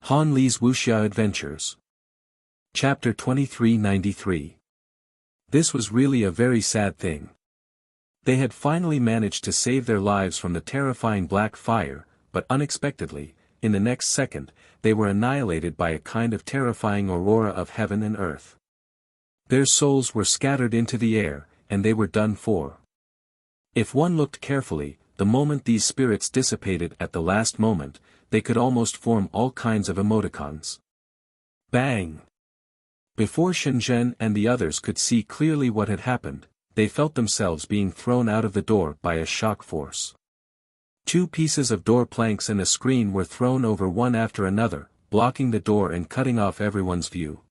Han Li's Wuxia Adventures. Chapter 2393. This was really a very sad thing. They had finally managed to save their lives from the terrifying black fire, but unexpectedly, in the next second, they were annihilated by a kind of terrifying aurora of heaven and earth. Their souls were scattered into the air, and they were done for. If one looked carefully, the moment these spirits dissipated at the last moment, they could almost form all kinds of emoticons. Bang! Before Shenzhen and the others could see clearly what had happened, they felt themselves being thrown out of the door by a shock force. 2 pieces of door planks and a screen were thrown over one after another, blocking the door and cutting off everyone's view.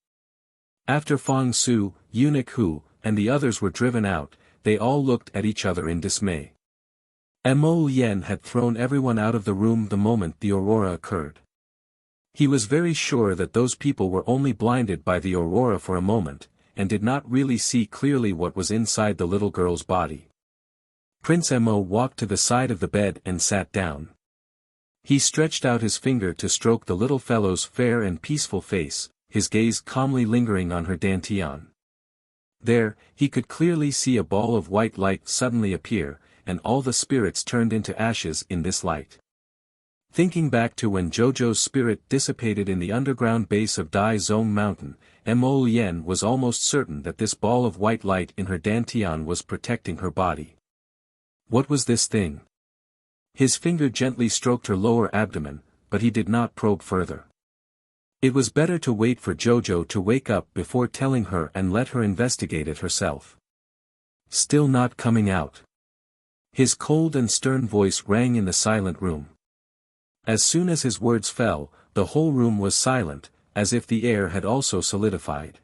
After Fang Su, Eunuch Hu, and the others were driven out, they all looked at each other in dismay. Mo Lien had thrown everyone out of the room the moment the aurora occurred. He was very sure that those people were only blinded by the aurora for a moment, and did not really see clearly what was inside the little girl's body. Prince Mo walked to the side of the bed and sat down. He stretched out his finger to stroke the little fellow's fair and peaceful face, his gaze calmly lingering on her dantian. There, he could clearly see a ball of white light suddenly appear, and all the spirits turned into ashes in this light. Thinking back to when Jojo's spirit dissipated in the underground base of Dai Zong Mountain, Mo Lien was almost certain that this ball of white light in her dantian was protecting her body. What was this thing? His finger gently stroked her lower abdomen, but he did not probe further. It was better to wait for Jojo to wake up before telling her and let her investigate it herself. Still not coming out. His cold and stern voice rang in the silent room. As soon as his words fell, the whole room was silent, as if the air had also solidified.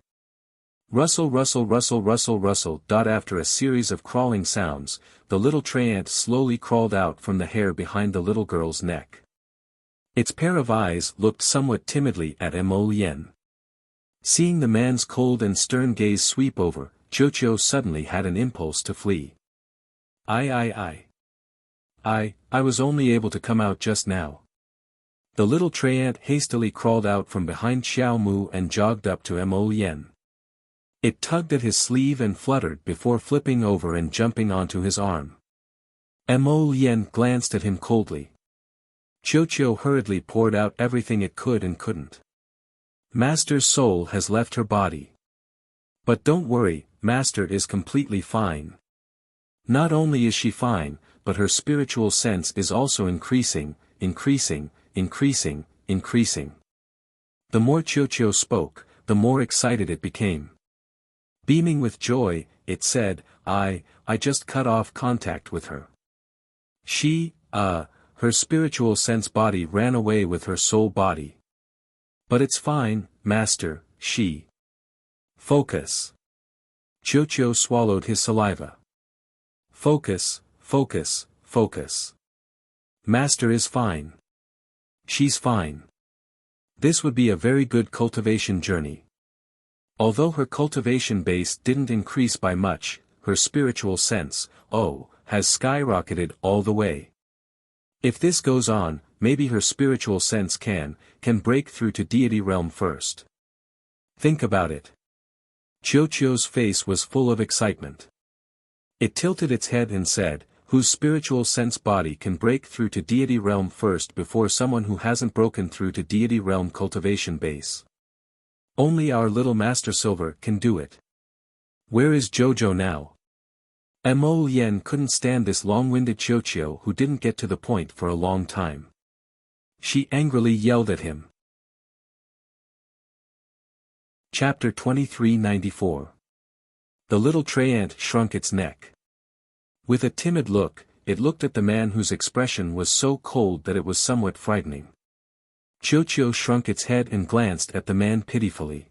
Rustle rustle rustle rustle rustle. After a series of crawling sounds, the little tray ant slowly crawled out from the hair behind the little girl's neck. Its pair of eyes looked somewhat timidly at Mo Lien. Seeing the man's cold and stern gaze sweep over, Jojo suddenly had an impulse to flee. I was only able to come out just now. The little tray ant hastily crawled out from behind Xiao Mu and jogged up to Mo Lien. It tugged at his sleeve and fluttered before flipping over and jumping onto his arm. Mo Lien glanced at him coldly. Jojo hurriedly poured out everything it could and couldn't. Master's soul has left her body. But don't worry, Master is completely fine. Not only is she fine, but her spiritual sense is also increasing. The more Jojo spoke, the more excited it became. Beaming with joy, it said, I just cut off contact with her. Her spiritual sense body ran away with her soul body. But it's fine, Master, she. Focus. Jojo swallowed his saliva. Focus. Master is fine. She's fine. This would be a very good cultivation journey. Although her cultivation base didn't increase by much, her spiritual sense, has skyrocketed all the way. If this goes on, maybe her spiritual sense can break through to deity realm first. Think about it. Jojo's face was full of excitement. It tilted its head and said, whose spiritual sense body can break through to deity realm first before someone who hasn't broken through to deity realm cultivation base? Only our little Master Silver can do it. Where is Jojo now? Mo Lien couldn't stand this long-winded Jojo who didn't get to the point for a long time. She angrily yelled at him. Chapter 2394. The little tray ant shrunk its neck. With a timid look, it looked at the man whose expression was so cold that it was somewhat frightening. Jojo shrunk its head and glanced at the man pitifully.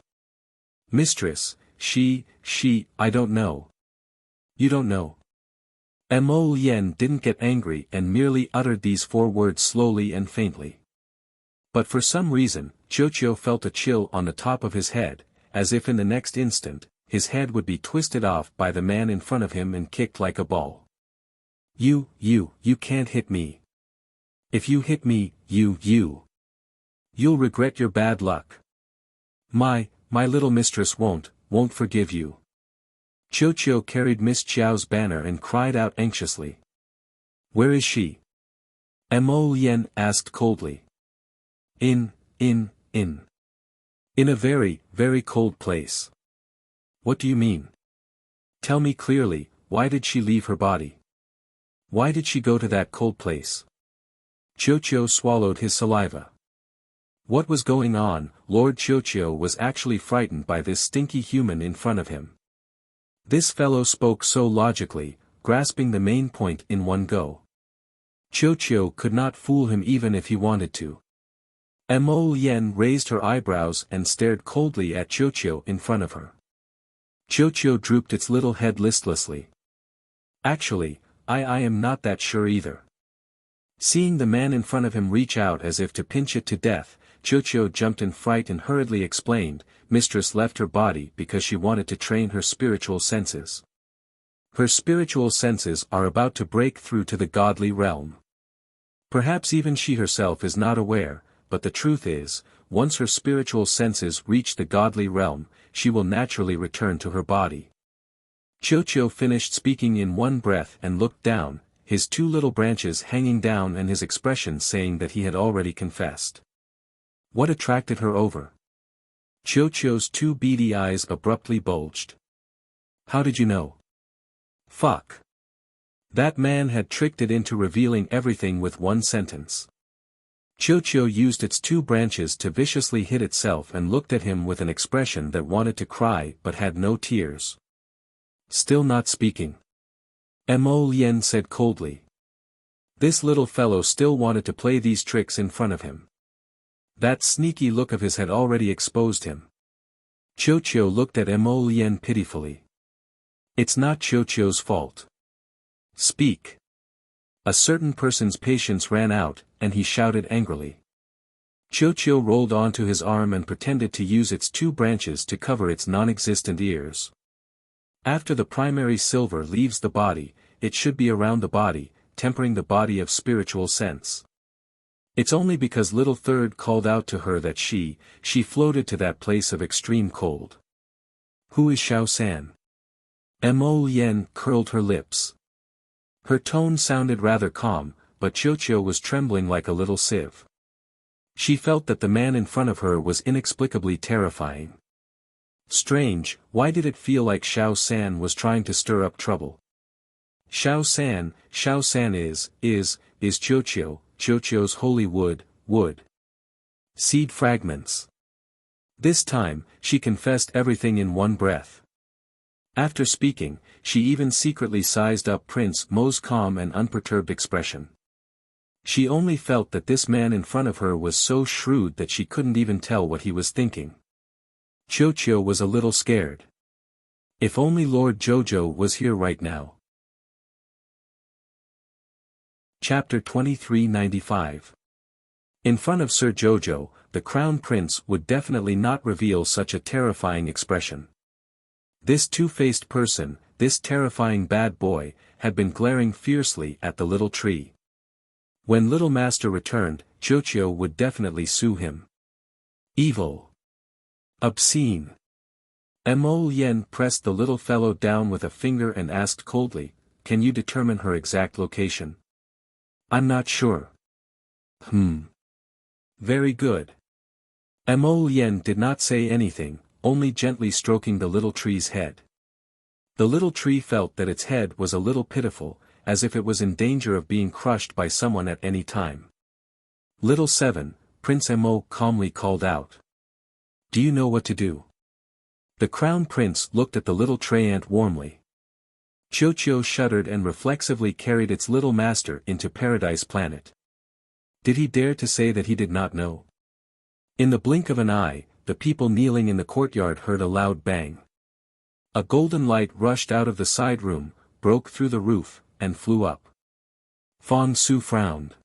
Mistress, I don't know. You don't know. Mo Lien didn't get angry and merely uttered these 4 words slowly and faintly. But for some reason, Jojo felt a chill on the top of his head, as if in the next instant, his head would be twisted off by the man in front of him and kicked like a ball. You can't hit me. If you hit me, you. You'll regret your bad luck. My little mistress won't forgive you. Qiu carried Miss Qiao's banner and cried out anxiously. Where is she? Mo Yen asked coldly. In a very, very cold place. What do you mean? Tell me clearly, why did she leave her body? Why did she go to that cold place? Qiu swallowed his saliva. What was going on? Lord Qiu was actually frightened by this stinky human in front of him. This fellow spoke so logically, grasping the main point in one go. Qiu could not fool him even if he wanted to. Mo Yen raised her eyebrows and stared coldly at Qiu in front of her. Qiu drooped its little head listlessly. Actually, I am not that sure either. Seeing the man in front of him reach out as if to pinch it to death, Qiu jumped in fright and hurriedly explained, Mistress left her body because she wanted to train her spiritual senses. Her spiritual senses are about to break through to the godly realm. Perhaps even she herself is not aware, but the truth is, once her spiritual senses reach the godly realm, she will naturally return to her body. Qiu finished speaking in one breath and looked down, his two little branches hanging down and his expression saying that he had already confessed. What attracted her over? Qiu's two beady eyes abruptly bulged. How did you know? Fuck. That man had tricked it into revealing everything with one sentence. Qiu used its two branches to viciously hit itself and looked at him with an expression that wanted to cry but had no tears. Still not speaking. Mo Yen said coldly. This little fellow still wanted to play these tricks in front of him. That sneaky look of his had already exposed him. Qiu looked at Mo Yen pitifully. It's not Qiu's fault. Speak. A certain person's patience ran out, and he shouted angrily. Qiu rolled onto his arm and pretended to use its two branches to cover its non-existent ears. After the primary silver leaves the body, it should be around the body, tempering the body of spiritual sense. It's only because little third called out to her that she floated to that place of extreme cold. Who is Xiao San? Mo Yen curled her lips. Her tone sounded rather calm, but Qiu was trembling like a little sieve. She felt that the man in front of her was inexplicably terrifying. Strange, why did it feel like Xiao San was trying to stir up trouble? Xiao San is Qiu's holy wood. Seed fragments. This time, she confessed everything in one breath. After speaking, she even secretly sized up Prince Mo's calm and unperturbed expression. She only felt that this man in front of her was so shrewd that she couldn't even tell what he was thinking. Qiu was a little scared. If only Lord Jojo was here right now. Chapter 2395. In front of Sir Jojo, the Crown Prince would definitely not reveal such a terrifying expression. This two-faced person, this terrifying bad boy, had been glaring fiercely at the little tree. When Little Master returned, Qiu would definitely sue him. Evil. Obscene. Mo Yen pressed the little fellow down with a finger and asked coldly, Can you determine her exact location? I'm not sure. Very good. Mo Yen did not say anything, only gently stroking the little tree's head. The little tree felt that its head was a little pitiful, as if it was in danger of being crushed by someone at any time. Little 7, Prince Mo calmly called out. Do you know what to do? The Crown Prince looked at the little tree ant warmly. Qiu shuddered and reflexively carried its little master into Paradise Planet. Did he dare to say that he did not know? In the blink of an eye, the people kneeling in the courtyard heard a loud bang. A golden light rushed out of the side room, broke through the roof, and flew up. Fong Su frowned.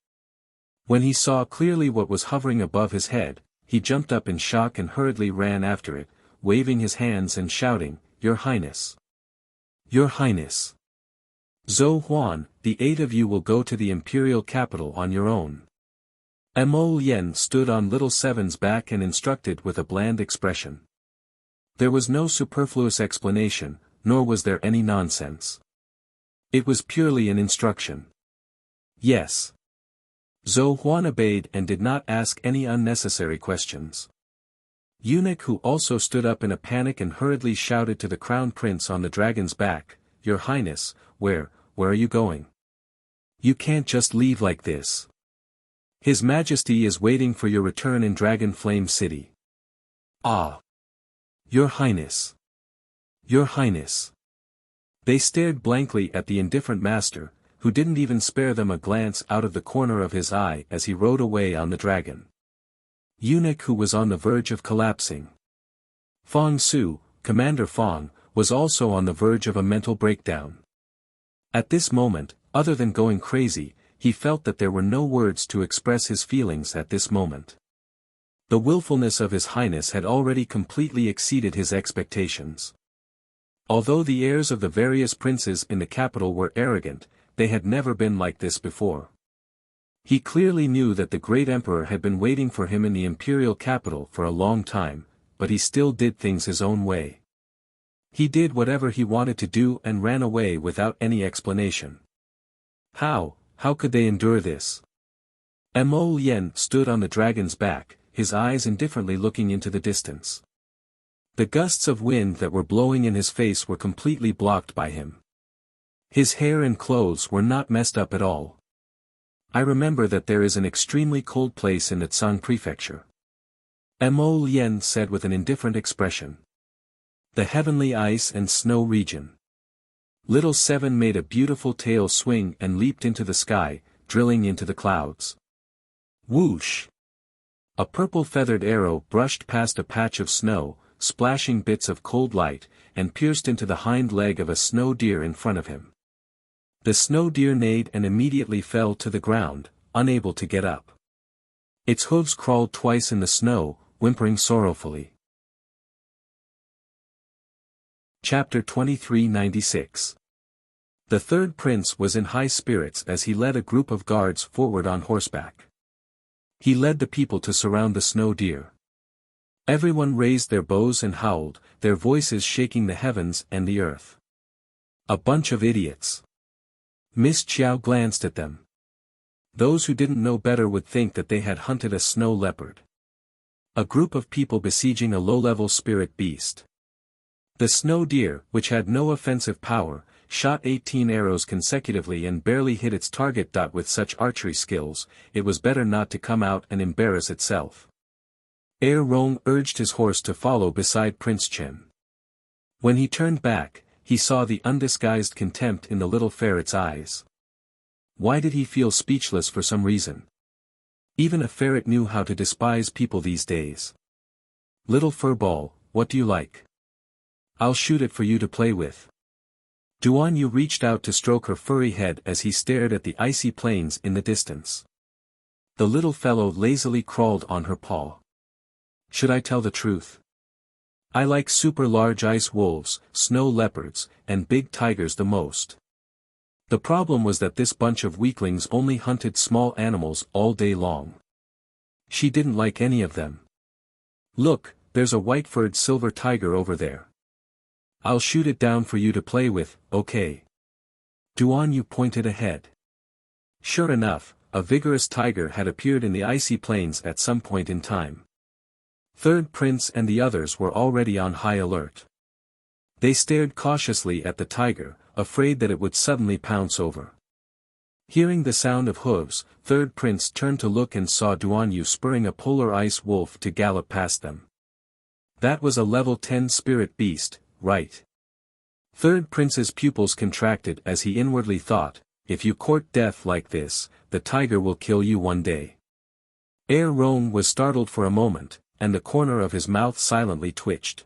When he saw clearly what was hovering above his head, he jumped up in shock and hurriedly ran after it, waving his hands and shouting, Your Highness! Your Highness! Zhou Huan, the 8 of you will go to the imperial capital on your own. Mo Yen stood on little Seven's back and instructed with a bland expression. There was no superfluous explanation, nor was there any nonsense. It was purely an instruction. Yes. Zhou Huan obeyed and did not ask any unnecessary questions. Eunuch, who also stood up in a panic and hurriedly shouted to the crown prince on the dragon's back, "Your Highness, where are you going? You can't just leave like this. His Majesty is waiting for your return in Dragon Flame City." "Ah! Your Highness! Your Highness!" They stared blankly at the indifferent master, who didn't even spare them a glance out of the corner of his eye as he rode away on the dragon. Eunuch, who was on the verge of collapsing. Fong Su, Commander Fong, was also on the verge of a mental breakdown. At this moment, other than going crazy, he felt that there were no words to express his feelings at this moment. The willfulness of His Highness had already completely exceeded his expectations. Although the heirs of the various princes in the capital were arrogant, they had never been like this before. He clearly knew that the great emperor had been waiting for him in the imperial capital for a long time, but he still did things his own way. He did whatever he wanted to do and ran away without any explanation. How could they endure this? Mo Yen stood on the dragon's back, his eyes indifferently looking into the distance. The gusts of wind that were blowing in his face were completely blocked by him. His hair and clothes were not messed up at all. "I remember that there is an extremely cold place in the Tsang prefecture," Mo Yen said with an indifferent expression. "The heavenly ice and snow region." Little Seven made a beautiful tail swing and leaped into the sky, drilling into the clouds. Whoosh! A purple feathered arrow brushed past a patch of snow, splashing bits of cold light, and pierced into the hind leg of a snow deer in front of him. The snow deer neighed and immediately fell to the ground, unable to get up. Its hooves crawled twice in the snow, whimpering sorrowfully. Chapter 2396. The third prince was in high spirits as he led a group of guards forward on horseback. He led the people to surround the snow deer. Everyone raised their bows and howled, their voices shaking the heavens and the earth. "A bunch of idiots." Miss Chiao glanced at them. Those who didn't know better would think that they had hunted a snow leopard. A group of people besieging a low-level spirit beast. The snow deer, which had no offensive power, shot 18 arrows consecutively and barely hit its target. With such archery skills, it was better not to come out and embarrass itself. Rong urged his horse to follow beside Prince Chen. When he turned back, he saw the undisguised contempt in the little ferret's eyes. Why did he feel speechless for some reason? Even a ferret knew how to despise people these days. "Little furball, what do you like? I'll shoot it for you to play with." Duan Yu reached out to stroke her furry head as he stared at the icy plains in the distance. The little fellow lazily crawled on her paw. "Should I tell the truth? I like super large ice wolves, snow leopards, and big tigers the most. The problem was that this bunch of weaklings only hunted small animals all day long. She didn't like any of them. Look, there's a white-furred silver tiger over there. I'll shoot it down for you to play with, okay?" Duan Yu pointed ahead. Sure enough, a vigorous tiger had appeared in the icy plains at some point in time. Third Prince and the others were already on high alert. They stared cautiously at the tiger, afraid that it would suddenly pounce over. Hearing the sound of hooves, Third Prince turned to look and saw Duan Yu spurring a polar ice wolf to gallop past them. That was a level 10 spirit beast, right? Third Prince's pupils contracted as he inwardly thought, if you court death like this, the tiger will kill you one day. Rong was startled for a moment, and the corner of his mouth silently twitched.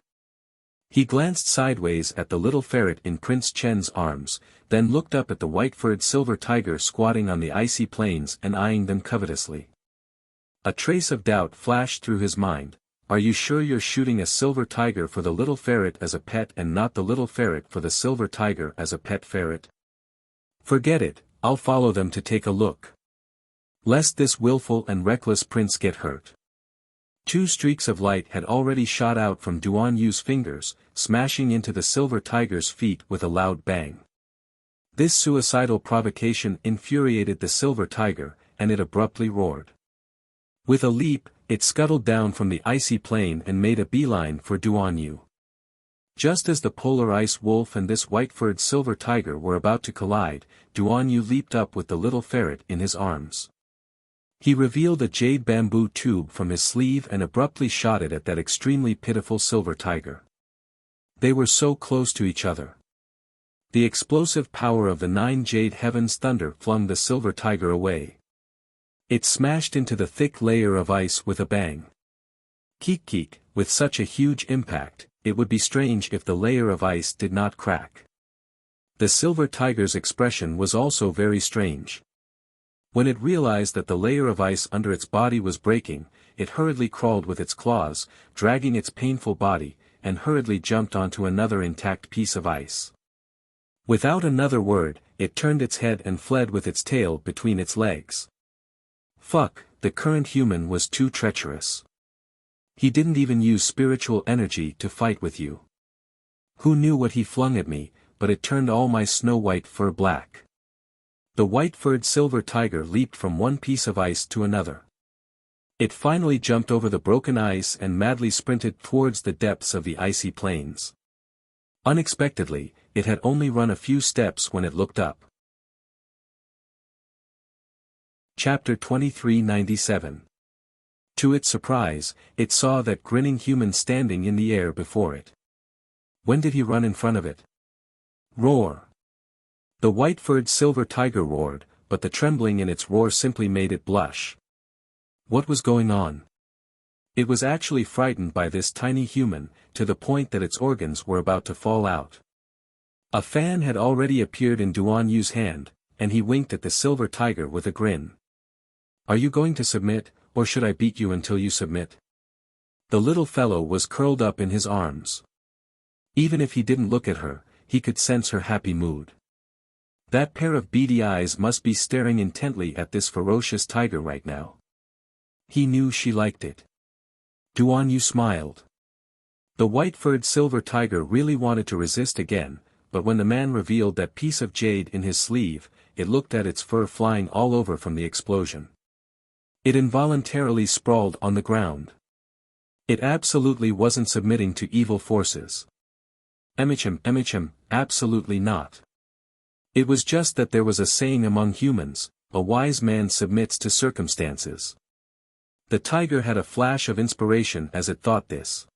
He glanced sideways at the little ferret in Prince Chen's arms, then looked up at the white-furred silver tiger squatting on the icy plains and eyeing them covetously. A trace of doubt flashed through his mind. Are you sure you're shooting a silver tiger for the little ferret as a pet and not the little ferret for the silver tiger as a pet ferret? Forget it, I'll follow them to take a look. Lest this willful and reckless prince get hurt. Two streaks of light had already shot out from Duan Yu's fingers, smashing into the silver tiger's feet with a loud bang. This suicidal provocation infuriated the silver tiger, and it abruptly roared. With a leap, it scuttled down from the icy plain and made a beeline for Duan Yu. Just as the polar ice wolf and this white-furred silver tiger were about to collide, Duan Yu leaped up with the little ferret in his arms. He revealed a jade bamboo tube from his sleeve and abruptly shot it at that extremely pitiful silver tiger. They were so close to each other. The explosive power of the 9 jade heavens thunder flung the silver tiger away. It smashed into the thick layer of ice with a bang. Keek keek, with such a huge impact, it would be strange if the layer of ice did not crack. The silver tiger's expression was also very strange. When it realized that the layer of ice under its body was breaking, it hurriedly crawled with its claws, dragging its painful body, and hurriedly jumped onto another intact piece of ice. Without another word, it turned its head and fled with its tail between its legs. Fuck, the current human was too treacherous. He didn't even use spiritual energy to fight with you. Who knew what he flung at me, but it turned all my snow-white fur black. The white-furred silver tiger leaped from one piece of ice to another. It finally jumped over the broken ice and madly sprinted towards the depths of the icy plains. Unexpectedly, it had only run a few steps when it looked up. Chapter 2397. To its surprise, it saw that grinning human standing in the air before it. When did he run in front of it? Roar! The white-furred silver tiger roared, but the trembling in its roar simply made it blush. What was going on? It was actually frightened by this tiny human, to the point that its organs were about to fall out. A fan had already appeared in Duan Yu's hand, and he winked at the silver tiger with a grin. Are you going to submit, or should I beat you until you submit? The little fellow was curled up in his arms. Even if he didn't look at her, he could sense her happy mood. That pair of beady eyes must be staring intently at this ferocious tiger right now. He knew she liked it. Duan Yu smiled. The white-furred silver tiger really wanted to resist again, but when the man revealed that piece of jade in his sleeve, it looked at its fur flying all over from the explosion. It involuntarily sprawled on the ground. It absolutely wasn't submitting to evil forces. Emichim, absolutely not. It was just that there was a saying among humans, a wise man submits to circumstances. The tiger had a flash of inspiration as it thought this.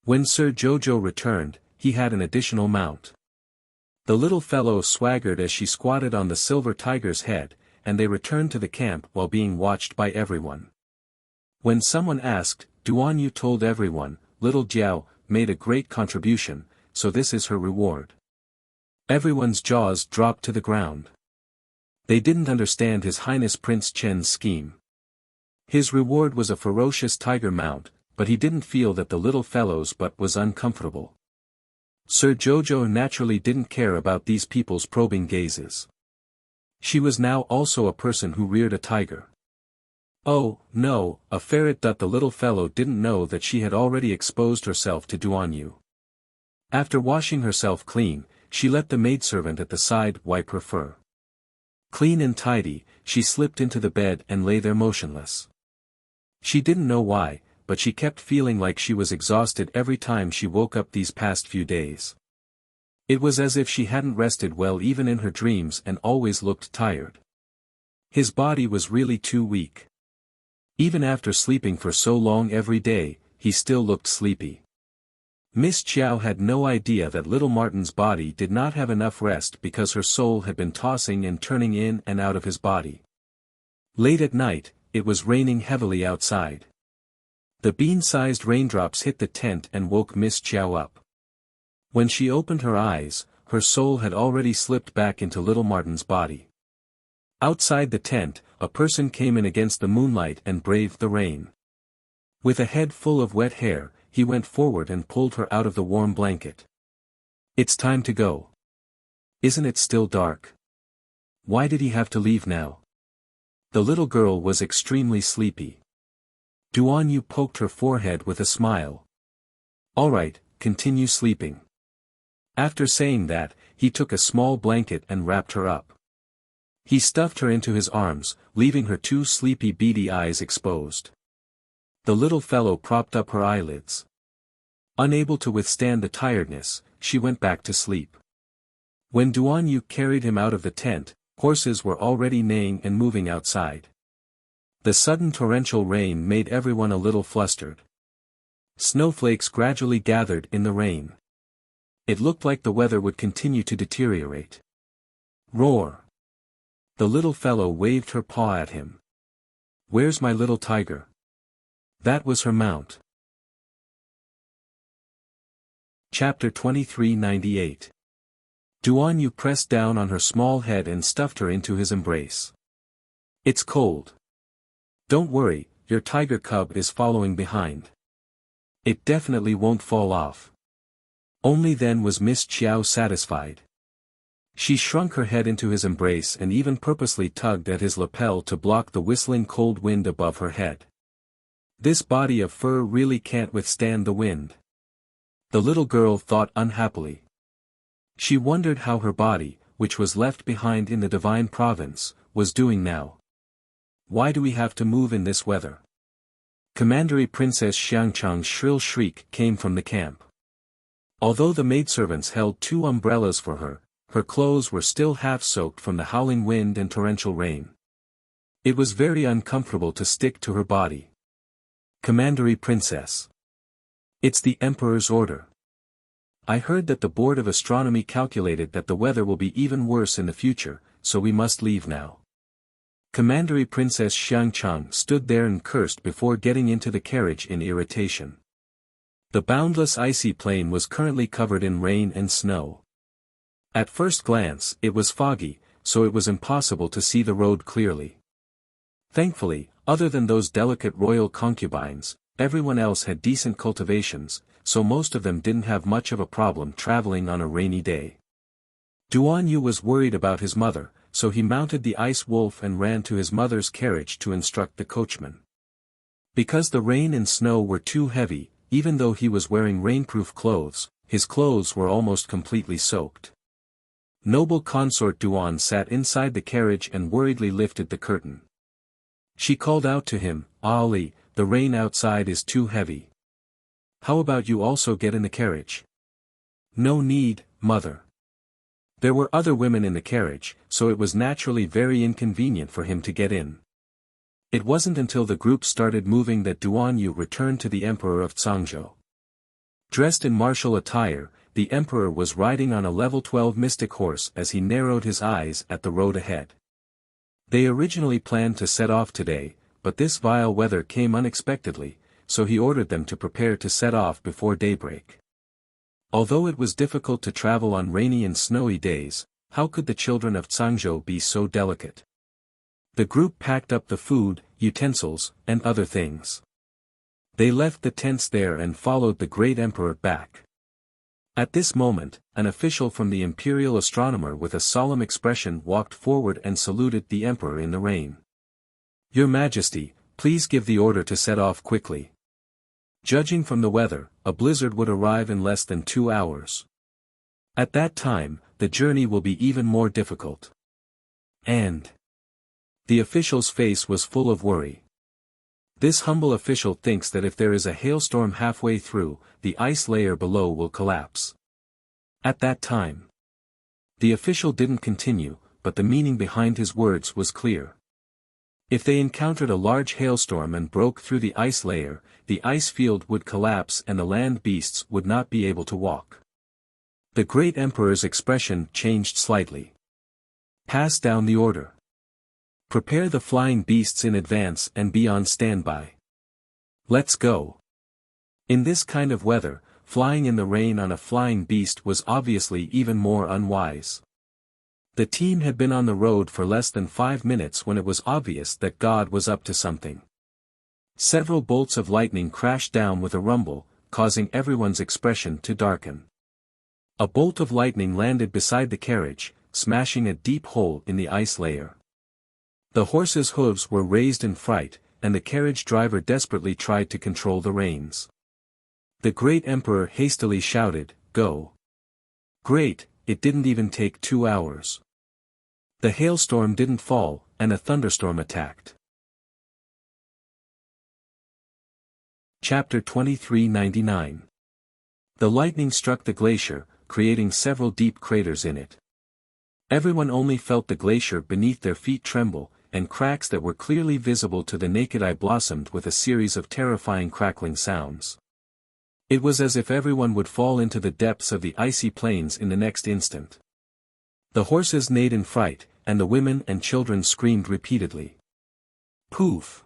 When Sir Jojo returned, he had an additional mount. The little fellow swaggered as she squatted on the silver tiger's head, and they returned to the camp while being watched by everyone. When someone asked, Duan Yu told everyone, little Jiao made a great contribution, so this is her reward. Everyone's jaws dropped to the ground. They didn't understand His Highness Prince Chen's scheme. His reward was a ferocious tiger mount, but he didn't feel that the little fellow's butt was uncomfortable. Sir Jojo naturally didn't care about these people's probing gazes. She was now also a person who reared a tiger. Oh, no, a ferret. The little fellow didn't know that she had already exposed herself to Duan Yu. After washing herself clean, she let the maidservant at the side wipe her fur. Clean and tidy, she slipped into the bed and lay there motionless. She didn't know why, but she kept feeling like she was exhausted every time she woke up these past few days. It was as if she hadn't rested well even in her dreams and always looked tired. His body was really too weak. Even after sleeping for so long every day, he still looked sleepy. Miss Chiao had no idea that little Martin's body did not have enough rest because her soul had been tossing and turning in and out of his body. Late at night, it was raining heavily outside. The bean-sized raindrops hit the tent and woke Miss Chiao up. When she opened her eyes, her soul had already slipped back into little Martin's body. Outside the tent, a person came in against the moonlight and braved the rain. With a head full of wet hair, he went forward and pulled her out of the warm blanket. It's time to go. Isn't it still dark? Why did he have to leave now? The little girl was extremely sleepy. Duan Yu poked her forehead with a smile. "All right, continue sleeping." After saying that, he took a small blanket and wrapped her up. He stuffed her into his arms, leaving her two sleepy beady eyes exposed. The little fellow propped up her eyelids. Unable to withstand the tiredness, she went back to sleep. When Duan Yu carried him out of the tent, horses were already neighing and moving outside. The sudden torrential rain made everyone a little flustered. Snowflakes gradually gathered in the rain. It looked like the weather would continue to deteriorate. Roar! The little fellow waved her paw at him. "Where's my little tiger?" That was her mount. Chapter 2398. Duan Yu pressed down on her small head and stuffed her into his embrace. "It's cold. Don't worry, your tiger cub is following behind. It definitely won't fall off." Only then was Miss Chiao satisfied. She shrunk her head into his embrace and even purposely tugged at his lapel to block the whistling cold wind above her head. This body of fur really can't withstand the wind. The little girl thought unhappily. She wondered how her body, which was left behind in the divine province, was doing now. "Why do we have to move in this weather?" Commandery Princess Xiangchang's shrill shriek came from the camp. Although the maidservants held 2 umbrellas for her, her clothes were still half soaked from the howling wind and torrential rain. It was very uncomfortable to stick to her body. "Commandery Princess. It's the Emperor's order. I heard that the Board of Astronomy calculated that the weather will be even worse in the future, so we must leave now." Commandery Princess Xiangchang stood there and cursed before getting into the carriage in irritation. The boundless icy plain was currently covered in rain and snow. At first glance, it was foggy, so it was impossible to see the road clearly. Thankfully, other than those delicate royal concubines, everyone else had decent cultivations, so most of them didn't have much of a problem traveling on a rainy day. Duan Yu was worried about his mother, so he mounted the ice wolf and ran to his mother's carriage to instruct the coachman. Because the rain and snow were too heavy, even though he was wearing rainproof clothes, his clothes were almost completely soaked. Noble Consort Duan sat inside the carriage and worriedly lifted the curtain. She called out to him, "Ali, the rain outside is too heavy. How about you also get in the carriage?" "No need, mother." There were other women in the carriage, so it was naturally very inconvenient for him to get in. It wasn't until the group started moving that Duan Yu returned to the Emperor of Cangzhou. Dressed in martial attire, the Emperor was riding on a level 12 mystic horse as he narrowed his eyes at the road ahead. They originally planned to set off today, but this vile weather came unexpectedly, so he ordered them to prepare to set off before daybreak. Although it was difficult to travel on rainy and snowy days, how could the children of Cangzhou be so delicate? The group packed up the food, utensils, and other things. They left the tents there and followed the great emperor back. At this moment, an official from the imperial astronomer with a solemn expression walked forward and saluted the emperor in the rain. "Your Majesty, please give the order to set off quickly. Judging from the weather, a blizzard would arrive in less than 2 hours. At that time, the journey will be even more difficult." And the official's face was full of worry. This humble official thinks that if there is a hailstorm halfway through, the ice layer below will collapse. At that time. The official didn't continue, but the meaning behind his words was clear. If they encountered a large hailstorm and broke through the ice layer, the ice field would collapse and the land beasts would not be able to walk. The great emperor's expression changed slightly. "Pass down the order. Prepare the flying beasts in advance and be on standby. Let's go." In this kind of weather, flying in the rain on a flying beast was obviously even more unwise. The team had been on the road for less than 5 minutes when it was obvious that God was up to something. Several bolts of lightning crashed down with a rumble, causing everyone's expression to darken. A bolt of lightning landed beside the carriage, smashing a deep hole in the ice layer. The horse's hooves were raised in fright, and the carriage driver desperately tried to control the reins. The great emperor hastily shouted, "Go!" Great, it didn't even take 2 hours. The hailstorm didn't fall, and a thunderstorm attacked. Chapter 2399. The lightning struck the glacier, creating several deep craters in it. Everyone only felt the glacier beneath their feet tremble, and cracks that were clearly visible to the naked eye blossomed with a series of terrifying crackling sounds. It was as if everyone would fall into the depths of the icy plains in the next instant. The horses neighed in fright, and the women and children screamed repeatedly. Poof!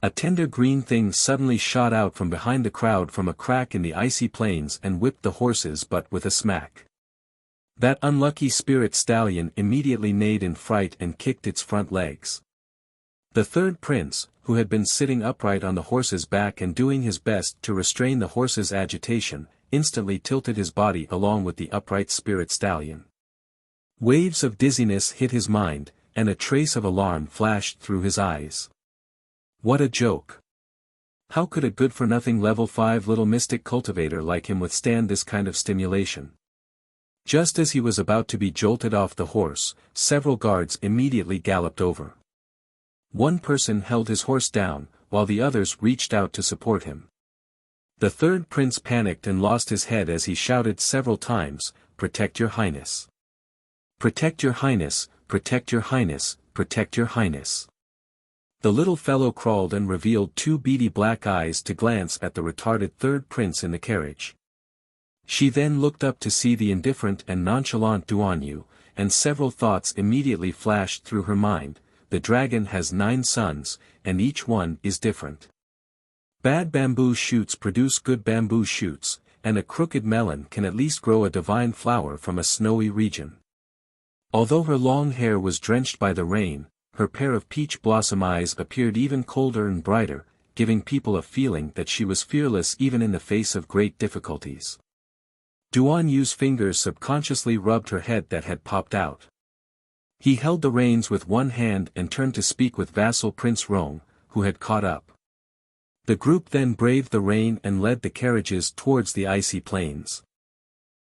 A tender green thing suddenly shot out from behind the crowd from a crack in the icy plains and whipped the horse's butt with a smack. That unlucky spirit stallion immediately neighed in fright and kicked its front legs. The third prince, who had been sitting upright on the horse's back and doing his best to restrain the horse's agitation, instantly tilted his body along with the upright spirit stallion. Waves of dizziness hit his mind, and a trace of alarm flashed through his eyes. What a joke! How could a good-for-nothing level 5 little mystic cultivator like him withstand this kind of stimulation? Just as he was about to be jolted off the horse, several guards immediately galloped over. One person held his horse down, while the others reached out to support him. The third prince panicked and lost his head as he shouted several times, "Protect your highness! Protect your highness! Protect your highness! Protect your highness!" The little fellow crawled and revealed 2 beady black eyes to glance at the retarded third prince in the carriage. She then looked up to see the indifferent and nonchalant Duanyu, and several thoughts immediately flashed through her mind. The dragon has 9 sons, and each one is different. Bad bamboo shoots produce good bamboo shoots, and a crooked melon can at least grow a divine flower from a snowy region. Although her long hair was drenched by the rain, her pair of peach blossom eyes appeared even colder and brighter, giving people a feeling that she was fearless even in the face of great difficulties. Duanyu's fingers subconsciously rubbed her head that had popped out. He held the reins with one hand and turned to speak with vassal Prince Rong, who had caught up. The group then braved the rain and led the carriages towards the icy plains.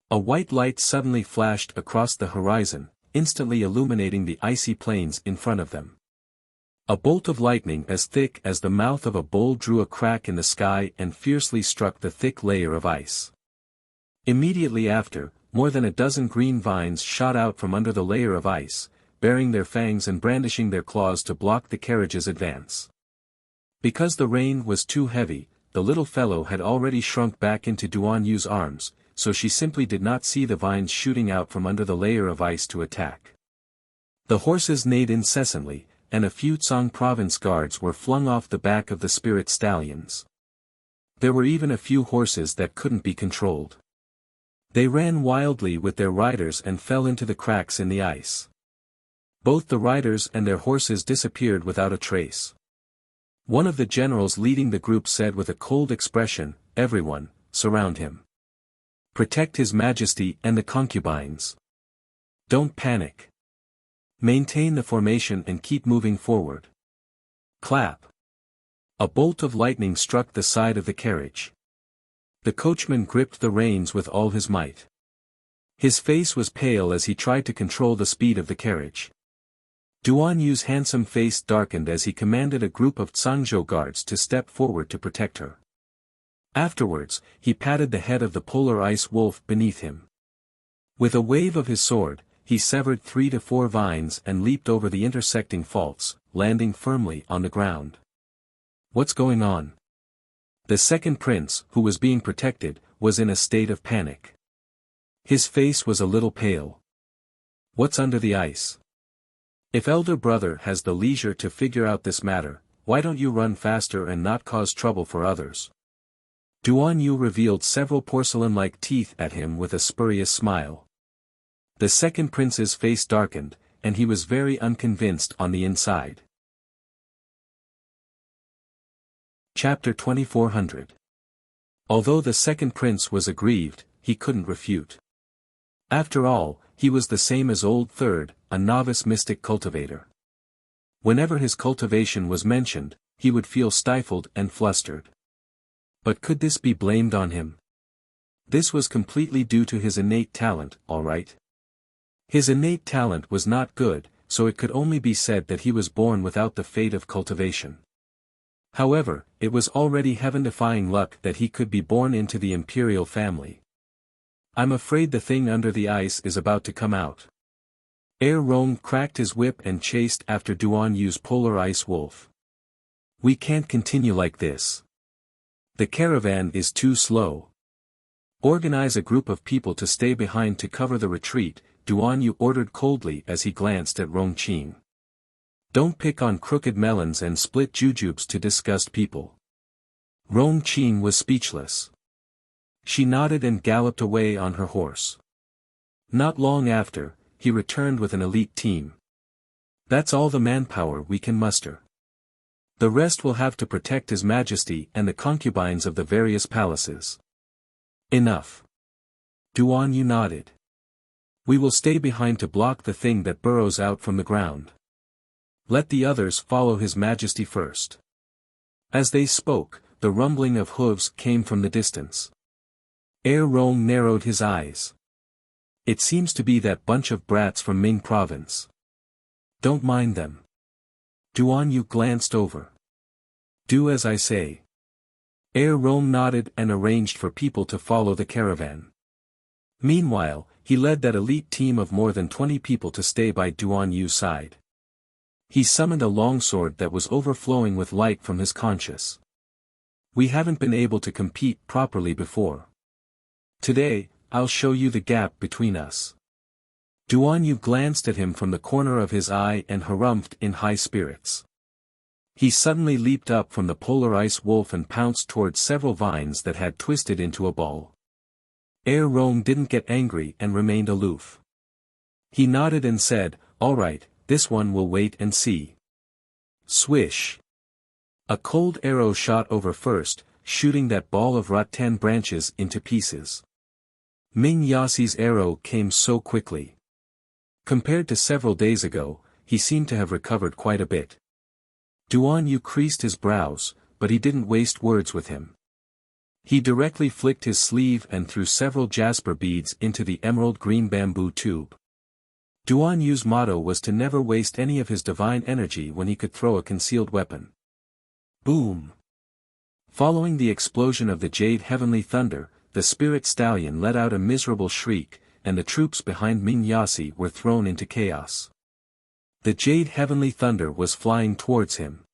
A white light suddenly flashed across the horizon, instantly illuminating the icy plains in front of them. A bolt of lightning as thick as the mouth of a bowl drew a crack in the sky and fiercely struck the thick layer of ice. Immediately after, more than a dozen green vines shot out from under the layer of ice, baring their fangs and brandishing their claws to block the carriage's advance. Because the rain was too heavy, the little fellow had already shrunk back into Duanyu's arms, so she simply did not see the vines shooting out from under the layer of ice to attack. The horses neighed incessantly, and a few Tsang province guards were flung off the back of the spirit stallions. There were even a few horses that couldn't be controlled. They ran wildly with their riders and fell into the cracks in the ice. Both the riders and their horses disappeared without a trace. One of the generals leading the group said with a cold expression, "Everyone, surround him. Protect His Majesty and the concubines. Don't panic. Maintain the formation and keep moving forward." Clap. A bolt of lightning struck the side of the carriage. The coachman gripped the reins with all his might. His face was pale as he tried to control the speed of the carriage. Duanyu's handsome face darkened as he commanded a group of Tsangzhou guards to step forward to protect her. Afterwards, he patted the head of the polar ice wolf beneath him. With a wave of his sword, he severed 3 to 4 vines and leaped over the intersecting faults, landing firmly on the ground. What's going on? The second prince, who was being protected, was in a state of panic. His face was a little pale. What's under the ice? If elder brother has the leisure to figure out this matter, why don't you run faster and not cause trouble for others? Duanyu revealed several porcelain-like teeth at him with a spurious smile. The second prince's face darkened, and he was very unconvinced on the inside. Chapter 2400. Although the second prince was aggrieved, he couldn't refute. After all, he was the same as old third, a novice mystic cultivator. Whenever his cultivation was mentioned, he would feel stifled and flustered. But could this be blamed on him? This was completely due to his innate talent, all right. His innate talent was not good, so it could only be said that he was born without the fate of cultivation. However, it was already heaven-defying luck that he could be born into the imperial family. I'm afraid the thing under the ice is about to come out. Rong cracked his whip and chased after Duan Yu's polar ice wolf. We can't continue like this. The caravan is too slow. Organize a group of people to stay behind to cover the retreat, Duan Yu ordered coldly as he glanced at Rong Qing. Don't pick on crooked melons and split jujubes to disgust people. Rong Qing was speechless. She nodded and galloped away on her horse. Not long after, he returned with an elite team. That's all the manpower we can muster. The rest will have to protect His Majesty and the concubines of the various palaces. Enough. Duan Yu nodded. We will stay behind to block the thing that burrows out from the ground. Let the others follow His Majesty first. As they spoke, the rumbling of hooves came from the distance. Rong narrowed his eyes. It seems to be that bunch of brats from Ming province. Don't mind them. Duan Yu glanced over. Do as I say. Rong nodded and arranged for people to follow the caravan. Meanwhile, he led that elite team of more than 20 people to stay by Duan Yu's side. He summoned a longsword that was overflowing with light from his conscience. We haven't been able to compete properly before. Today, I'll show you the gap between us. Duan Yu glanced at him from the corner of his eye and harumphed in high spirits. He suddenly leaped up from the polar ice wolf and pounced towards several vines that had twisted into a ball. Rong didn't get angry and remained aloof. He nodded and said, all right, this one will wait and see. Swish. A cold arrow shot over first, shooting that ball of rattan branches into pieces. Ming Yassi's arrow came so quickly. Compared to several days ago, he seemed to have recovered quite a bit. Duan Yu creased his brows, but he didn't waste words with him. He directly flicked his sleeve and threw several jasper beads into the emerald green bamboo tube. Duan Yu's motto was to never waste any of his divine energy when he could throw a concealed weapon. Boom! Following the explosion of the jade heavenly thunder, the spirit stallion let out a miserable shriek, and the troops behind Ming Yassi were thrown into chaos. The jade heavenly thunder was flying towards him.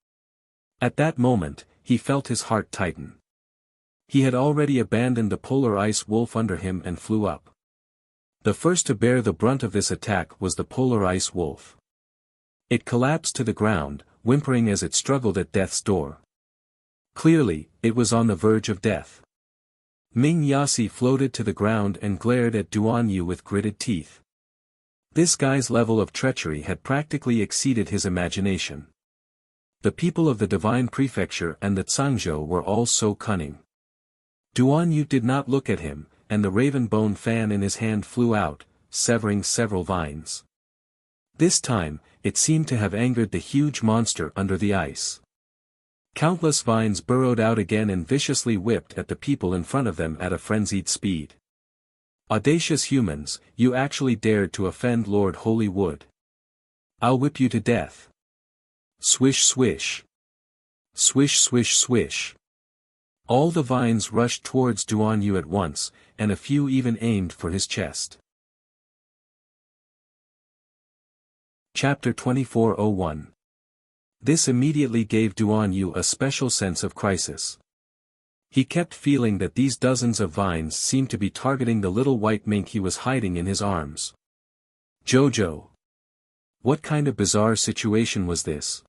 At that moment, he felt his heart tighten. He had already abandoned the polar ice wolf under him and flew up. The first to bear the brunt of this attack was the polar ice wolf. It collapsed to the ground, whimpering as it struggled at death's door. Clearly, it was on the verge of death. Ming Yassi floated to the ground and glared at Duan Yu with gritted teeth. This guy's level of treachery had practically exceeded his imagination. The people of the Divine Prefecture and the Cangzhou were all so cunning. Duan Yu did not look at him, and the raven bone fan in his hand flew out, severing several vines. This time, it seemed to have angered the huge monster under the ice. Countless vines burrowed out again and viciously whipped at the people in front of them at a frenzied speed. Audacious humans, you actually dared to offend Lord Holy Wood. I'll whip you to death. Swish swish. Swish swish swish. All the vines rushed towards Duan Yu at once, and a few even aimed for his chest. Chapter 2401. This immediately gave Duan Yu a special sense of crisis. He kept feeling that these dozens of vines seemed to be targeting the little white mink he was hiding in his arms. Jojo. What kind of bizarre situation was this?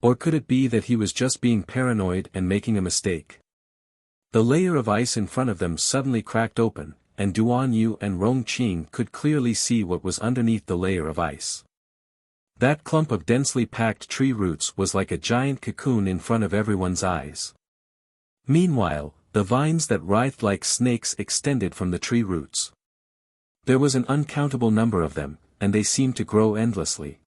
Or could it be that he was just being paranoid and making a mistake? The layer of ice in front of them suddenly cracked open, and Duan Yu and Rong Qing could clearly see what was underneath the layer of ice. That clump of densely packed tree roots was like a giant cocoon in front of everyone's eyes. Meanwhile, the vines that writhed like snakes extended from the tree roots. There was an uncountable number of them, and they seemed to grow endlessly.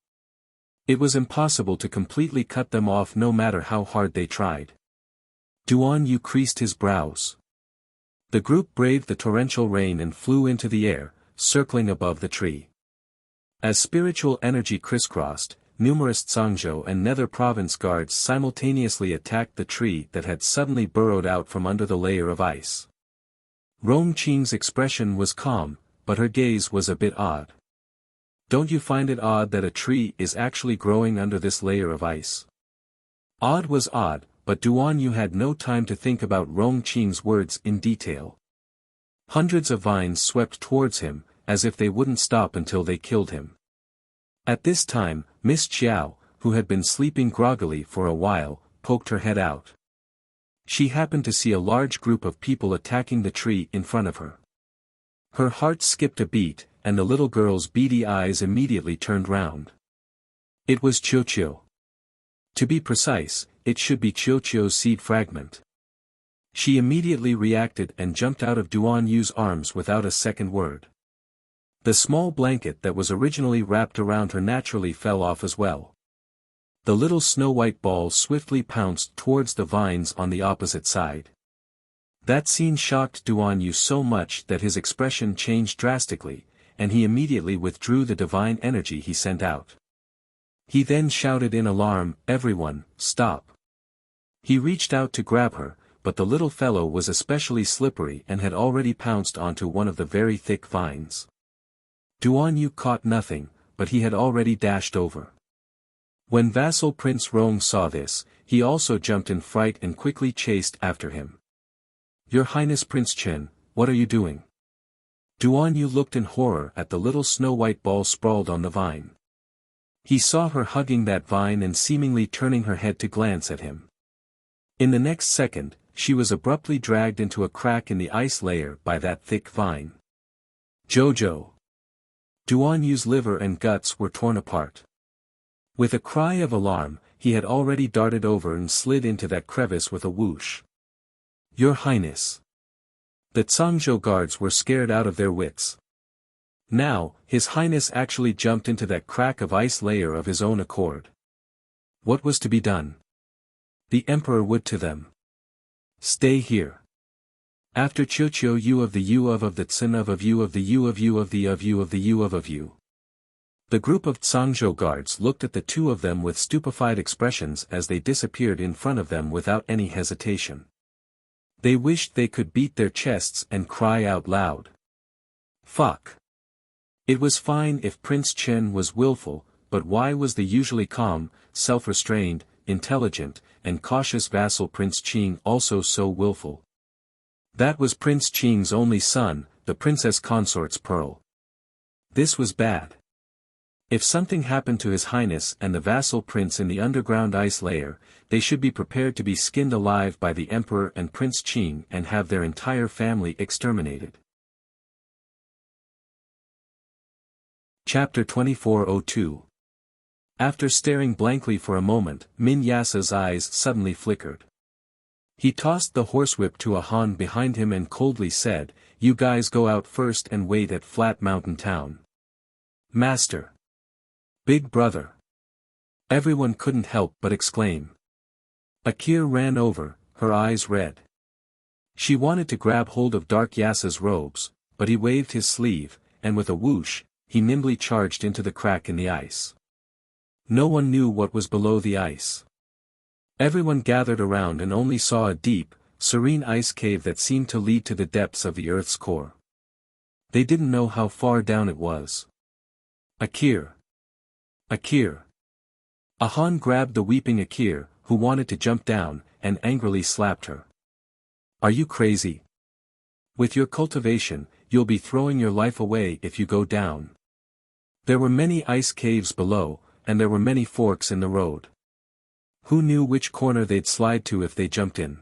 It was impossible to completely cut them off no matter how hard they tried. Duan Yu creased his brows. The group braved the torrential rain and flew into the air, circling above the tree. As spiritual energy crisscrossed, numerous Zhangzhou and Nether Province guards simultaneously attacked the tree that had suddenly burrowed out from under the layer of ice. Rong Qing's expression was calm, but her gaze was a bit odd. Don't you find it odd that a tree is actually growing under this layer of ice? Odd was odd, but Duan Yu had no time to think about Rong Qing's words in detail. Hundreds of vines swept towards him, as if they wouldn't stop until they killed him. At this time, Miss Qiao, who had been sleeping groggily for a while, poked her head out. She happened to see a large group of people attacking the tree in front of her. Her heart skipped a beat, and the little girl's beady eyes immediately turned round. It was Qiuqiu. To be precise, it should be Qiuqiu's seed fragment. She immediately reacted and jumped out of Duan Yu's arms without a second word. The small blanket that was originally wrapped around her naturally fell off as well. The little snow-white ball swiftly pounced towards the vines on the opposite side. That scene shocked Duan Yu so much that his expression changed drastically, and he immediately withdrew the divine energy he sent out. He then shouted in alarm, "Everyone, stop!" He reached out to grab her, but the little fellow was especially slippery and had already pounced onto one of the very thick vines. Duan Yu caught nothing, but he had already dashed over. When vassal Prince Rong saw this, he also jumped in fright and quickly chased after him. "Your Highness Prince Chen, what are you doing?" Duan Yu looked in horror at the little snow-white ball sprawled on the vine. He saw her hugging that vine and seemingly turning her head to glance at him. In the next second, she was abruptly dragged into a crack in the ice layer by that thick vine. Jojo! Duan Yu's liver and guts were torn apart. With a cry of alarm, he had already darted over and slid into that crevice with a whoosh. "Your Highness!" The Zhangzhou guards were scared out of their wits. Now, His Highness actually jumped into that crack of ice layer of his own accord. What was to be done? The Emperor would to them. "Stay here. After Qiuqiu you of the U of the Tsin of you of the U of you of the you of the U of you." The group of Zhangzhou guards looked at the two of them with stupefied expressions as they disappeared in front of them without any hesitation. They wished they could beat their chests and cry out loud. Fuck. It was fine if Prince Chen was willful, but why was the usually calm, self-restrained, intelligent, and cautious vassal Prince Qing also so willful? That was Prince Qing's only son, the Princess Consort's pearl. This was bad. If something happened to His Highness and the vassal prince in the underground ice layer, they should be prepared to be skinned alive by the Emperor and Prince Qing and have their entire family exterminated. Chapter 2402. After staring blankly for a moment, Min Yasa's eyes suddenly flickered. He tossed the horsewhip to a Han behind him and coldly said, "You guys go out first and wait at Flat Mountain Town." "Master! Big brother!" Everyone couldn't help but exclaim. Akir ran over, her eyes red. She wanted to grab hold of Dark Yasa's robes, but he waved his sleeve, and with a whoosh, he nimbly charged into the crack in the ice. No one knew what was below the ice. Everyone gathered around and only saw a deep, serene ice cave that seemed to lead to the depths of the Earth's core. They didn't know how far down it was. Akir! Akir! Han grabbed the weeping Akir, who wanted to jump down, and angrily slapped her. "Are you crazy? With your cultivation, you'll be throwing your life away if you go down." There were many ice caves below, and there were many forks in the road. Who knew which corner they'd slide to if they jumped in?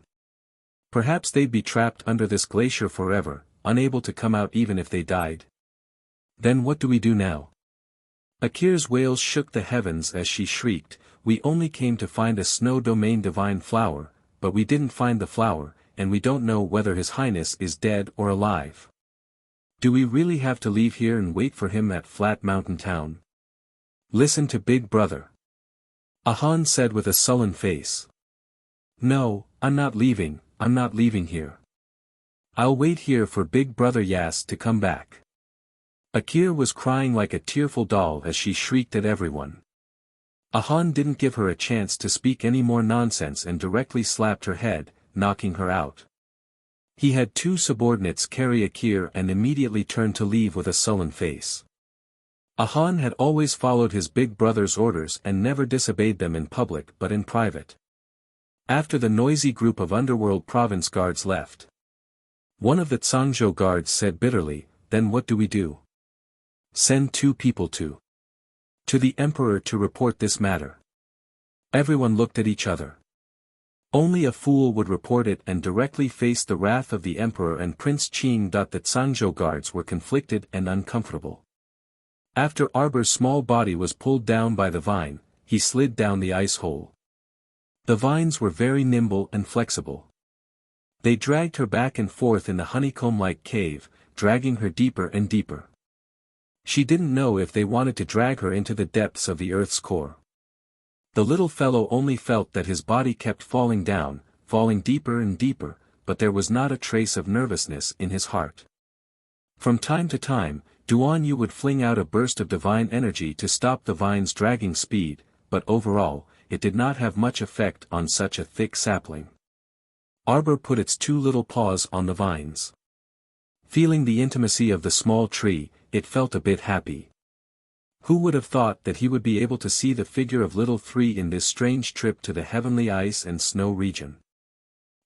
Perhaps they'd be trapped under this glacier forever, unable to come out even if they died. Then what do we do now? Akir's wails shook the heavens as she shrieked, "We only came to find a snow domain divine flower, but we didn't find the flower, and we don't know whether His Highness is dead or alive. Do we really have to leave here and wait for him at Flat Mountain Town? Listen to Big Brother. Ahan said with a sullen face. No, I'm not leaving here. I'll wait here for Big Brother Yas to come back. Akir was crying like a tearful doll as she shrieked at everyone. Ahan didn't give her a chance to speak any more nonsense and directly slapped her head, knocking her out. He had two subordinates carry Akir and immediately turned to leave with a sullen face. Ahan had always followed his big brother's orders and never disobeyed them in public but in private. After the noisy group of underworld province guards left, one of the Tsangzhou guards said bitterly, "Then what do we do? Send 2 people to the emperor to report this matter." Everyone looked at each other. Only a fool would report it and directly face the wrath of the emperor and Prince Qing. The Tsangzhou guards were conflicted and uncomfortable. After Arbor's small body was pulled down by the vine, he slid down the ice hole. The vines were very nimble and flexible. They dragged her back and forth in the honeycomb-like cave, dragging her deeper and deeper. She didn't know if they wanted to drag her into the depths of the earth's core. The little fellow only felt that his body kept falling down, falling deeper and deeper, but there was not a trace of nervousness in his heart. From time to time, Duan Yu would fling out a burst of divine energy to stop the vine's dragging speed, but overall, it did not have much effect on such a thick sapling. Arbor put its 2 little paws on the vines. Feeling the intimacy of the small tree, it felt a bit happy. Who would have thought that he would be able to see the figure of Little 3 in this strange trip to the heavenly ice and snow region?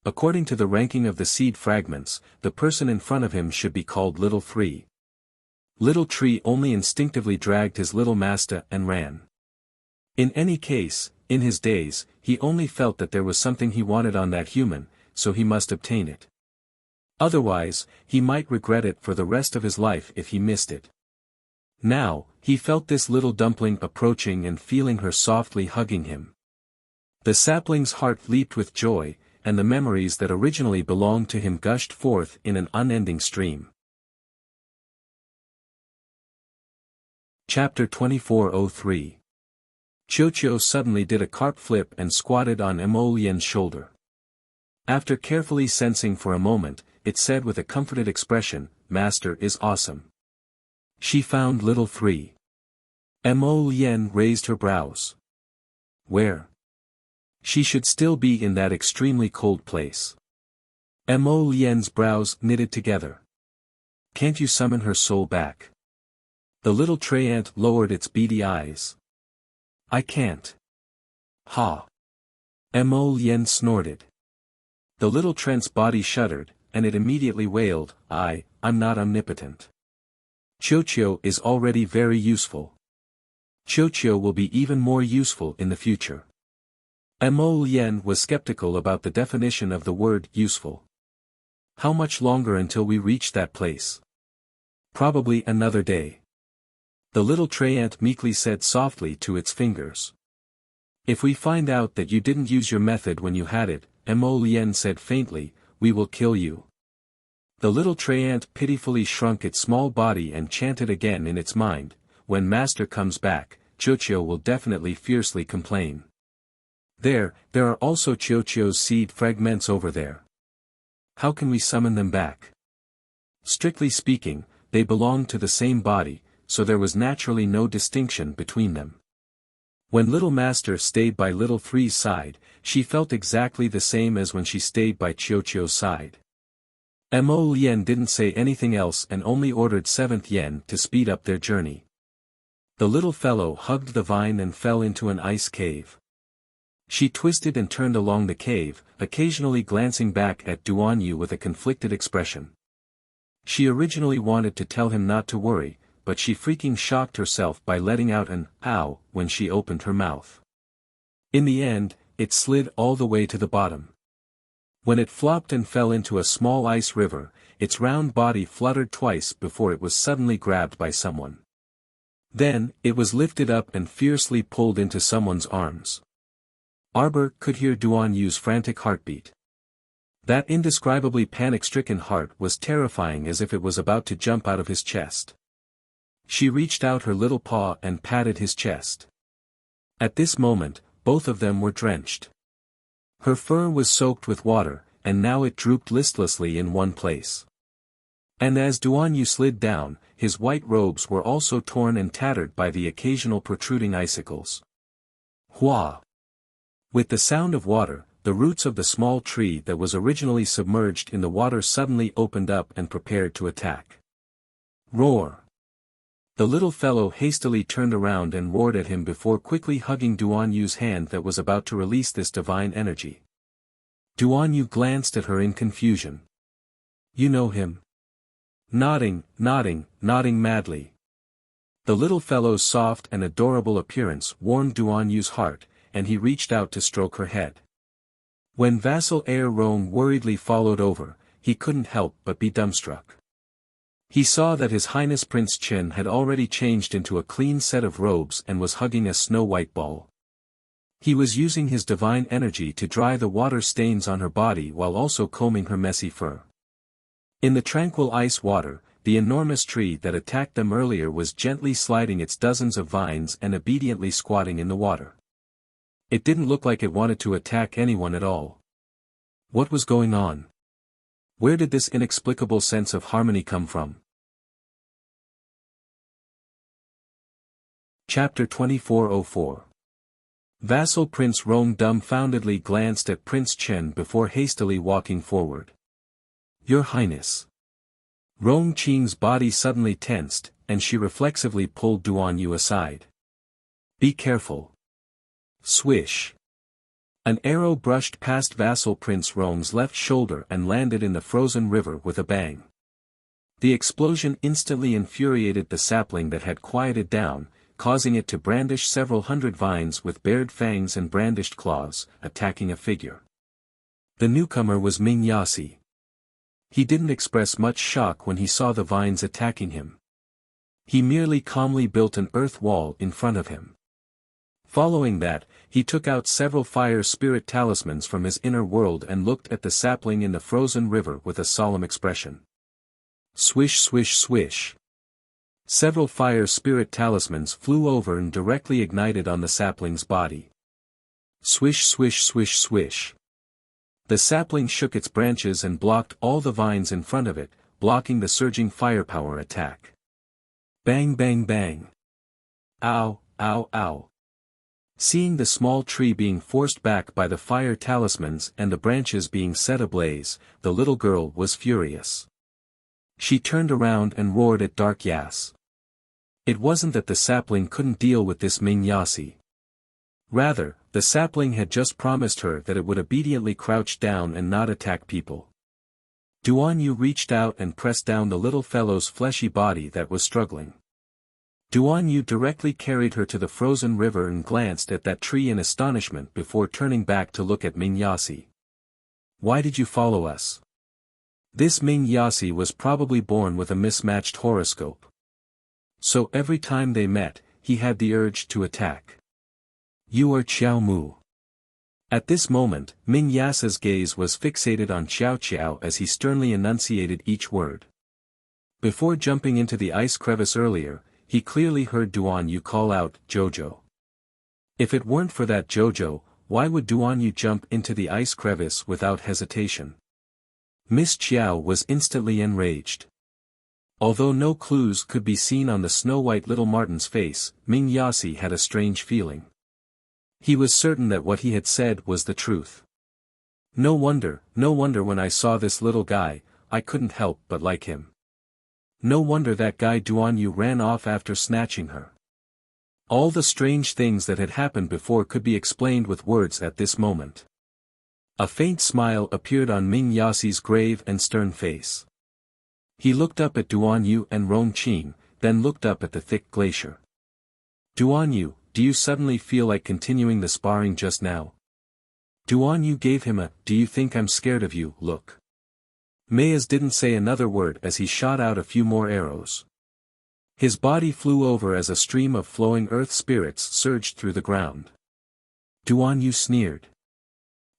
According to the ranking of the seed fragments, the person in front of him should be called Little 3. Little Tree only instinctively dragged his little master and ran. In any case, in his days, he only felt that there was something he wanted on that human, so he must obtain it. Otherwise, he might regret it for the rest of his life if he missed it. Now, he felt this little dumpling approaching and feeling her softly hugging him. The sapling's heart leaped with joy, and the memories that originally belonged to him gushed forth in an unending stream. Chapter 2403. Qiuqiu suddenly did a carp flip and squatted on Mo Lian's shoulder. After carefully sensing for a moment, it said with a comforted expression, "Master is awesome." She found Little 3. Mo Lian raised her brows. Where? She should still be in that extremely cold place. Mo Lian's brows knitted together. Can't you summon her soul back? The little treant lowered its beady eyes. I can't. Ha! Mo Lian snorted. The little trent's body shuddered, and it immediately wailed, I'm not omnipotent. Qiuqiu is already very useful. Qiuqiu will be even more useful in the future. Mo Lian was skeptical about the definition of the word useful. How much longer until we reach that place? Probably another day. The little treant meekly said softly to its fingers. If we find out that you didn't use your method when you had it, Mo Lian said faintly, we will kill you. The little treant pitifully shrunk its small body and chanted again in its mind, when master comes back, Qiuqiu will definitely fiercely complain. There are also Qiuqiu's seed fragments over there. How can we summon them back? Strictly speaking, they belong to the same body, so there was naturally no distinction between them. When Little Master stayed by Little 3's side, she felt exactly the same as when she stayed by Qiuqiu's side. Mo Lian didn't say anything else and only ordered 7th Yen to speed up their journey. The little fellow hugged the vine and fell into an ice cave. She twisted and turned along the cave, occasionally glancing back at Duan Yu with a conflicted expression. She originally wanted to tell him not to worry, but she freaking shocked herself by letting out an ow when she opened her mouth. In the end, it slid all the way to the bottom. When it flopped and fell into a small ice river, its round body fluttered twice before it was suddenly grabbed by someone. Then, it was lifted up and fiercely pulled into someone's arms. Arbor could hear Duan Yu's frantic heartbeat. That indescribably panic-stricken heart was terrifying as if it was about to jump out of his chest. She reached out her little paw and patted his chest. At this moment, both of them were drenched. Her fur was soaked with water, and now it drooped listlessly in one place. And as Duan Yu slid down, his white robes were also torn and tattered by the occasional protruding icicles. Hua! With the sound of water, the roots of the small tree that was originally submerged in the water suddenly opened up and prepared to attack. Roar! The little fellow hastily turned around and roared at him before quickly hugging Duan Yu's hand that was about to release this divine energy. Duan Yu glanced at her in confusion. You know him? Nodding madly. The little fellow's soft and adorable appearance warmed Duan Yu's heart, and he reached out to stroke her head. When vassal heir Rong worriedly followed over, he couldn't help but be dumbstruck. He saw that His Highness Prince Chen had already changed into a clean set of robes and was hugging a snow-white ball. He was using his divine energy to dry the water stains on her body while also combing her messy fur. In the tranquil ice water, the enormous tree that attacked them earlier was gently sliding its dozens of vines and obediently squatting in the water. It didn't look like it wanted to attack anyone at all. What was going on? Where did this inexplicable sense of harmony come from? Chapter 2404. Vassal Prince Rong dumbfoundedly glanced at Prince Chen before hastily walking forward. Your Highness. Rong Qing's body suddenly tensed, and she reflexively pulled Duan Yu aside. Be careful. Swish. An arrow brushed past Vassal Prince Rong's left shoulder and landed in the frozen river with a bang. The explosion instantly infuriated the sapling that had quieted down, causing it to brandish several hundred vines with bared fangs and brandished claws, attacking a figure. The newcomer was Ming Yasi. He didn't express much shock when he saw the vines attacking him. He merely calmly built an earth wall in front of him. Following that, he took out several fire spirit talismans from his inner world and looked at the sapling in the frozen river with a solemn expression. Swish swish swish. Several fire spirit talismans flew over and directly ignited on the sapling's body. Swish swish swish swish. The sapling shook its branches and blocked all the vines in front of it, blocking the surging firepower attack. Bang bang bang. Ow, ow, ow. Seeing the small tree being forced back by the fire talismans and the branches being set ablaze, the little girl was furious. She turned around and roared at Dark Yas. It wasn't that the sapling couldn't deal with this Ming Yasi. Rather, the sapling had just promised her that it would obediently crouch down and not attack people. Duan Yu reached out and pressed down the little fellow's fleshy body that was struggling. Duan Yu directly carried her to the frozen river and glanced at that tree in astonishment before turning back to look at Ming Yasi. Why did you follow us? This Ming Yasi was probably born with a mismatched horoscope. So every time they met, he had the urge to attack. You are Xiao Mu. At this moment, Ming Yasi's gaze was fixated on Xiao Qiao as he sternly enunciated each word. Before jumping into the ice crevice earlier, he clearly heard Duan Yu call out, Jojo. If it weren't for that Jojo, why would Duan Yu jump into the ice crevice without hesitation? Miss Qiao was instantly enraged. Although no clues could be seen on the snow-white little marten's face, Ming Yasi had a strange feeling. He was certain that what he had said was the truth. No wonder when I saw this little guy, I couldn't help but like him. No wonder that guy Duan Yu ran off after snatching her. All the strange things that had happened before could be explained with words at this moment. A faint smile appeared on Ming Yasi's grave and stern face. He looked up at Duan Yu and Rong Qing, then looked up at the thick glacier. Duan Yu, do you suddenly feel like continuing the sparring just now? Duan Yu gave him a, do you think I'm scared of you, look. Mayas didn't say another word as he shot out a few more arrows. His body flew over as a stream of flowing earth spirits surged through the ground. Duan Yu sneered.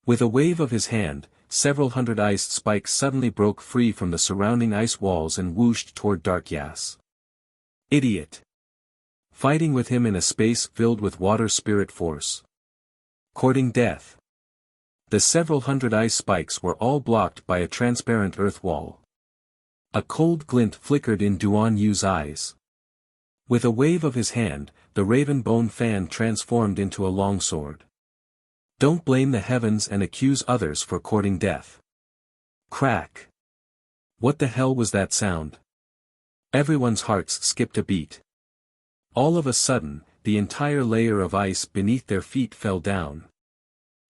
With a wave of his hand, several hundred ice spikes suddenly broke free from the surrounding ice walls and whooshed toward Dark Yas. Idiot! Fighting with him in a space filled with water spirit force. Courting death. The several hundred ice spikes were all blocked by a transparent earth wall. A cold glint flickered in Duan Yu's eyes. With a wave of his hand, the raven bone fan transformed into a longsword. Don't blame the heavens and accuse others for courting death. Crack. What the hell was that sound? Everyone's hearts skipped a beat. All of a sudden, the entire layer of ice beneath their feet fell down.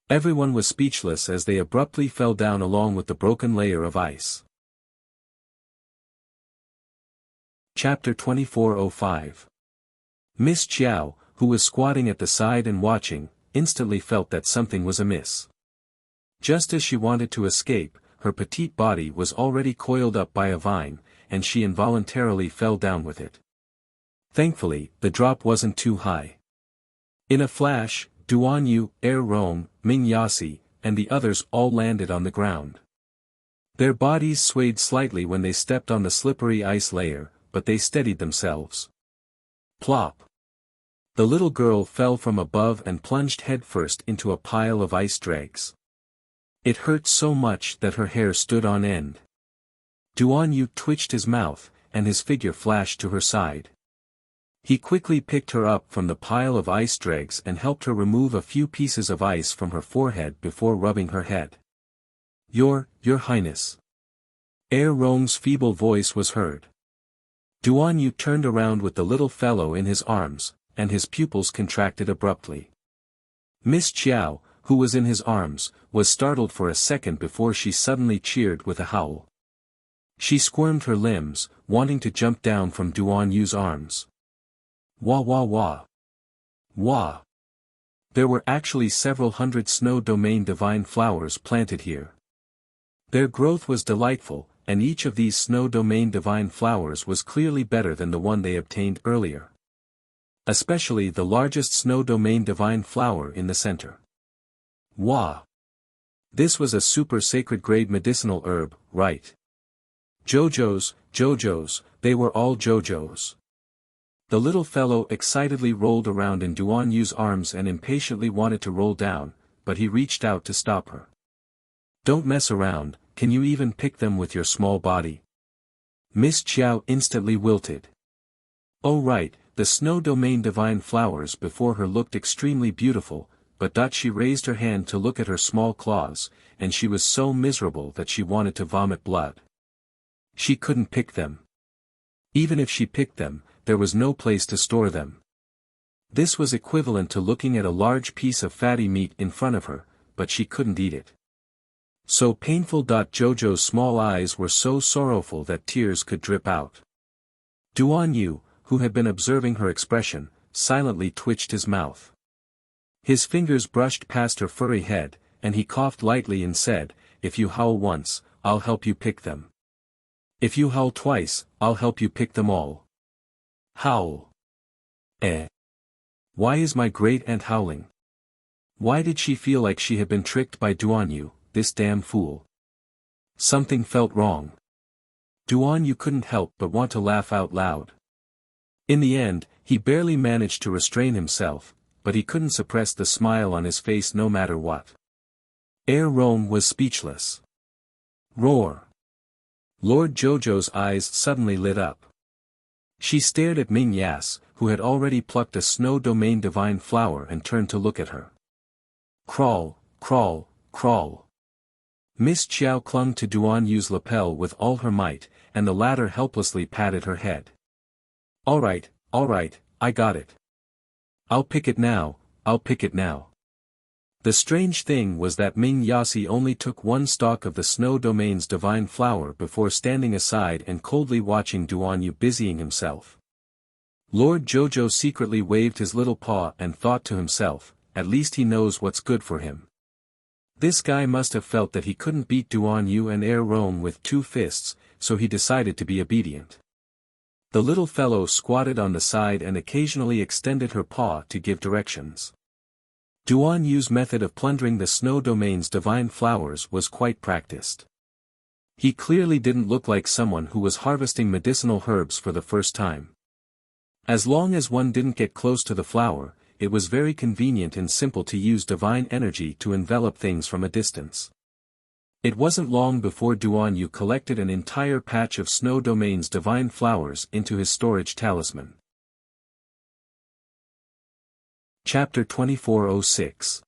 Everyone was speechless as they abruptly fell down along with the broken layer of ice. Chapter 2405. Miss Chiao, who was squatting at the side and watching, instantly felt that something was amiss. Just as she wanted to escape, her petite body was already coiled up by a vine, and she involuntarily fell down with it. Thankfully, the drop wasn't too high. In a flash, Duan Yu, Rong, Ming Yasi, and the others all landed on the ground. Their bodies swayed slightly when they stepped on the slippery ice layer, but they steadied themselves. Plop! The little girl fell from above and plunged headfirst into a pile of ice dregs. It hurt so much that her hair stood on end. Duan Yu twitched his mouth, and his figure flashed to her side. He quickly picked her up from the pile of ice dregs and helped her remove a few pieces of ice from her forehead before rubbing her head. Your Highness. Rong's feeble voice was heard. Duan Yu turned around with the little fellow in his arms, and his pupils contracted abruptly. Miss Chiao, who was in his arms, was startled for a second before she suddenly cheered with a howl. She squirmed her limbs, wanting to jump down from Duan Yu's arms. Wah wah wah. Wah. There were actually several hundred snow domain divine flowers planted here. Their growth was delightful, and each of these snow domain divine flowers was clearly better than the one they obtained earlier. Especially the largest snow domain divine flower in the center. Wah! This was a super sacred grade medicinal herb, right? Jojos, they were all Jojos. The little fellow excitedly rolled around in Duan Yu's arms and impatiently wanted to roll down, but he reached out to stop her. Don't mess around, can you even pick them with your small body? Miss Chiao instantly wilted. Oh right, the snow domain divine flowers before her looked extremely beautiful, but she raised her hand to look at her small claws, and she was so miserable that she wanted to vomit blood. She couldn't pick them. Even if she picked them, there was no place to store them. This was equivalent to looking at a large piece of fatty meat in front of her, but she couldn't eat it. So painful. Jojo's small eyes were so sorrowful that tears could drip out. Duan Yu, who had been observing her expression, silently twitched his mouth. His fingers brushed past her furry head, and he coughed lightly and said, "If you howl once, I'll help you pick them. If you howl twice, I'll help you pick them all." Howl. Why is my great-aunt howling? Why did she feel like she had been tricked by Duan Yu, this damn fool? Something felt wrong. Duan Yu couldn't help but want to laugh out loud. In the end, he barely managed to restrain himself, but he couldn't suppress the smile on his face no matter what. Rome was speechless. Roar. Lord Jojo's eyes suddenly lit up. She stared at Ming Yas, who had already plucked a snow domain divine flower and turned to look at her. Crawl, crawl, crawl. Miss Chiao clung to Duan Yu's lapel with all her might, and the latter helplessly patted her head. All right, I got it. I'll pick it now, I'll pick it now. The strange thing was that Ming Yasi only took one stalk of the snow domain's divine flower before standing aside and coldly watching Duan Yu busying himself. Lord Jojo secretly waved his little paw and thought to himself, at least he knows what's good for him. This guy must have felt that he couldn't beat Duan Yu and Rome with 2 fists, so he decided to be obedient. The little fellow squatted on the side and occasionally extended her paw to give directions. Duan Yu's method of plundering the snow domain's divine flowers was quite practiced. He clearly didn't look like someone who was harvesting medicinal herbs for the first time. As long as one didn't get close to the flower, it was very convenient and simple to use divine energy to envelop things from a distance. It wasn't long before Duan Yu collected an entire patch of Snow Domain's divine flowers into his storage talisman. Chapter 2406.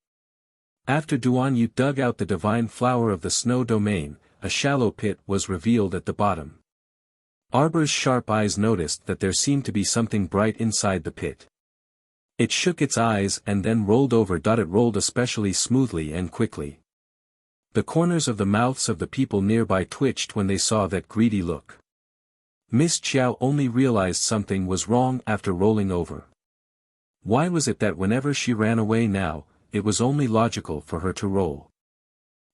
After Duan Yu dug out the divine flower of the Snow Domain, a shallow pit was revealed at the bottom. Arbor's sharp eyes noticed that there seemed to be something bright inside the pit. It shook its eyes and then rolled over. It rolled especially smoothly and quickly. The corners of the mouths of the people nearby twitched when they saw that greedy look. Miss Qiao only realized something was wrong after rolling over. Why was it that whenever she ran away now, it was only logical for her to roll?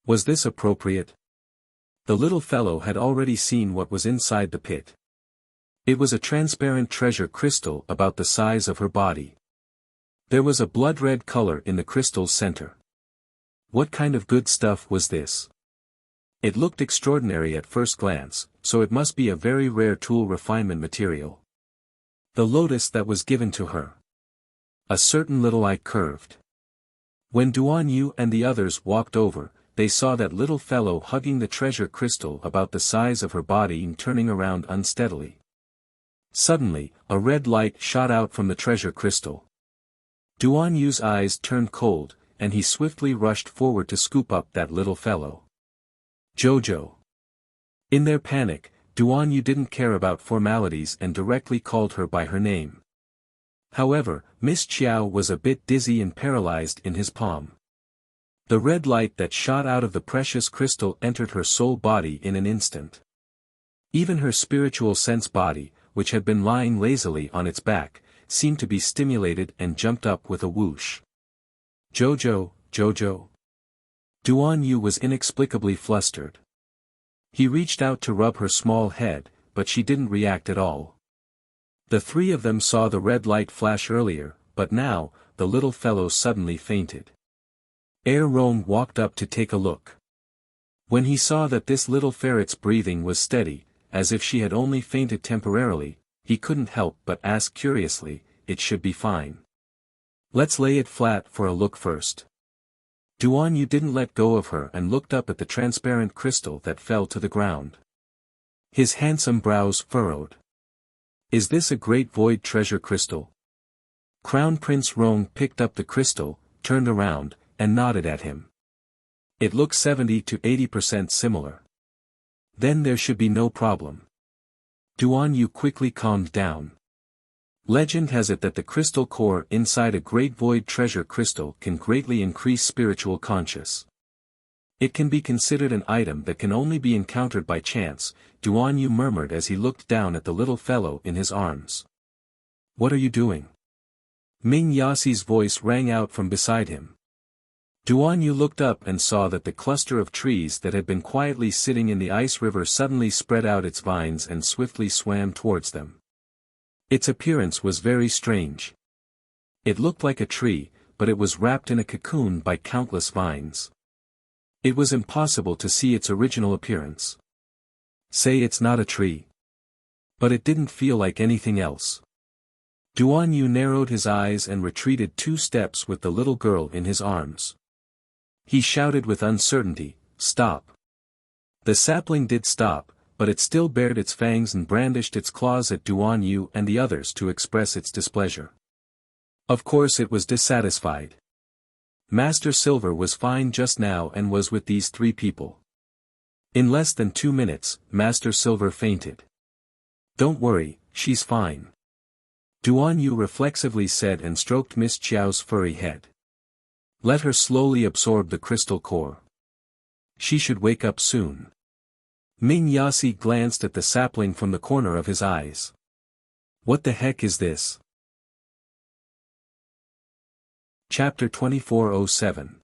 Was this appropriate? The little fellow had already seen what was inside the pit. It was a transparent treasure crystal about the size of her body. There was a blood-red color in the crystal's center. What kind of good stuff was this? It looked extraordinary at first glance, so it must be a very rare tool refinement material. The lotus that was given to her. A certain little eye curved. When Duan Yu and the others walked over, they saw that little fellow hugging the treasure crystal about the size of her body and turning around unsteadily. Suddenly, a red light shot out from the treasure crystal. Duan Yu's eyes turned cold, and he swiftly rushed forward to scoop up that little fellow. Jojo. In their panic, Duan Yu didn't care about formalities and directly called her by her name. However, Miss Qiao was a bit dizzy and paralyzed in his palm. The red light that shot out of the precious crystal entered her soul body in an instant. Even her spiritual sense body, which had been lying lazily on its back, seemed to be stimulated and jumped up with a whoosh. Jojo, Jojo. Duan Yu was inexplicably flustered. He reached out to rub her small head, but she didn't react at all. The three of them saw the red light flash earlier, but now, the little fellow suddenly fainted. Rong walked up to take a look. When he saw that this little ferret's breathing was steady, as if she had only fainted temporarily, he couldn't help but ask curiously, "It should be fine. Let's lay it flat for a look first." Duan Yu didn't let go of her and looked up at the transparent crystal that fell to the ground. His handsome brows furrowed. Is this a great void treasure crystal? Crown Prince Rong picked up the crystal, turned around, and nodded at him. It looks 70 to 80% similar. Then there should be no problem. Duan Yu quickly calmed down. Legend has it that the crystal core inside a great void treasure crystal can greatly increase spiritual consciousness. It can be considered an item that can only be encountered by chance, Duan Yu murmured as he looked down at the little fellow in his arms. What are you doing? Ming Yasi's voice rang out from beside him. Duan Yu looked up and saw that the cluster of trees that had been quietly sitting in the ice river suddenly spread out its vines and swiftly swam towards them. Its appearance was very strange. It looked like a tree, but it was wrapped in a cocoon by countless vines. It was impossible to see its original appearance. Say it's not a tree. But it didn't feel like anything else. Duan Yu narrowed his eyes and retreated 2 steps with the little girl in his arms. He shouted with uncertainty, "Stop!" The sapling did stop, but it still bared its fangs and brandished its claws at Duan Yu and the others to express its displeasure. Of course it was dissatisfied. Master Silver was fine just now and was with these 3 people. In less than 2 minutes, Master Silver fainted. Don't worry, she's fine. Duan Yu reflexively said and stroked Miss Qiao's furry head. Let her slowly absorb the crystal core. She should wake up soon. Ming Yasi glanced at the sapling from the corner of his eyes. What the heck is this? Chapter 2407.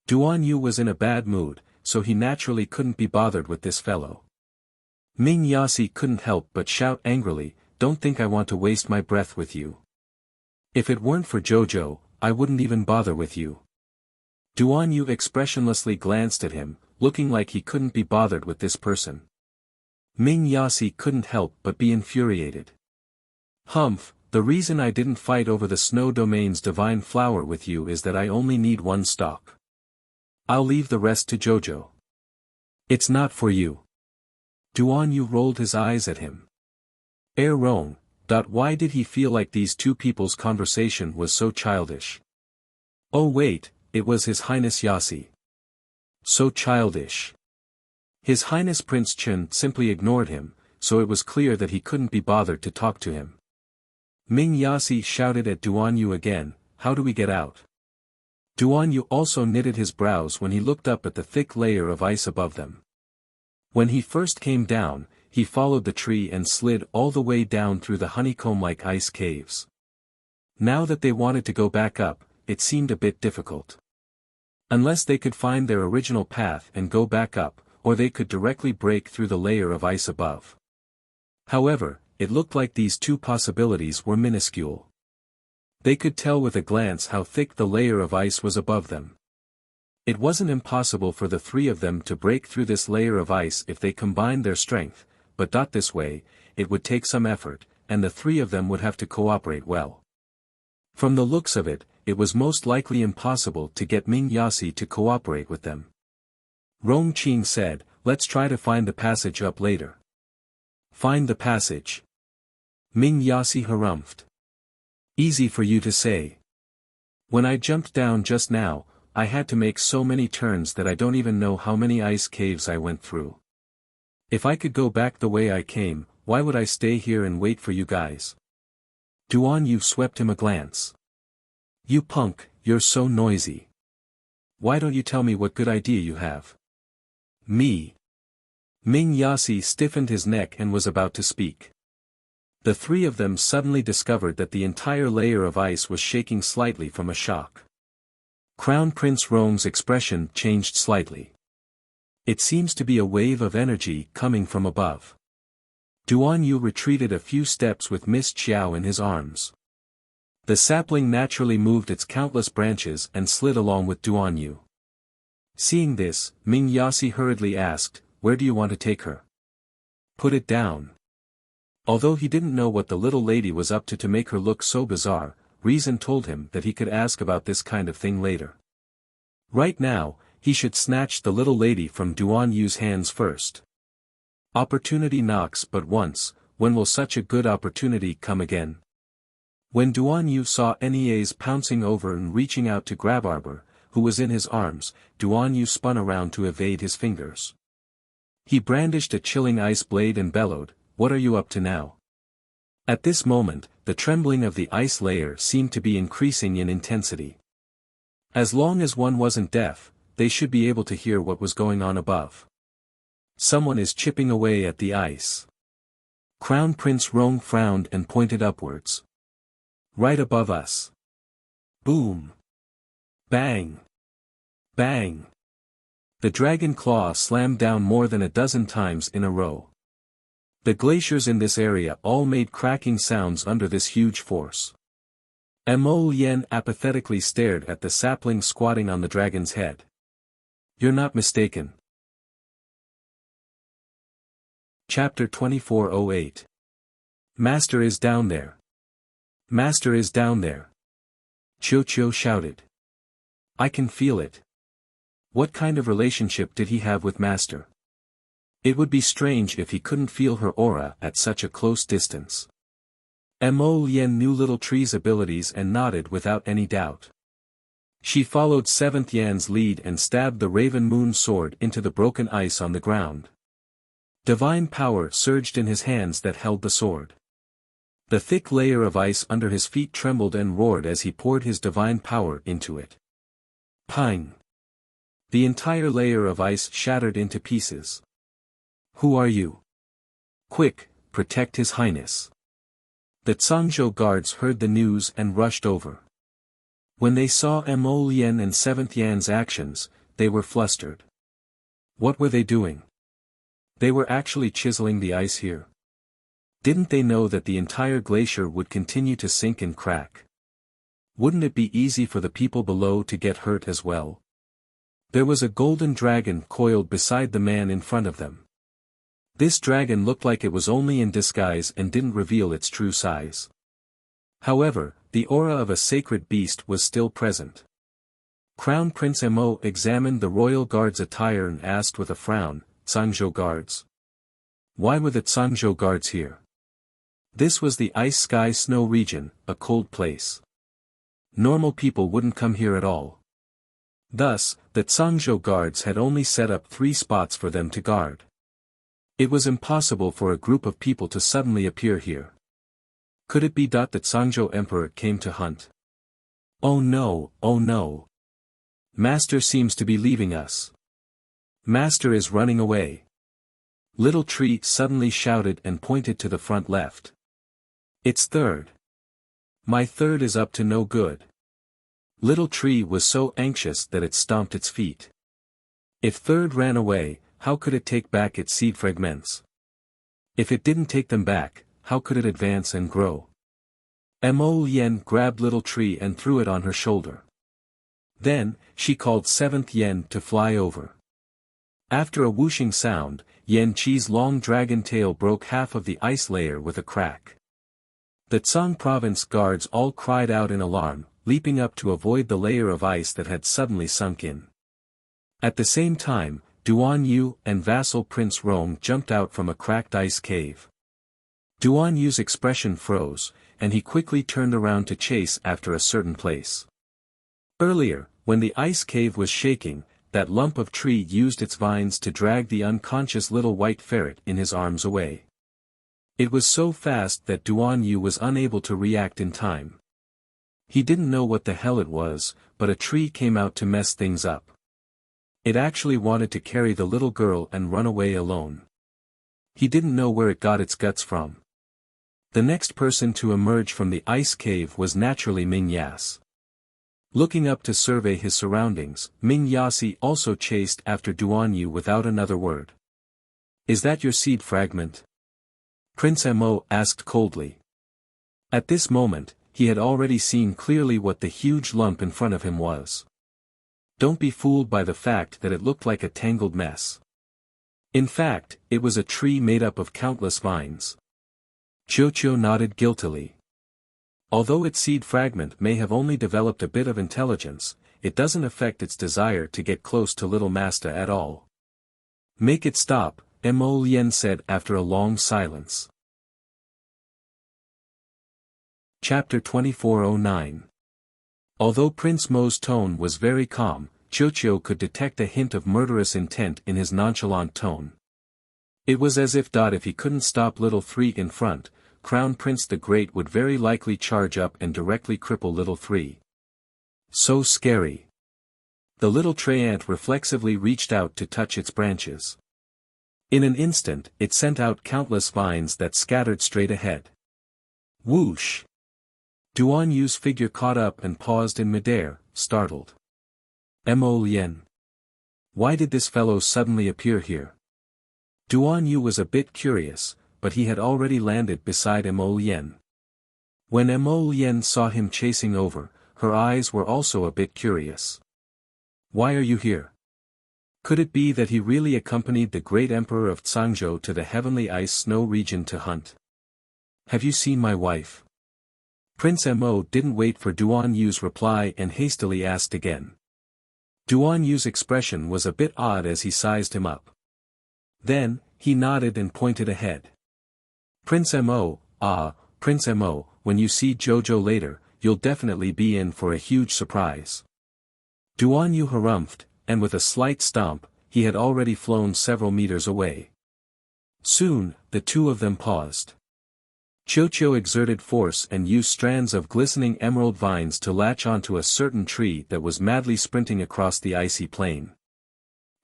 Duan Yu was in a bad mood, so he naturally couldn't be bothered with this fellow. Ming Yasi couldn't help but shout angrily, "Don't think I want to waste my breath with you. If it weren't for Jojo, I wouldn't even bother with you." Duan Yu expressionlessly glanced at him, looking like he couldn't be bothered with this person. Ming Yasi couldn't help but be infuriated. Humph, The reason I didn't fight over the snow domain's divine flower with you is that I only need one stalk. I'll leave the rest to Jojo. It's not for you. Duan Yu rolled his eyes at him. Rong, why did he feel like these two people's conversation was so childish? Oh wait, it was His Highness Yasi. So childish. His Highness Prince Chen simply ignored him, so it was clear that he couldn't be bothered to talk to him. Ming Yasi shouted at Duan Yu again, how do we get out? Duan Yu also knitted his brows when he looked up at the thick layer of ice above them. When he first came down, he followed the tree and slid all the way down through the honeycomb-like ice caves. Now that they wanted to go back up, it seemed a bit difficult. Unless they could find their original path and go back up, or they could directly break through the layer of ice above. However, it looked like these two possibilities were minuscule. They could tell with a glance how thick the layer of ice was above them. It wasn't impossible for the three of them to break through this layer of ice if they combined their strength, but not this way, it would take some effort, and the three of them would have to cooperate well. From the looks of it, it was most likely impossible to get Ming Yasi to cooperate with them. Rong Qing said, let's try to find the passage up later. Find the passage. Ming Yasi harumphed. Easy for you to say. When I jumped down just now, I had to make so many turns that I don't even know how many ice caves I went through. If I could go back the way I came, why would I stay here and wait for you guys? Duan Yu swept him a glance. You punk, you're so noisy. Why don't you tell me what good idea you have? Me. Ming Yasi stiffened his neck and was about to speak. The three of them suddenly discovered that the entire layer of ice was shaking slightly from a shock. Crown Prince Rong's expression changed slightly. It seems to be a wave of energy coming from above. Duan Yu retreated a few steps with Miss Qiao in his arms. The sapling naturally moved its countless branches and slid along with Duan Yu. Seeing this, Ming Yasi hurriedly asked, where do you want to take her? Put it down. Although he didn't know what the little lady was up to make her look so bizarre, reason told him that he could ask about this kind of thing later. Right now, he should snatch the little lady from Duan Yu's hands first. Opportunity knocks but once, when will such a good opportunity come again? When Duan Yu saw Nes pouncing over and reaching out to grab Arbor, who was in his arms, Duan Yu spun around to evade his fingers. He brandished a chilling ice blade and bellowed, what are you up to now? At this moment, the trembling of the ice layer seemed to be increasing in intensity. As long as one wasn't deaf, they should be able to hear what was going on above. Someone is chipping away at the ice. Crown Prince Rong frowned and pointed upwards. Right above us. Boom. Bang. Bang. The dragon claw slammed down more than a dozen times in a row. The glaciers in this area all made cracking sounds under this huge force. Mo Yen apathetically stared at the sapling squatting on the dragon's head. You're not mistaken. Chapter 2408. Master is down there. Master is down there. Qiu shouted. I can feel it. What kind of relationship did he have with Master? It would be strange if he couldn't feel her aura at such a close distance. Mo Yen knew Little Tree's abilities and nodded without any doubt. She followed Seventh Yan's lead and stabbed the Raven Moon sword into the broken ice on the ground. Divine power surged in his hands that held the sword. The thick layer of ice under his feet trembled and roared as he poured his divine power into it. Pang! The entire layer of ice shattered into pieces. Who are you? Quick, protect His Highness. The Zhangzhou guards heard the news and rushed over. When they saw Mo Yen and Seventh Yan's actions, they were flustered. What were they doing? They were actually chiseling the ice here. Didn't they know that the entire glacier would continue to sink and crack? Wouldn't it be easy for the people below to get hurt as well? There was a golden dragon coiled beside the man in front of them. This dragon looked like it was only in disguise and didn't reveal its true size. However, the aura of a sacred beast was still present. Crown Prince Mo examined the royal guard's attire and asked with a frown, "Zhangzhou guards? Why were the Zhangzhou guards here?" This was the ice sky snow region, a cold place. Normal people wouldn't come here at all. Thus, the Zhangzhou guards had only set up 3 spots for them to guard. It was impossible for a group of people to suddenly appear here. Could it be that Zhangzhou Emperor came to hunt? Oh no, oh no. Master seems to be leaving us. Master is running away. Little Tree suddenly shouted and pointed to the front left. It's third. My third is up to no good. Little Tree was so anxious that it stomped its feet. If third ran away, how could it take back its seed fragments? If it didn't take them back, how could it advance and grow? Mo Lien grabbed Little Tree and threw it on her shoulder. Then, she called 7th Yen to fly over. After a whooshing sound, Yen Qi's long dragon tail broke half of the ice layer with a crack. The Tsang province guards all cried out in alarm, leaping up to avoid the layer of ice that had suddenly sunk in. At the same time, Duan Yu and vassal Prince Rong jumped out from a cracked ice cave. Duan Yu's expression froze, and he quickly turned around to chase after a certain place. Earlier, when the ice cave was shaking, that lump of tree used its vines to drag the unconscious little white ferret in his arms away. It was so fast that Duan Yu was unable to react in time. He didn't know what the hell it was, but a tree came out to mess things up. It actually wanted to carry the little girl and run away alone. He didn't know where it got its guts from. The next person to emerge from the ice cave was naturally Ming Yas. Looking up to survey his surroundings, Ming Yasi also chased after Duan Yu without another word. "Is that your seed fragment?" Prince Mo asked coldly. At this moment, he had already seen clearly what the huge lump in front of him was. Don't be fooled by the fact that it looked like a tangled mess. In fact, it was a tree made up of countless vines. Qiu nodded guiltily. Although its seed fragment may have only developed a bit of intelligence, it doesn't affect its desire to get close to Little Master at all. "Make it stop," Mo Lien said after a long silence. Chapter 2409. Although Prince Mo's tone was very calm, Qiu could detect a hint of murderous intent in his nonchalant tone. It was as if he couldn't stop Little Three in front, Crown Prince the Great would very likely charge up and directly cripple Little Three. So scary. The little tree ant reflexively reached out to touch its branches. In an instant, it sent out countless vines that scattered straight ahead. Whoosh! Duan Yu's figure caught up and paused in midair, startled. Mo Lien. Why did this fellow suddenly appear here? Duan Yu was a bit curious, but he had already landed beside Mo Lien. When Mo Lien saw him chasing over, her eyes were also a bit curious. Why are you here? Could it be that he really accompanied the great emperor of Zhangzhou to the heavenly ice snow region to hunt? Have you seen my wife? Prince Mo didn't wait for Duan Yu's reply and hastily asked again. Duan Yu's expression was a bit odd as he sized him up. Then, he nodded and pointed ahead. Prince Mo, Prince Mo, when you see Jojo later, you'll definitely be in for a huge surprise. Duan Yu harumphed, and with a slight stomp, he had already flown several meters away. Soon, the two of them paused. Qiu exerted force and used strands of glistening emerald vines to latch onto a certain tree that was madly sprinting across the icy plain.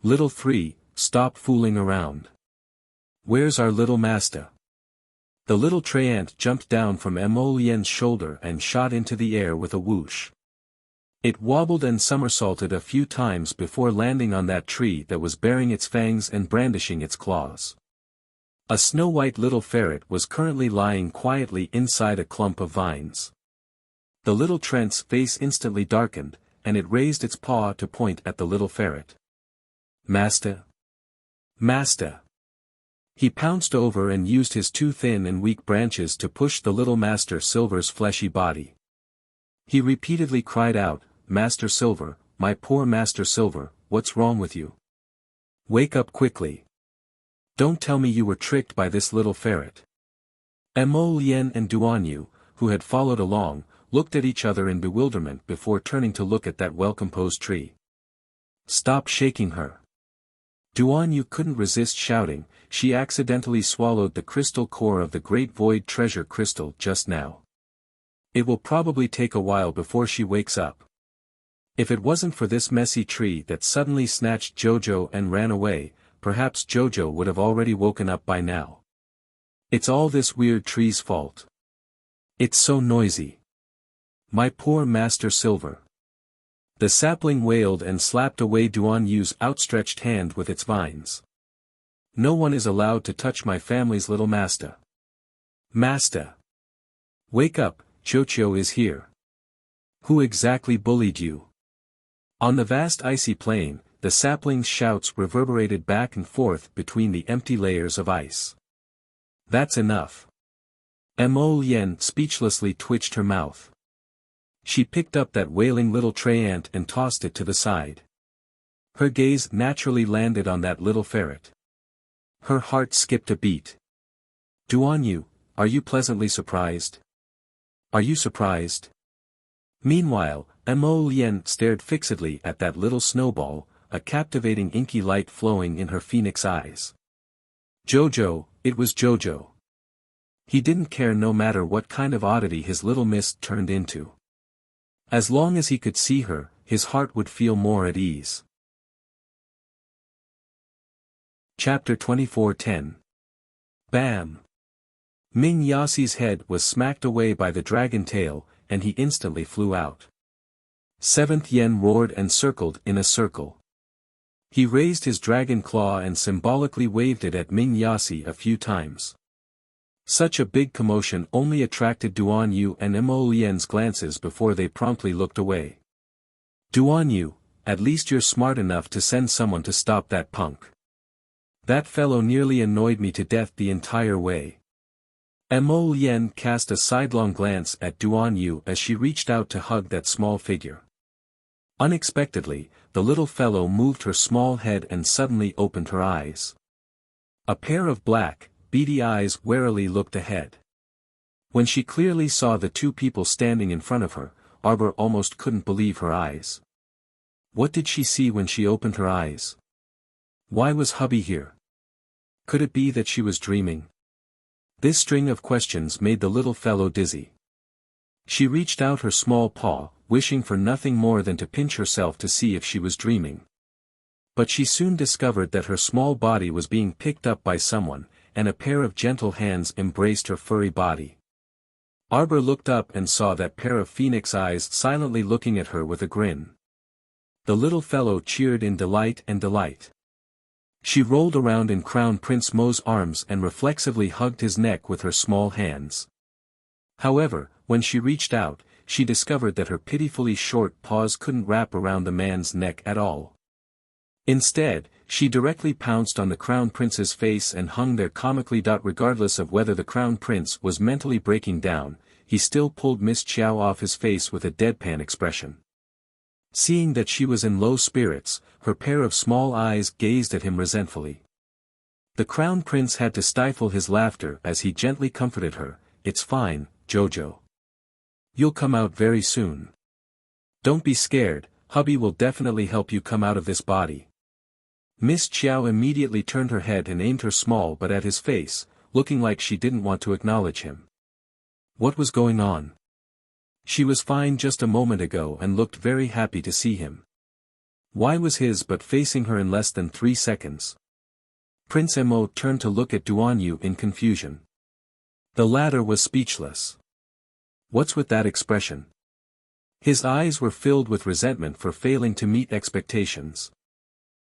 Little Three, stop fooling around. Where's our little master? The little tree ant jumped down from Mo Lien's shoulder and shot into the air with a whoosh. It wobbled and somersaulted a few times before landing on that tree that was baring its fangs and brandishing its claws. A snow-white little ferret was currently lying quietly inside a clump of vines. The little trent's face instantly darkened, and it raised its paw to point at the little ferret. Master! Master! He pounced over and used his two thin and weak branches to push the little Master Silver's fleshy body. He repeatedly cried out, "Master Silver, my poor Master Silver, what's wrong with you? Wake up quickly. Don't tell me you were tricked by this little ferret." Mo Lien and Duan Yu, who had followed along, looked at each other in bewilderment before turning to look at that well-composed tree. "Stop shaking her." Duan Yu couldn't resist shouting, "She accidentally swallowed the crystal core of the Great Void Treasure Crystal just now. It will probably take a while before she wakes up. If it wasn't for this messy tree that suddenly snatched Jojo and ran away, perhaps Jojo would have already woken up by now. It's all this weird tree's fault. It's so noisy. My poor Master Silver." The sapling wailed and slapped away Duan Yu's outstretched hand with its vines. "No one is allowed to touch my family's little Masta. Masta! Wake up, Chocho is here. Who exactly bullied you?" On the vast icy plain, the sapling's shouts reverberated back and forth between the empty layers of ice. "That's enough." Mo Lien speechlessly twitched her mouth. She picked up that wailing little tray ant and tossed it to the side. Her gaze naturally landed on that little ferret. Her heart skipped a beat. "Duan Yu, are you pleasantly surprised? Are you surprised?" Meanwhile, Mo Lien stared fixedly at that little snowball, a captivating inky light flowing in her phoenix eyes. Jojo, it was Jojo. He didn't care no matter what kind of oddity his little mist turned into. As long as he could see her, his heart would feel more at ease. Chapter 24:10. Bam! Ming Yasi's head was smacked away by the dragon tail, and he instantly flew out. Seventh Yen roared and circled in a circle. He raised his dragon claw and symbolically waved it at Ming Yasi a few times. Such a big commotion only attracted Duan Yu and Mo Lien's glances before they promptly looked away. "Duan Yu, at least you're smart enough to send someone to stop that punk. That fellow nearly annoyed me to death the entire way." Mo Lien cast a sidelong glance at Duan Yu as she reached out to hug that small figure. Unexpectedly, the little fellow moved her small head and suddenly opened her eyes. A pair of black, beady eyes warily looked ahead. When she clearly saw the two people standing in front of her, Arbor almost couldn't believe her eyes. What did she see when she opened her eyes? Why was hubby here? Could it be that she was dreaming? This string of questions made the little fellow dizzy. She reached out her small paw, wishing for nothing more than to pinch herself to see if she was dreaming. But she soon discovered that her small body was being picked up by someone, and a pair of gentle hands embraced her furry body. Arbor looked up and saw that pair of phoenix eyes silently looking at her with a grin. The little fellow cheered in delight and delight. She rolled around in Crown Prince Mo's arms and reflexively hugged his neck with her small hands. However, when she reached out, she discovered that her pitifully short paws couldn't wrap around the man's neck at all. Instead, she directly pounced on the Crown Prince's face and hung there comically. Regardless of whether the Crown Prince was mentally breaking down, he still pulled Miss Chiao off his face with a deadpan expression. Seeing that she was in low spirits, her pair of small eyes gazed at him resentfully. The Crown Prince had to stifle his laughter as he gently comforted her. "It's fine, Jojo. You'll come out very soon. Don't be scared, hubby will definitely help you come out of this body." Miss Chiao immediately turned her head and aimed her small butt at his face, looking like she didn't want to acknowledge him. What was going on? She was fine just a moment ago and looked very happy to see him. Why was his butt facing her in less than 3 seconds? Prince Mo turned to look at Duan Yu in confusion. The latter was speechless. What's with that expression? His eyes were filled with resentment for failing to meet expectations.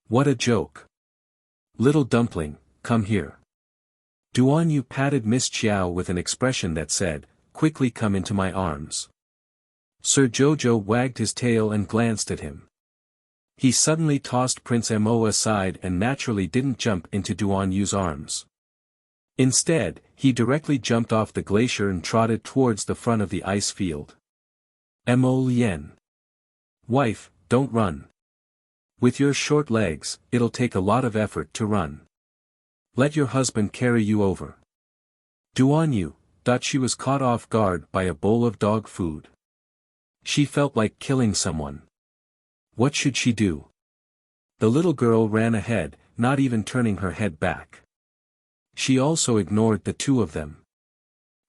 What a joke. Little dumpling, come here. Duan Yu patted Miss Chiao with an expression that said, "Quickly come into my arms." Sir Jojo wagged his tail and glanced at him. He suddenly tossed Prince Mo aside and naturally didn't jump into Duan Yu's arms. Instead, he directly jumped off the glacier and trotted towards the front of the ice field. Mo Lien. Wife, don't run. With your short legs, it'll take a lot of effort to run. Let your husband carry you over. Duan Yu thought she was caught off guard by a bowl of dog food. She felt like killing someone. What should she do? The little girl ran ahead, not even turning her head back. She also ignored the two of them.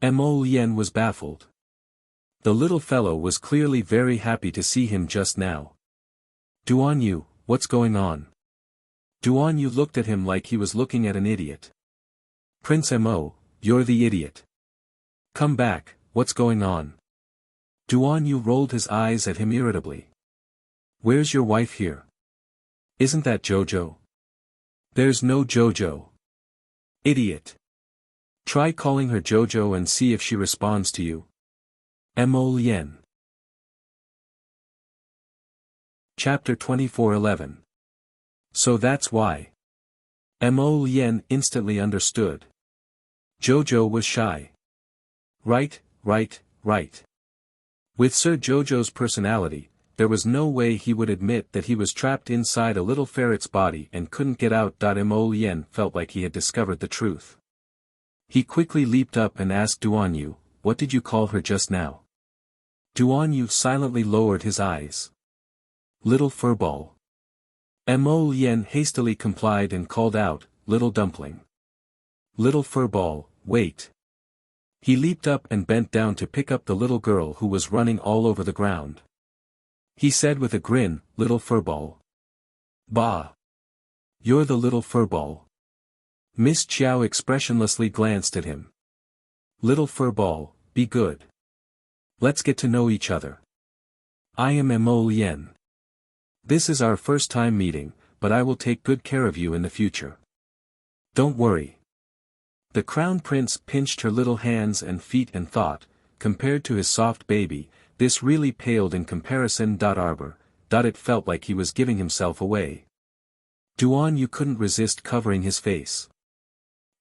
Mo Lien was baffled. The little fellow was clearly very happy to see him just now. Duan Yu, what's going on? Duan Yu looked at him like he was looking at an idiot. Prince Mo, you're the idiot. Come back, what's going on? Duan Yu rolled his eyes at him irritably. Where's your wife here? Isn't that Jojo? There's no Jojo. Idiot. Try calling her Jojo and see if she responds to you. Mo Lien. Chapter 24:11. So that's why. Mo Lien instantly understood. Jojo was shy. Right. With Sir Jojo's personality, there was no way he would admit that he was trapped inside a little ferret's body and couldn't get out. Mo Lien felt like he had discovered the truth. He quickly leaped up and asked Duan Yu, what did you call her just now? Duan Yu silently lowered his eyes. Little furball. Mo Lien hastily complied and called out, little dumpling. Little furball, wait. He leaped up and bent down to pick up the little girl who was running all over the ground. He said with a grin, little furball. Bah! You're the little furball. Miss Chiao expressionlessly glanced at him. Little furball, be good. Let's get to know each other. I am Mo Lien. This is our first time meeting, but I will take good care of you in the future. Don't worry. The crown prince pinched her little hands and feet and thought, compared to his soft baby, this really paled in comparison. Arbor. It felt like he was giving himself away. Duan Yu couldn't resist covering his face.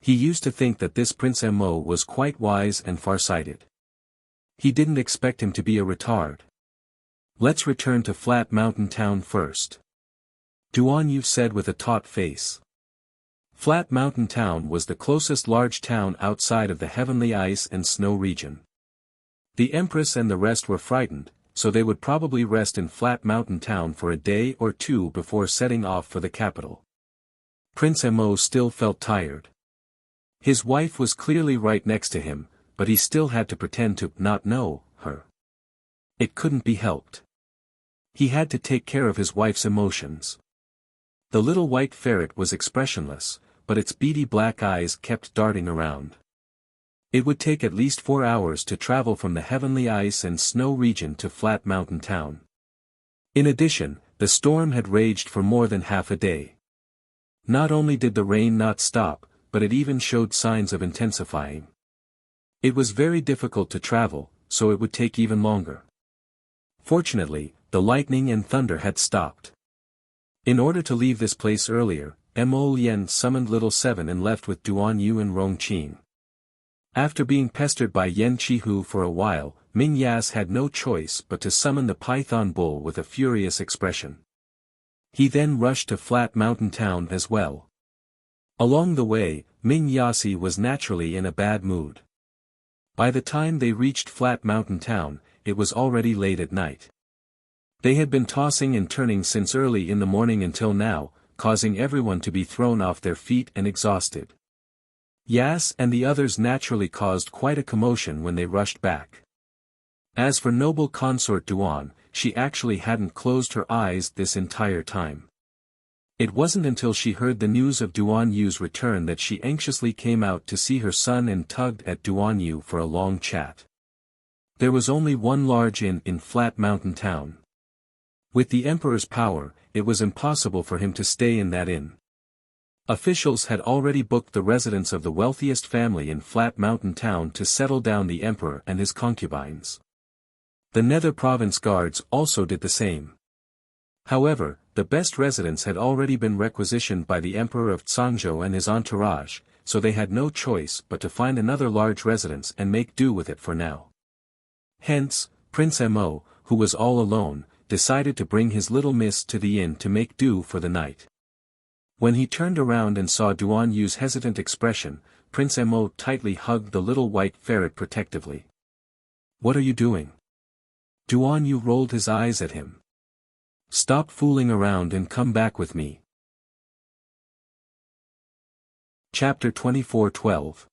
He used to think that this Prince Mo was quite wise and farsighted. He didn't expect him to be a retard. Let's return to Flat Mountain Town first. Duan Yu said with a taut face. Flat Mountain Town was the closest large town outside of the heavenly ice and snow region. The Empress and the rest were frightened, so they would probably rest in Flat Mountain Town for a day or two before setting off for the capital. Prince Mo still felt tired. His wife was clearly right next to him, but he still had to pretend to not know her. It couldn't be helped. He had to take care of his wife's emotions. The little white ferret was expressionless, but its beady black eyes kept darting around. It would take at least 4 hours to travel from the heavenly ice and snow region to Flat Mountain Town. In addition, the storm had raged for more than half a day. Not only did the rain not stop, but it even showed signs of intensifying. It was very difficult to travel, so it would take even longer. Fortunately, the lightning and thunder had stopped. In order to leave this place earlier, Mo Lien summoned Little Seven and left with Duan Yu and Rong Qing. After being pestered by Yen Chihu for a while, Ming Yas had no choice but to summon the Python Bull with a furious expression. He then rushed to Flat Mountain Town as well. Along the way, Ming Yasi was naturally in a bad mood. By the time they reached Flat Mountain Town, it was already late at night. They had been tossing and turning since early in the morning until now, causing everyone to be thrown off their feet and exhausted. Yas and the others naturally caused quite a commotion when they rushed back. As for noble consort Duan, she actually hadn't closed her eyes this entire time. It wasn't until she heard the news of Duan Yu's return that she anxiously came out to see her son and tugged at Duan Yu for a long chat. There was only one large inn in Flat Mountain Town. With the Emperor's power, it was impossible for him to stay in that inn. Officials had already booked the residence of the wealthiest family in Flat Mountain Town to settle down the Emperor and his concubines. The Nether Province guards also did the same. However, the best residence had already been requisitioned by the Emperor of Zhangzhou and his entourage, so they had no choice but to find another large residence and make do with it for now. Hence, Prince Mo, who was all alone, decided to bring his little miss to the inn to make do for the night. When he turned around and saw Duan Yu's hesitant expression, Prince Mo tightly hugged the little white ferret protectively. "What are you doing?" Duan Yu rolled his eyes at him. "Stop fooling around and come back with me." Chapter 24:12.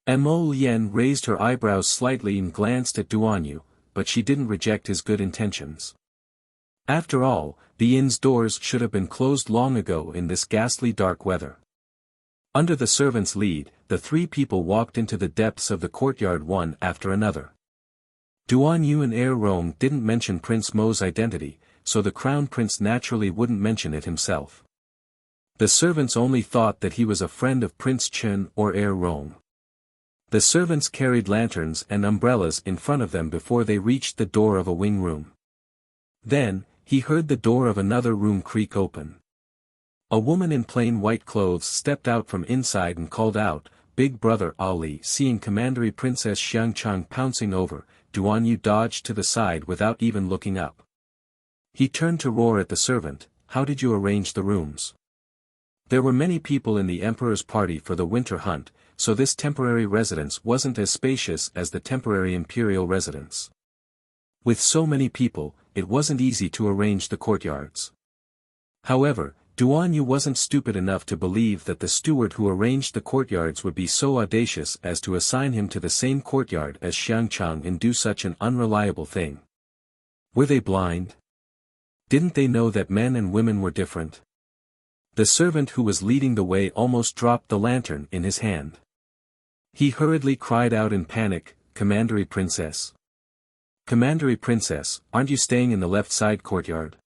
Mo Lien raised her eyebrows slightly and glanced at Duan Yu, but she didn't reject his good intentions. After all, the inn's doors should have been closed long ago in this ghastly dark weather. Under the servant's lead, the three people walked into the depths of the courtyard one after another. Duan Yu and Rong didn't mention Prince Mo's identity, so the crown prince naturally wouldn't mention it himself. The servants only thought that he was a friend of Prince Chen or Rong. The servants carried lanterns and umbrellas in front of them before they reached the door of a wing room. Then, he heard the door of another room creak open. A woman in plain white clothes stepped out from inside and called out, "Big brother Ali." Seeing Commandery Princess Xiangchang pouncing over, Duan Yu dodged to the side without even looking up. He turned to roar at the servant, "How did you arrange the rooms?" There were many people in the emperor's party for the winter hunt, so this temporary residence wasn't as spacious as the temporary imperial residence. With so many people, it wasn't easy to arrange the courtyards. However, Duan Yu wasn't stupid enough to believe that the steward who arranged the courtyards would be so audacious as to assign him to the same courtyard as Xiangchang and do such an unreliable thing. Were they blind? Didn't they know that men and women were different? The servant who was leading the way almost dropped the lantern in his hand. He hurriedly cried out in panic, "Commandery Princess! Commandery Princess, aren't you staying in the left side courtyard?"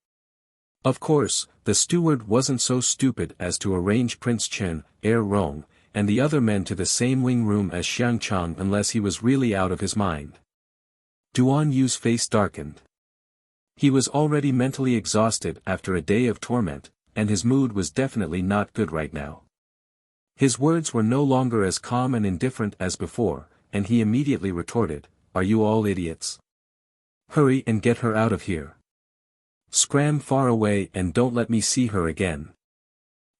Of course, the steward wasn't so stupid as to arrange Prince Chen, Rong, and the other men to the same wing room as Xiangchang unless he was really out of his mind. Duan Yu's face darkened. He was already mentally exhausted after a day of torment, and his mood was definitely not good right now. His words were no longer as calm and indifferent as before, and he immediately retorted, "Are you all idiots? Hurry and get her out of here. Scram far away and don't let me see her again."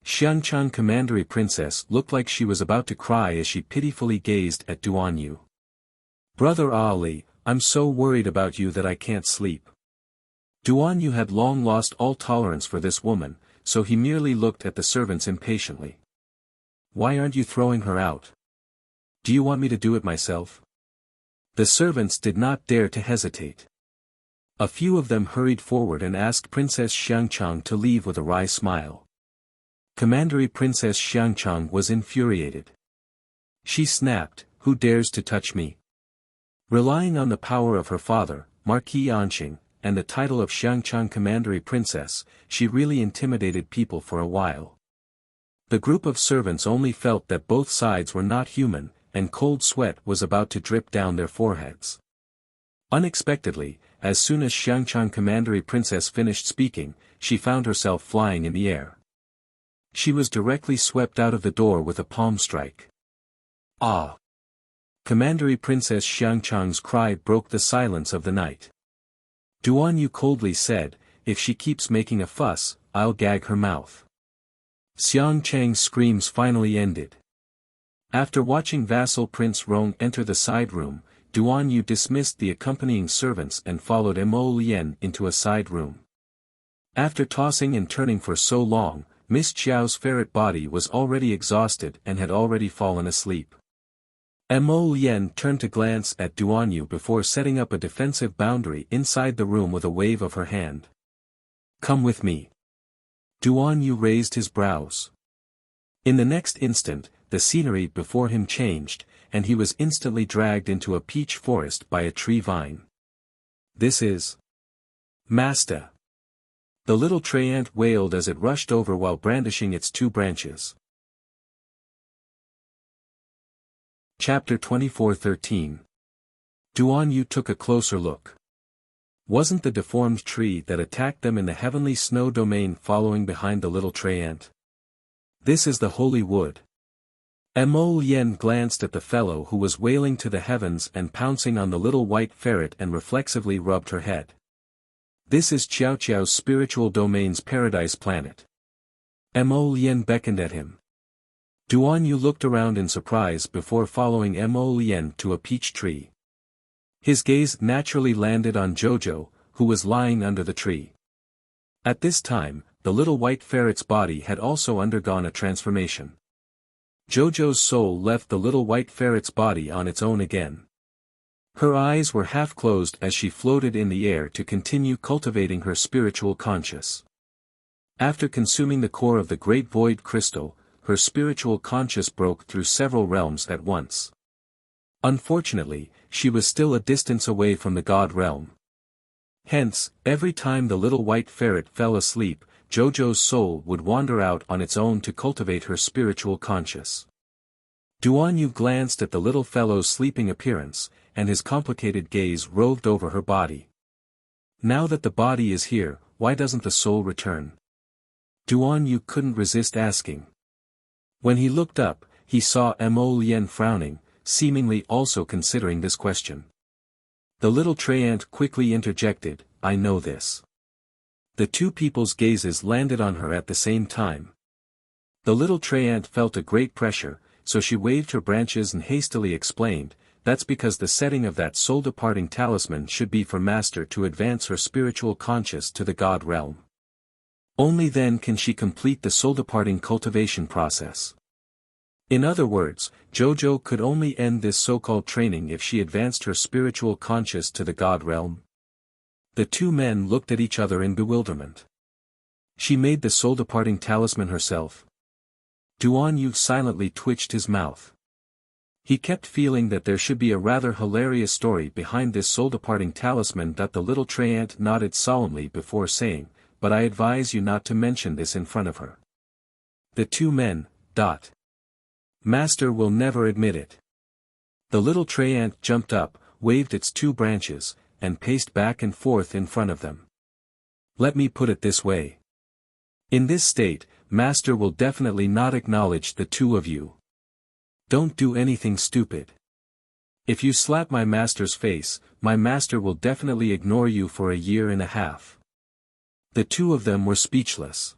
Xiangchang Commandery Princess looked like she was about to cry as she pitifully gazed at Duan Yu. "Brother Ali, I'm so worried about you that I can't sleep." Duan Yu had long lost all tolerance for this woman, so he merely looked at the servants impatiently. "Why aren't you throwing her out? Do you want me to do it myself?" The servants did not dare to hesitate. A few of them hurried forward and asked Princess Xiangchang to leave with a wry smile. Commandery Princess Xiangchang was infuriated. She snapped, "Who dares to touch me?" Relying on the power of her father, Marquis Anqing, and the title of Xiangchang Commandery Princess, she really intimidated people for a while. The group of servants only felt that both sides were not human, and cold sweat was about to drip down their foreheads. Unexpectedly, as soon as Xiangchang Commandery Princess finished speaking, she found herself flying in the air. She was directly swept out of the door with a palm strike. "Ah!" Commandery Princess Xiangchang's cry broke the silence of the night. Duan Yu coldly said, "If she keeps making a fuss, I'll gag her mouth." Xiangchang's screams finally ended. After watching vassal Prince Rong enter the side room, Duan Yu dismissed the accompanying servants and followed Mo Lien into a side room. After tossing and turning for so long, Miss Chiao's ferret body was already exhausted and had already fallen asleep. Mo Lien turned to glance at Duan Yu before setting up a defensive boundary inside the room with a wave of her hand. "Come with me." Duan Yu raised his brows. In the next instant, the scenery before him changed, and he was instantly dragged into a peach forest by a tree vine. "This is Masta." The little tree ant wailed as it rushed over while brandishing its two branches. Chapter 24:13. Duan Yu took a closer look. Wasn't the deformed tree that attacked them in the heavenly snow domain following behind the little tree ant? This is the holy wood. Mo Lien glanced at the fellow who was wailing to the heavens and pouncing on the little white ferret and reflexively rubbed her head. This is Qiao Qiao's spiritual domain's paradise planet. Mo Lien beckoned at him. Duan Yu looked around in surprise before following Mo Lien to a peach tree. His gaze naturally landed on Jojo, who was lying under the tree. At this time, the little white ferret's body had also undergone a transformation. Jojo's soul left the little white ferret's body on its own again. Her eyes were half closed as she floated in the air to continue cultivating her spiritual conscious. After consuming the core of the great void crystal, her spiritual conscious broke through several realms at once. Unfortunately, she was still a distance away from the God realm. Hence, every time the little white ferret fell asleep, Jojo's soul would wander out on its own to cultivate her spiritual conscious. Duan Yu glanced at the little fellow's sleeping appearance, and his complicated gaze roved over her body. Now that the body is here, why doesn't the soul return? Duan Yu couldn't resist asking. When he looked up, he saw Mo Lien frowning, seemingly also considering this question. The little treant quickly interjected, "I know this." The two people's gazes landed on her at the same time. The little treant felt a great pressure, so she waved her branches and hastily explained, "That's because the setting of that soul-departing talisman should be for Master to advance her spiritual conscious to the God realm. Only then can she complete the soul-departing cultivation process." In other words, Jojo could only end this so-called training if she advanced her spiritual conscious to the God realm. The two men looked at each other in bewilderment. She made the soul-departing talisman herself. Duan Yu silently twitched his mouth. He kept feeling that there should be a rather hilarious story behind this soul-departing talisman. The little treant nodded solemnly before saying, "But I advise you not to mention this in front of her." The two men, Master will never admit it. The little treant jumped up, waved its two branches, and paced back and forth in front of them. "Let me put it this way. In this state, Master will definitely not acknowledge the two of you. Don't do anything stupid. If you slap my master's face, my master will definitely ignore you for a year and a half." The two of them were speechless.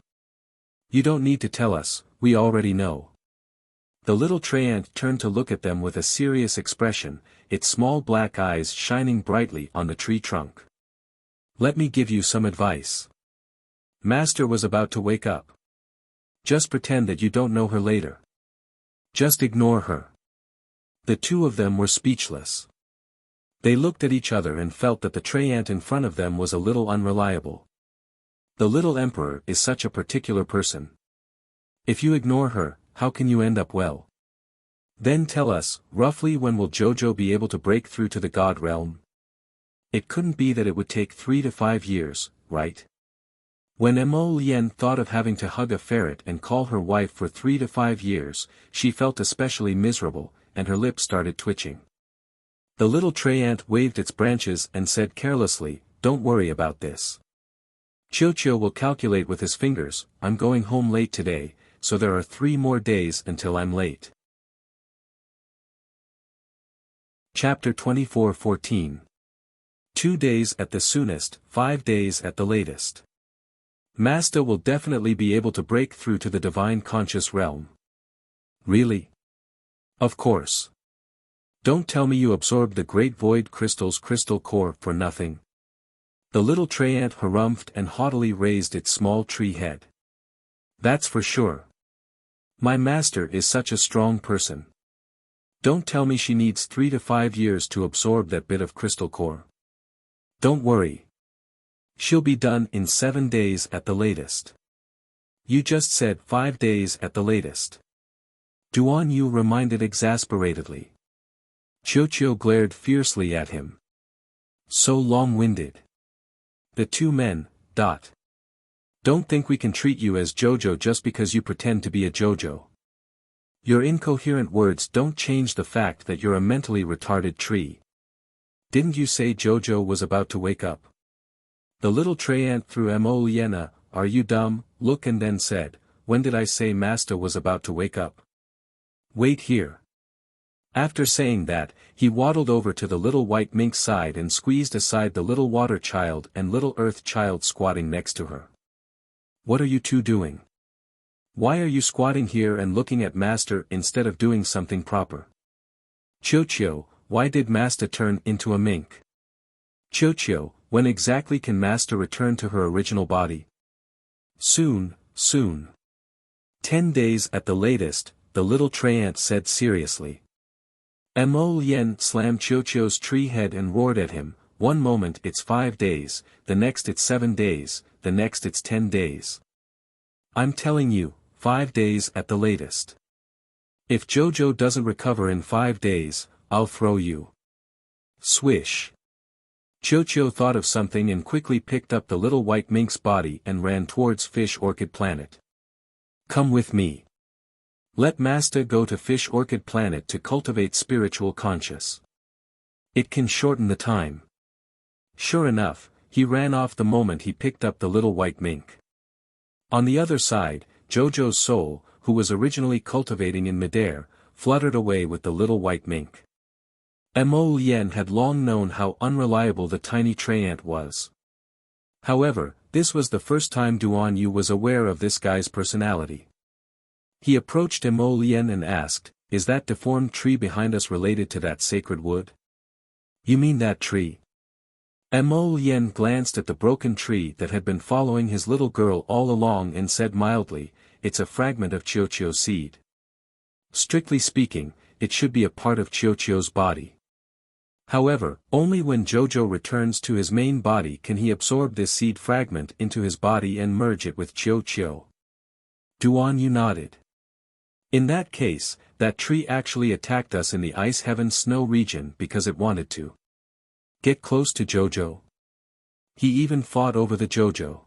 "You don't need to tell us, we already know." The little treant turned to look at them with a serious expression, its small black eyes shining brightly on the tree trunk. "Let me give you some advice. Master was about to wake up. Just pretend that you don't know her later. Just ignore her." The two of them were speechless. They looked at each other and felt that the treant in front of them was a little unreliable. The little emperor is such a particular person. If you ignore her, how can you end up well? Then tell us, roughly when will Jojo be able to break through to the God realm? It couldn't be that it would take 3 to 5 years, right? When Mo Lien thought of having to hug a ferret and call her wife for 3 to 5 years, she felt especially miserable, and her lips started twitching. The little treant waved its branches and said carelessly, "Don't worry about this. Qiao will calculate with his fingers. I'm going home late today, so there are 3 more days until I'm late." Chapter 24:14. 2 days at the soonest, 5 days at the latest. Master will definitely be able to break through to the divine conscious realm. Really? Of course. Don't tell me you absorbed the great void crystal's crystal core for nothing. The little treant harumphed and haughtily raised its small tree head. That's for sure. My master is such a strong person. Don't tell me she needs 3 to 5 years to absorb that bit of crystal core. Don't worry. She'll be done in 7 days at the latest. You just said 5 days at the latest. Duan Yu reminded exasperatedly. Qiao glared fiercely at him. So long-winded. The two men, Don't think we can treat you as Jojo just because you pretend to be a Jojo. Your incoherent words don't change the fact that you're a mentally retarded tree. Didn't you say Jojo was about to wake up? The little treant threw Mo Lien a, "Are you dumb?" look and then said, "When did I say Master was about to wake up? Wait here. After saying that, he waddled over to the little white mink's side and squeezed aside the little water child and little earth child squatting next to her. What are you two doing? Why are you squatting here and looking at Master instead of doing something proper? Chocho, why did Master turn into a mink? Chocho, when exactly can Master return to her original body? Soon, soon. 10 days at the latest, the little treant said seriously. Mo Lien slammed Chocho's tree head and roared at him, one moment it's 5 days, the next it's 7 days, the next it's 10 days. I'm telling you, 5 days at the latest. If Jojo doesn't recover in 5 days, I'll throw you. Swish. Chocho thought of something and quickly picked up the little white mink's body and ran towards Fish Orchid Planet. Come with me. Let Master go to Fish Orchid Planet to cultivate spiritual conscious. It can shorten the time. Sure enough, he ran off the moment he picked up the little white mink. On the other side, Jojo's soul, who was originally cultivating in midair, fluttered away with the little white mink. Mo Lien had long known how unreliable the tiny treant was. However, this was the first time Duan Yu was aware of this guy's personality. He approached Mo Lien and asked, "Is that deformed tree behind us related to that sacred wood?" "You mean that tree?" Mo Lien glanced at the broken tree that had been following his little girl all along and said mildly, "It's a fragment of Chocho's seed. Strictly speaking, it should be a part of Chocho's body. However, only when Jojo returns to his main body can he absorb this seed fragment into his body and merge it with Chocho." Duan Yu nodded. "In that case, that tree actually attacked us in the Ice Heaven Snow region because it wanted to get close to Jojo. He even fought over the Jojo.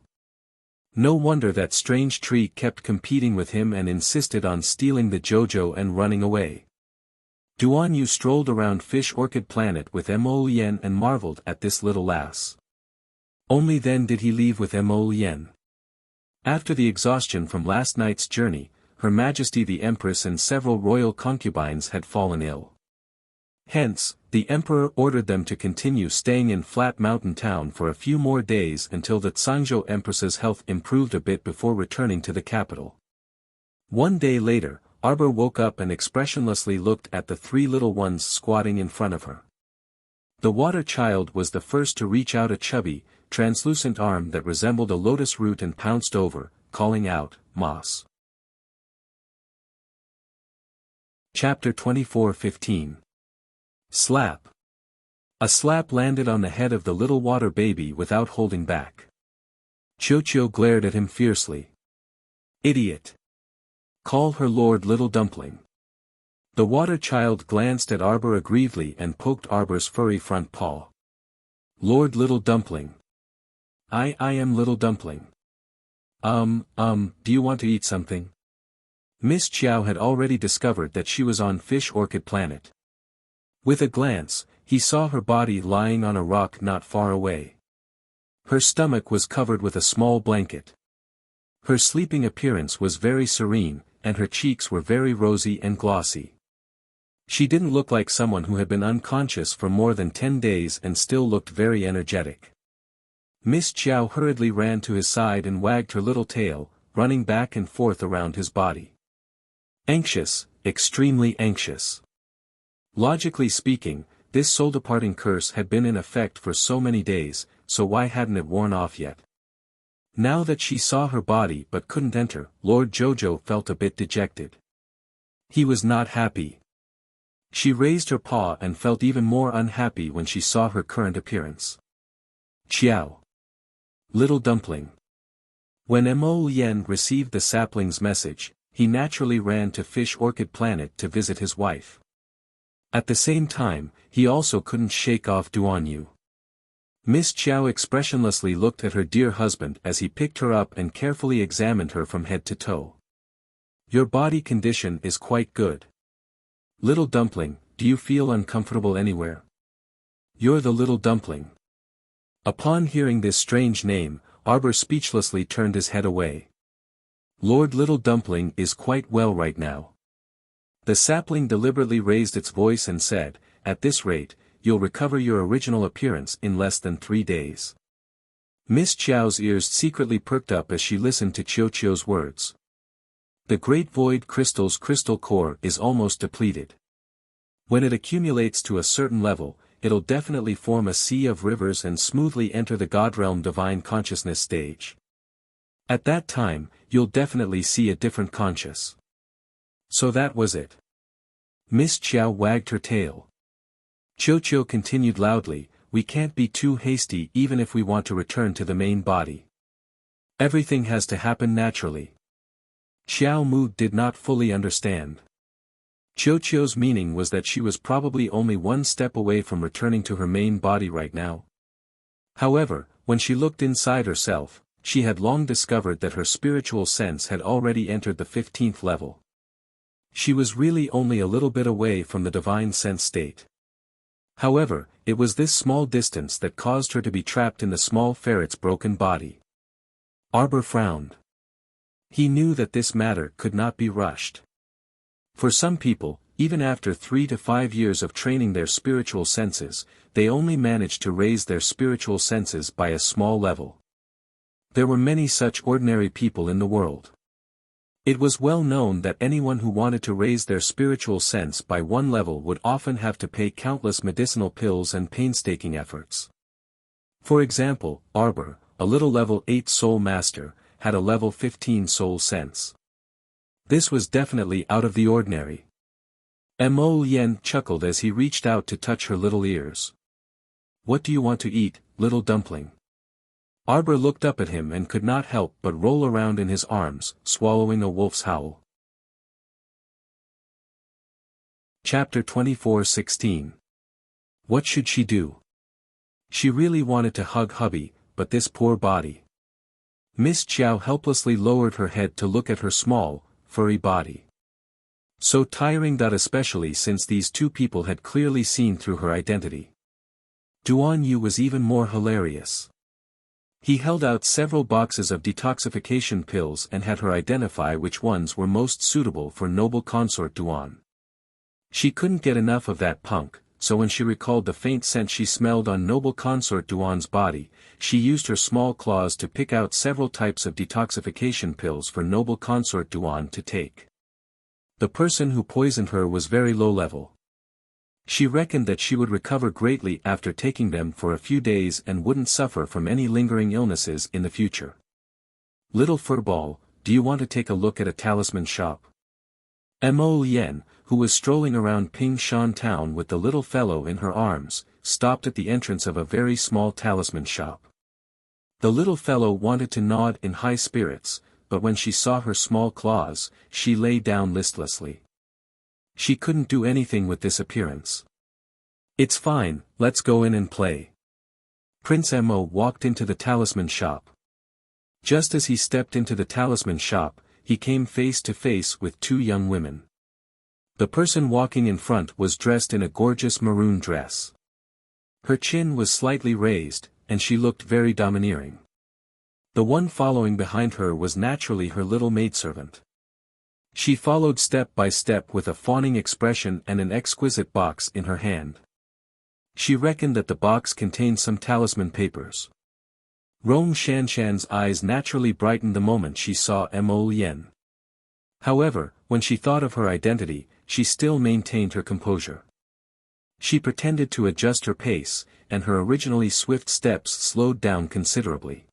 No wonder that strange tree kept competing with him and insisted on stealing the Jojo and running away." Duan Yu strolled around Fish Orchid Planet with Mo Lien and marveled at this little lass. Only then did he leave with Mo Lien. After the exhaustion from last night's journey, Her Majesty the Empress and several royal concubines had fallen ill. Hence, the Emperor ordered them to continue staying in Flat Mountain Town for a few more days until the Tsangzhou Empress's health improved a bit before returning to the capital. One day later, Arbor woke up and expressionlessly looked at the 3 little ones squatting in front of her. The water child was the first to reach out a chubby, translucent arm that resembled a lotus root and pounced over, calling out, "Moss." Chapter 24:15. Slap. A slap landed on the head of the little water baby without holding back. Chocho glared at him fiercely. "Idiot. Call her Lord Little Dumpling." The water child glanced at Arbor aggrievedly and poked Arbor's furry front paw. "Lord Little Dumpling. I am Little Dumpling. Do you want to eat something?" Miss Chiao had already discovered that she was on Fish Orchid Planet. With a glance, he saw her body lying on a rock not far away. Her stomach was covered with a small blanket. Her sleeping appearance was very serene, and her cheeks were very rosy and glossy. She didn't look like someone who had been unconscious for more than 10 days and still looked very energetic. Miss Chiao hurriedly ran to his side and wagged her little tail, running back and forth around his body. Anxious, extremely anxious. Logically speaking, this soul-departing curse had been in effect for so many days, so why hadn't it worn off yet? Now that she saw her body but couldn't enter, Lord Jojo felt a bit dejected. He was not happy. She raised her paw and felt even more unhappy when she saw her current appearance. Chiao. Little Dumpling. When Mo Lien received the sapling's message, he naturally ran to Fish Orchid Planet to visit his wife. At the same time, he also couldn't shake off Duan Yu. Miss Chiao expressionlessly looked at her dear husband as he picked her up and carefully examined her from head to toe. "Your body condition is quite good. Little Dumpling, do you feel uncomfortable anywhere?" "You're the Little Dumpling." Upon hearing this strange name, Arbor speechlessly turned his head away. "Lord Little Dumpling is quite well right now. The sapling deliberately raised its voice and said, "At this rate, you'll recover your original appearance in less than 3 days." Miss Chiao's ears secretly perked up as she listened to Qiuqiu's words. The Great Void Crystal's crystal core is almost depleted. When it accumulates to a certain level, it'll definitely form a sea of rivers and smoothly enter the God Realm Divine Consciousness stage. At that time, you'll definitely see a different conscious. So that was it. Miss Chiao wagged her tail. Qiuqiu continued loudly, "We can't be too hasty even if we want to return to the main body. Everything has to happen naturally." Xiao Mu did not fully understand. Qiuqiu's meaning was that she was probably only one step away from returning to her main body right now. However, when she looked inside herself, she had long discovered that her spiritual sense had already entered the 15th level. She was really only a little bit away from the divine sense state. However, it was this small distance that caused her to be trapped in the small ferret's broken body. Arbor frowned. He knew that this matter could not be rushed. For some people, even after 3 to 5 years of training their spiritual senses, they only managed to raise their spiritual senses by a small level. There were many such ordinary people in the world. It was well known that anyone who wanted to raise their spiritual sense by one level would often have to pay countless medicinal pills and painstaking efforts. For example, Arbor, a little level 8 soul master, had a level 15 soul sense. This was definitely out of the ordinary. Mo Yen chuckled as he reached out to touch her little ears. "What do you want to eat, little dumpling?" Arbor looked up at him and could not help but roll around in his arms, swallowing a wolf's howl. Chapter 24:16. What should she do? She really wanted to hug hubby, but this poor body. Miss Chiao helplessly lowered her head to look at her small, furry body. So tiring, especially since these two people had clearly seen through her identity. Duan Yu was even more hilarious. He held out several boxes of detoxification pills and had her identify which ones were most suitable for noble consort Duan. She couldn't get enough of that punk, so when she recalled the faint scent she smelled on noble consort Duan's body, she used her small claws to pick out several types of detoxification pills for noble consort Duan to take. The person who poisoned her was very low level. She reckoned that she would recover greatly after taking them for a few days and wouldn't suffer from any lingering illnesses in the future. "Little furball, do you want to take a look at a talisman shop?" Mo Yen, who was strolling around Ping Shan town with the little fellow in her arms, stopped at the entrance of a very small talisman shop. The little fellow wanted to nod in high spirits, but when she saw her small claws, she lay down listlessly. She couldn't do anything with this appearance. "It's fine, let's go in and play." Prince Mo walked into the talisman shop. Just as he stepped into the talisman shop, he came face to face with two young women. The person walking in front was dressed in a gorgeous maroon dress. Her chin was slightly raised, and she looked very domineering. The one following behind her was naturally her little maidservant. She followed step by step with a fawning expression and an exquisite box in her hand. She reckoned that the box contained some talisman papers. Rong Shanshan's eyes naturally brightened the moment she saw Mo Yen. However, when she thought of her identity, she still maintained her composure. She pretended to adjust her pace, and her originally swift steps slowed down considerably.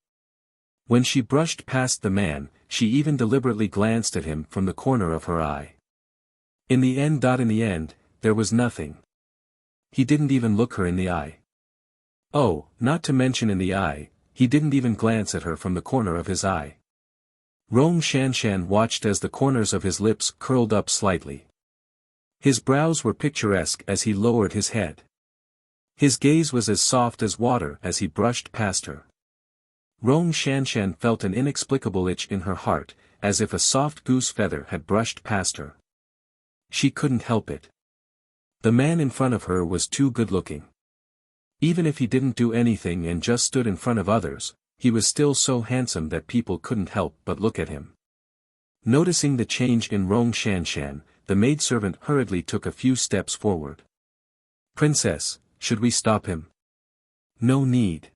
When she brushed past the man, she even deliberately glanced at him from the corner of her eye. In the end, there was nothing. He didn't even look her in the eye. Oh, not to mention in the eye, he didn't even glance at her from the corner of his eye. Rong Shanshan watched as the corners of his lips curled up slightly. His brows were picturesque as he lowered his head. His gaze was as soft as water as he brushed past her. Rong Shanshan felt an inexplicable itch in her heart, as if a soft goose feather had brushed past her. She couldn't help it. The man in front of her was too good-looking. Even if he didn't do anything and just stood in front of others, he was still so handsome that people couldn't help but look at him. Noticing the change in Rong Shanshan, the maidservant hurriedly took a few steps forward. "Princess, should we stop him?" "No need."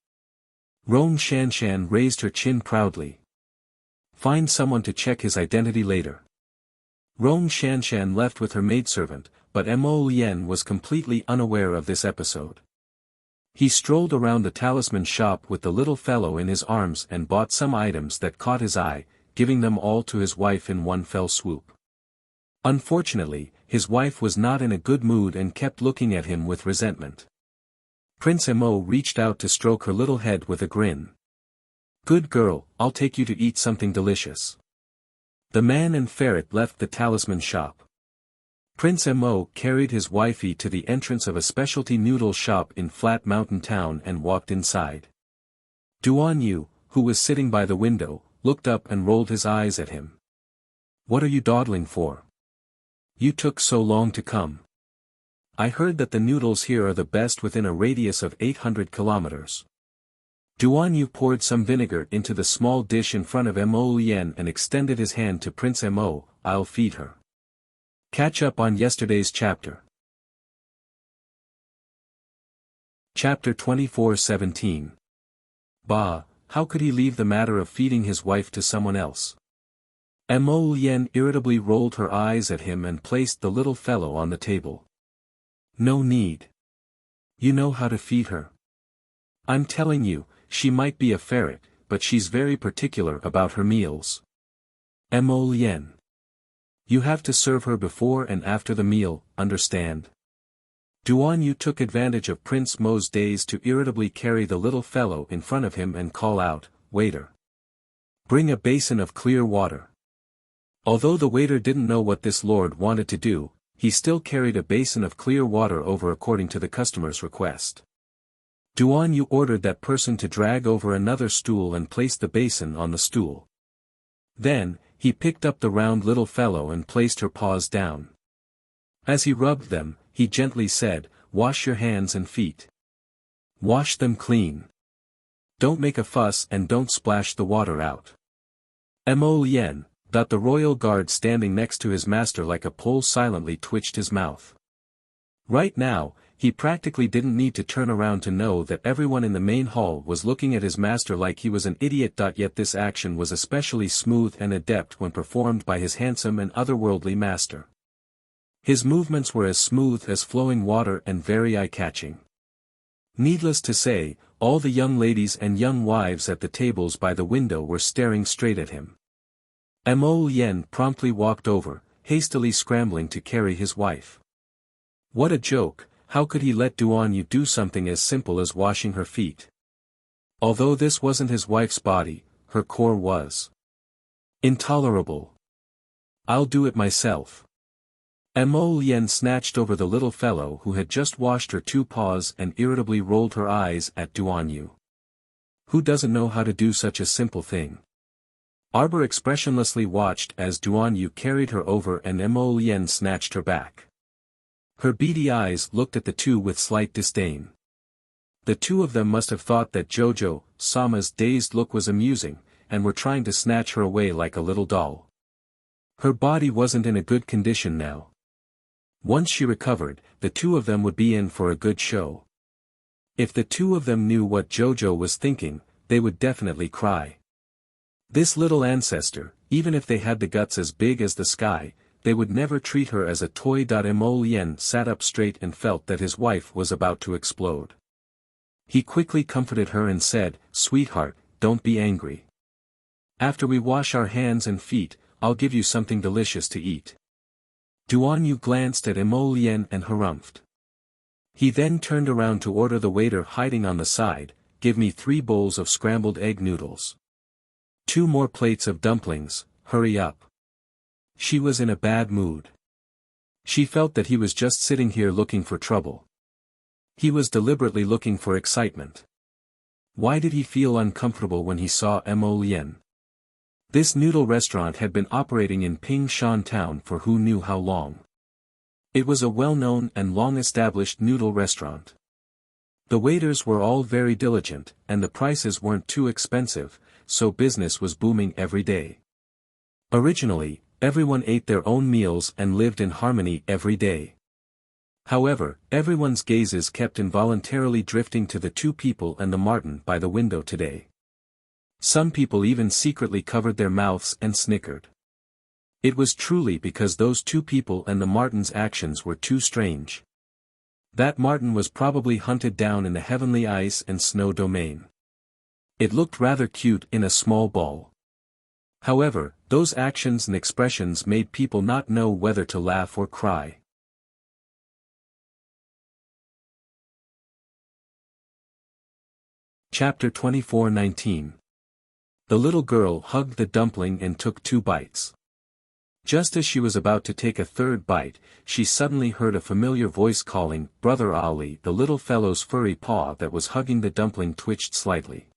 Roan Shanshan raised her chin proudly. "Find someone to check his identity later." Roan Shanshan left with her maidservant, but Mo Lien was completely unaware of this episode. He strolled around the talisman shop with the little fellow in his arms and bought some items that caught his eye, giving them all to his wife in one fell swoop. Unfortunately, his wife was not in a good mood and kept looking at him with resentment. Prince Mo reached out to stroke her little head with a grin. "Good girl, I'll take you to eat something delicious." The man and ferret left the talisman shop. Prince Mo carried his wifey to the entrance of a specialty noodle shop in Flat Mountain Town and walked inside. Duan Yu, who was sitting by the window, looked up and rolled his eyes at him. "What are you dawdling for? You took so long to come. I heard that the noodles here are the best within a radius of 800 kilometers. Duan Yu poured some vinegar into the small dish in front of Mo Lien and extended his hand to Prince Mo. "I'll feed her." Catch up on yesterday's chapter. Chapter 24:17. Bah, how could he leave the matter of feeding his wife to someone else? Mo Lien irritably rolled her eyes at him and placed the little fellow on the table. "No need. You know how to feed her. I'm telling you, she might be a ferret, but she's very particular about her meals. Mo Lien. You have to serve her before and after the meal, understand?" Duan Yu took advantage of Prince Mo's daze to irritably carry the little fellow in front of him and call out, "Waiter. Bring a basin of clear water." Although the waiter didn't know what this lord wanted to do, he still carried a basin of clear water over according to the customer's request. Duan Yu ordered that person to drag over another stool and place the basin on the stool. Then, he picked up the round little fellow and placed her paws down. As he rubbed them, he gently said, "Wash your hands and feet. Wash them clean. Don't make a fuss and don't splash the water out." Mo Lien, the royal guard standing next to his master like a pole, silently twitched his mouth. Right now, he practically didn't need to turn around to know that everyone in the main hall was looking at his master like he was an idiot. Yet this action was especially smooth and adept when performed by his handsome and otherworldly master. His movements were as smooth as flowing water and very eye-catching. Needless to say, all the young ladies and young wives at the tables by the window were staring straight at him. Mo Lien promptly walked over, hastily scrambling to carry his wife. What a joke! How could he let Duan Yu do something as simple as washing her feet? Although this wasn't his wife's body, her core was. Intolerable. "I'll do it myself." Mo Lien snatched over the little fellow who had just washed her 2 paws and irritably rolled her eyes at Duan Yu. Who doesn't know how to do such a simple thing? Arbor expressionlessly watched as Duan Yu carried her over and Mo Lien snatched her back. Her beady eyes looked at the two with slight disdain. The two of them must have thought that Jojo Sama's dazed look was amusing, and were trying to snatch her away like a little doll. Her body wasn't in a good condition now. Once she recovered, the two of them would be in for a good show. If the two of them knew what Jojo was thinking, they would definitely cry. This little ancestor, even if they had the guts as big as the sky, they would never treat her as a toy. Mo Lien sat up straight and felt that his wife was about to explode. He quickly comforted her and said, "Sweetheart, don't be angry. After we wash our hands and feet, I'll give you something delicious to eat." Duan Yu glanced at Mo Lien and harumphed. He then turned around to order the waiter hiding on the side, "Give me 3 bowls of scrambled egg noodles. 2 more plates of dumplings, hurry up." She was in a bad mood. She felt that he was just sitting here looking for trouble. He was deliberately looking for excitement. Why did he feel uncomfortable when he saw Mo Lien? This noodle restaurant had been operating in Ping Shan Town for who knew how long. It was a well-known and long-established noodle restaurant. The waiters were all very diligent, and the prices weren't too expensive, so business was booming every day. Originally, everyone ate their own meals and lived in harmony every day. However, everyone's gazes kept involuntarily drifting to the two people and the marten by the window today. Some people even secretly covered their mouths and snickered. It was truly because those two people and the marten's actions were too strange. That marten was probably hunted down in the heavenly ice and snow domain. It looked rather cute in a small ball. However, those actions and expressions made people not know whether to laugh or cry. Chapter 24:19. The little girl hugged the dumpling and took 2 bites. Just as she was about to take a 3rd bite, she suddenly heard a familiar voice calling, "Brother Ali." The little fellow's furry paw that was hugging the dumpling twitched slightly.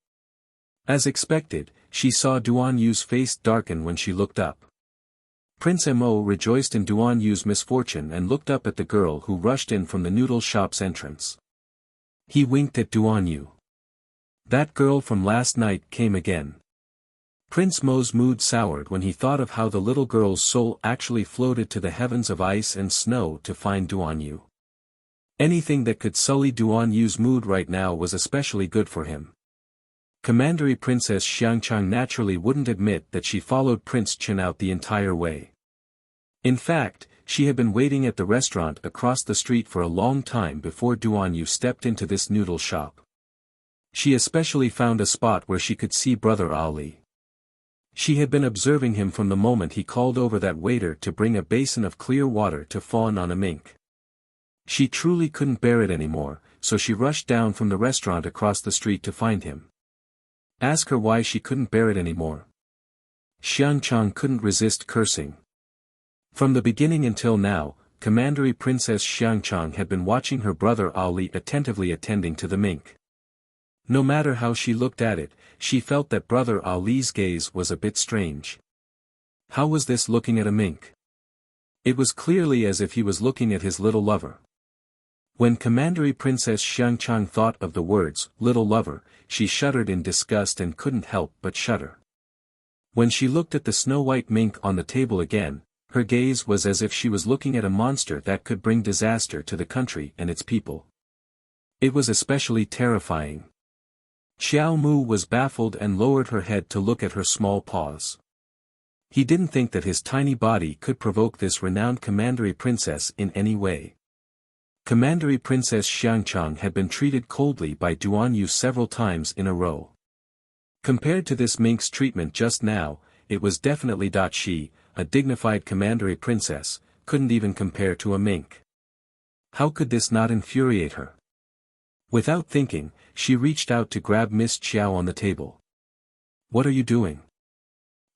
As expected, she saw Duan Yu's face darken when she looked up. Prince Mo rejoiced in Duan Yu's misfortune and looked up at the girl who rushed in from the noodle shop's entrance. He winked at Duan Yu. That girl from last night came again. Prince Mo's mood soured when he thought of how the little girl's soul actually floated to the heavens of ice and snow to find Duan Yu. Anything that could sully Duan Yu's mood right now was especially good for him. Commandery Princess Xiangchang naturally wouldn't admit that she followed Prince Chen out the entire way. In fact, she had been waiting at the restaurant across the street for a long time before Duan Yu stepped into this noodle shop. She especially found a spot where she could see Brother Ali. She had been observing him from the moment he called over that waiter to bring a basin of clear water to fawn on a mink. She truly couldn't bear it anymore, so she rushed down from the restaurant across the street to find him. Ask her why she couldn't bear it anymore. Xiangchang couldn't resist cursing. From the beginning until now, Commandery Princess Xiangchang had been watching her brother Ali attentively attending to the mink. No matter how she looked at it, she felt that Brother Ali's gaze was a bit strange. How was this looking at a mink? It was clearly as if he was looking at his little lover. When Commandery Princess Xiangchang thought of the words, "little lover," she shuddered in disgust and couldn't help but shudder. When she looked at the snow-white mink on the table again, her gaze was as if she was looking at a monster that could bring disaster to the country and its people. It was especially terrifying. Xiao Mu was baffled and lowered her head to look at her small paws. He didn't think that his tiny body could provoke this renowned Commandery Princess in any way. Commandery Princess Xiangchang had been treated coldly by Duan Yu several times in a row. Compared to this mink's treatment just now, it was definitely she, a dignified Commandery Princess, couldn't even compare to a mink. How could this not infuriate her? Without thinking, she reached out to grab Miss Qiao on the table. "What are you doing?"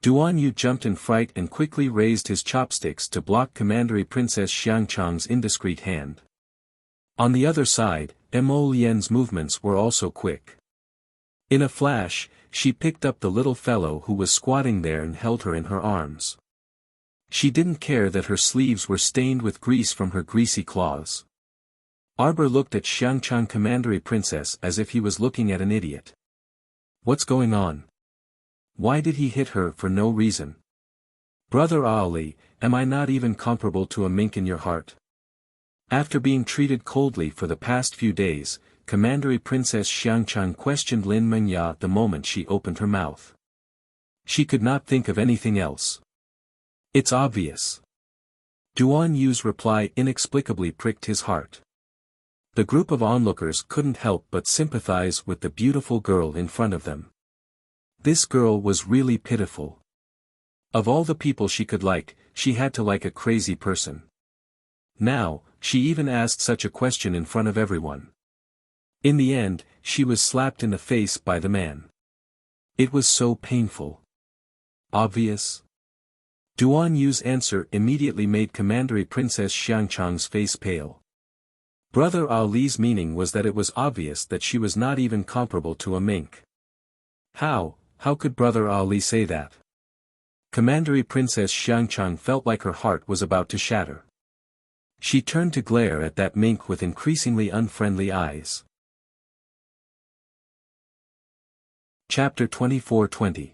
Duan Yu jumped in fright and quickly raised his chopsticks to block Commandery Princess Xiangchang's indiscreet hand. On the other side, Mo Lian's movements were also quick. In a flash, she picked up the little fellow who was squatting there and held her in her arms. She didn't care that her sleeves were stained with grease from her greasy claws. Arbor looked at Xiangchang Commandery Princess as if he was looking at an idiot. What's going on? Why did he hit her for no reason? Brother Ali, am I not even comparable to a mink in your heart? After being treated coldly for the past few days, Commandery Princess Xiangchang questioned Lin Mengya the moment she opened her mouth. She could not think of anything else. It's obvious. Duan Yu's reply inexplicably pricked his heart. The group of onlookers couldn't help but sympathize with the beautiful girl in front of them. This girl was really pitiful. Of all the people she could like, she had to like a crazy person. Now, she even asked such a question in front of everyone. In the end, she was slapped in the face by the man. It was so painful. Obvious? Duan Yu's answer immediately made Commandery Princess Xiangchang's face pale. Brother Ali's meaning was that it was obvious that she was not even comparable to a mink. How could Brother Ali say that? Commandery Princess Xiangchang felt like her heart was about to shatter. She turned to glare at that mink with increasingly unfriendly eyes. Chapter 24:20.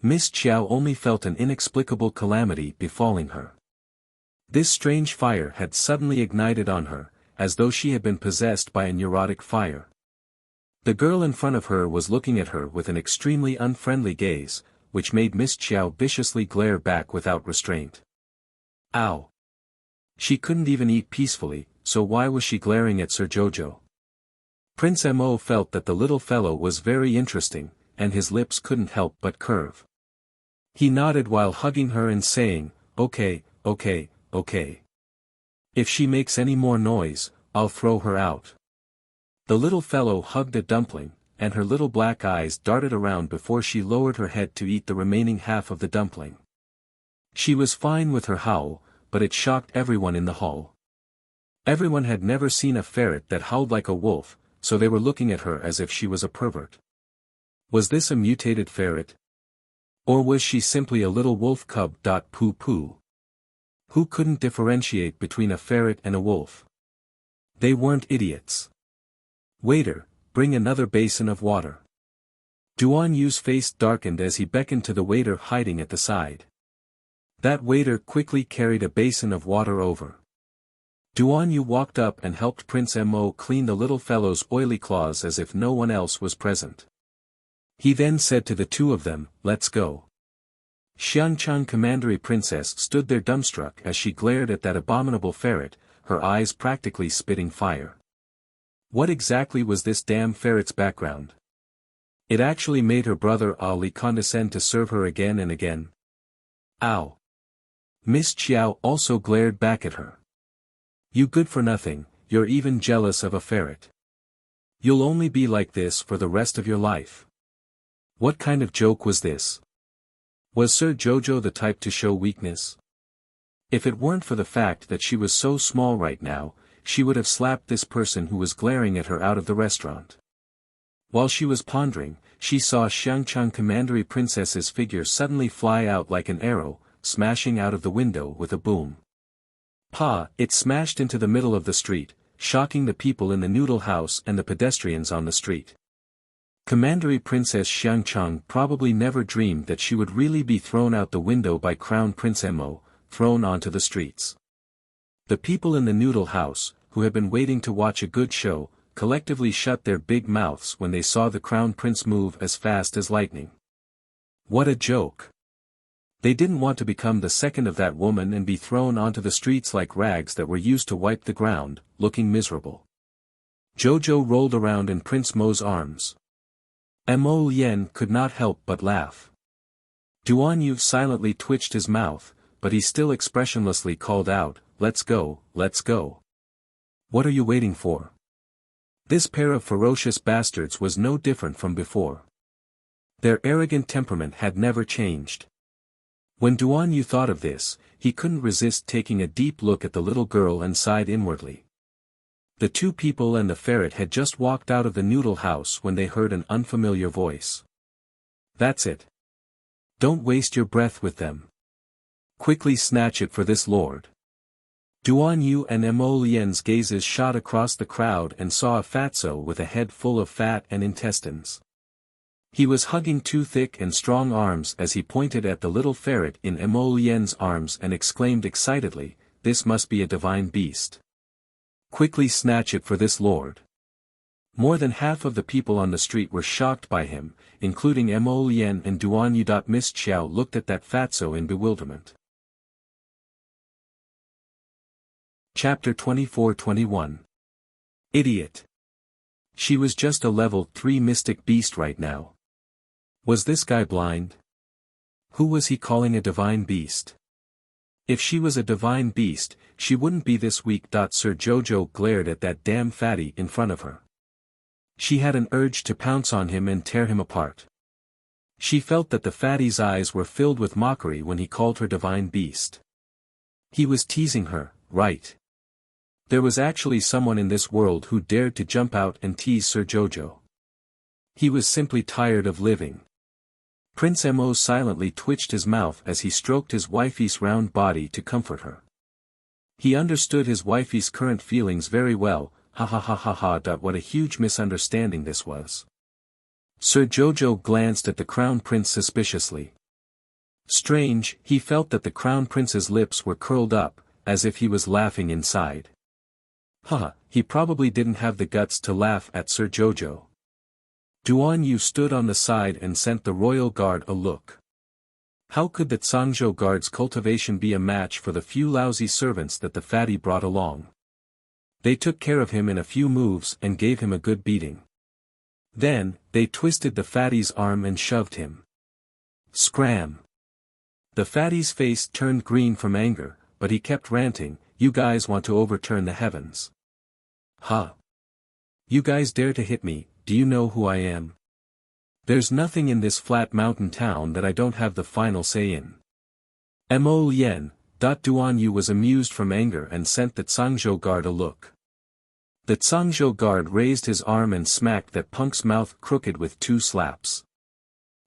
Miss Chiao only felt an inexplicable calamity befalling her. This strange fire had suddenly ignited on her, as though she had been possessed by a neurotic fire. The girl in front of her was looking at her with an extremely unfriendly gaze, which made Miss Chiao viciously glare back without restraint. Ow! She couldn't even eat peacefully, so why was she glaring at Sir Jojo? Prince Mo felt that the little fellow was very interesting, and his lips couldn't help but curve. He nodded while hugging her and saying, "Okay, okay, okay. If she makes any more noise, I'll throw her out." The little fellow hugged a dumpling, and her little black eyes darted around before she lowered her head to eat the remaining half of the dumpling. She was fine with her howl, but it shocked everyone in the hall. Everyone had never seen a ferret that howled like a wolf, so they were looking at her as if she was a pervert. Was this a mutated ferret? Or was she simply a little wolf cub? Pooh pooh. Who couldn't differentiate between a ferret and a wolf? They weren't idiots. "Waiter, bring another basin of water." Duan Yu's face darkened as he beckoned to the waiter hiding at the side. That waiter quickly carried a basin of water over. Duan Yu walked up and helped Prince Mo clean the little fellow's oily claws as if no one else was present. He then said to the two of them, "Let's go." Xiangchang Commandery Princess stood there dumbstruck as she glared at that abominable ferret, her eyes practically spitting fire. What exactly was this damn ferret's background? It actually made her brother Ali condescend to serve her again and again. Ow! Miss Chiao also glared back at her. "You good for nothing, you're even jealous of a ferret. You'll only be like this for the rest of your life." What kind of joke was this? Was Sir Jojo the type to show weakness? If it weren't for the fact that she was so small right now, she would have slapped this person who was glaring at her out of the restaurant. While she was pondering, she saw Xiangchang Commandery Princess's figure suddenly fly out like an arrow, smashing out of the window with a boom. It smashed into the middle of the street, shocking the people in the noodle house and the pedestrians on the street. Commandery Princess Xiangchang probably never dreamed that she would really be thrown out the window by Crown Prince Mo, thrown onto the streets. The people in the noodle house, who had been waiting to watch a good show, collectively shut their big mouths when they saw the Crown Prince move as fast as lightning. What a joke! They didn't want to become the second of that woman and be thrown onto the streets like rags that were used to wipe the ground, looking miserable. Jojo rolled around in Prince Mo's arms. Mo Lien could not help but laugh. Duan Yu silently twitched his mouth, but he still expressionlessly called out, "Let's go, let's go." What are you waiting for? This pair of ferocious bastards was no different from before. Their arrogant temperament had never changed. When Duan Yu thought of this, he couldn't resist taking a deep look at the little girl and sighed inwardly. The two people and the ferret had just walked out of the noodle house when they heard an unfamiliar voice. "That's it. Don't waste your breath with them. Quickly snatch it for this lord." Duan Yu and Mo Lien's gazes shot across the crowd and saw a fatso with a head full of fat and intestines. He was hugging two thick and strong arms as he pointed at the little ferret in Mo Lien's arms and exclaimed excitedly, "This must be a divine beast. Quickly snatch it for this lord." More than half of the people on the street were shocked by him, including Mo Lien and Duan Yu. Miss Chiao looked at that fatso in bewilderment. Chapter 24-21. Idiot. She was just a level 3 mystic beast right now. Was this guy blind? Who was he calling a divine beast? If she was a divine beast, she wouldn't be this weak. Sir Jojo glared at that damn fatty in front of her. She had an urge to pounce on him and tear him apart. She felt that the fatty's eyes were filled with mockery when he called her divine beast. He was teasing her, right? There was actually someone in this world who dared to jump out and tease Sir Jojo. He was simply tired of living. Prince Mo silently twitched his mouth as he stroked his wifey's round body to comfort her. He understood his wifey's current feelings very well. Ha ha ha ha ha. What a huge misunderstanding this was. Sir Jojo glanced at the Crown Prince suspiciously. Strange, he felt that the crown prince's lips were curled up, as if he was laughing inside. He probably didn't have the guts to laugh at Sir Jojo. Duan Yu stood on the side and sent the royal guard a look. How could the Zhangzhou guard's cultivation be a match for the few lousy servants that the fatty brought along? They took care of him in a few moves and gave him a good beating. Then, they twisted the fatty's arm and shoved him. Scram! The fatty's face turned green from anger, but he kept ranting, "You guys want to overturn the heavens. Huh? You guys dare to hit me, do you know who I am? There's nothing in this flat mountain town that I don't have the final say in." Mo Lien. Duan Yu was amused from anger and sent the Zhangzhou guard a look. The Zhangzhou guard raised his arm and smacked that punk's mouth crooked with 2 slaps.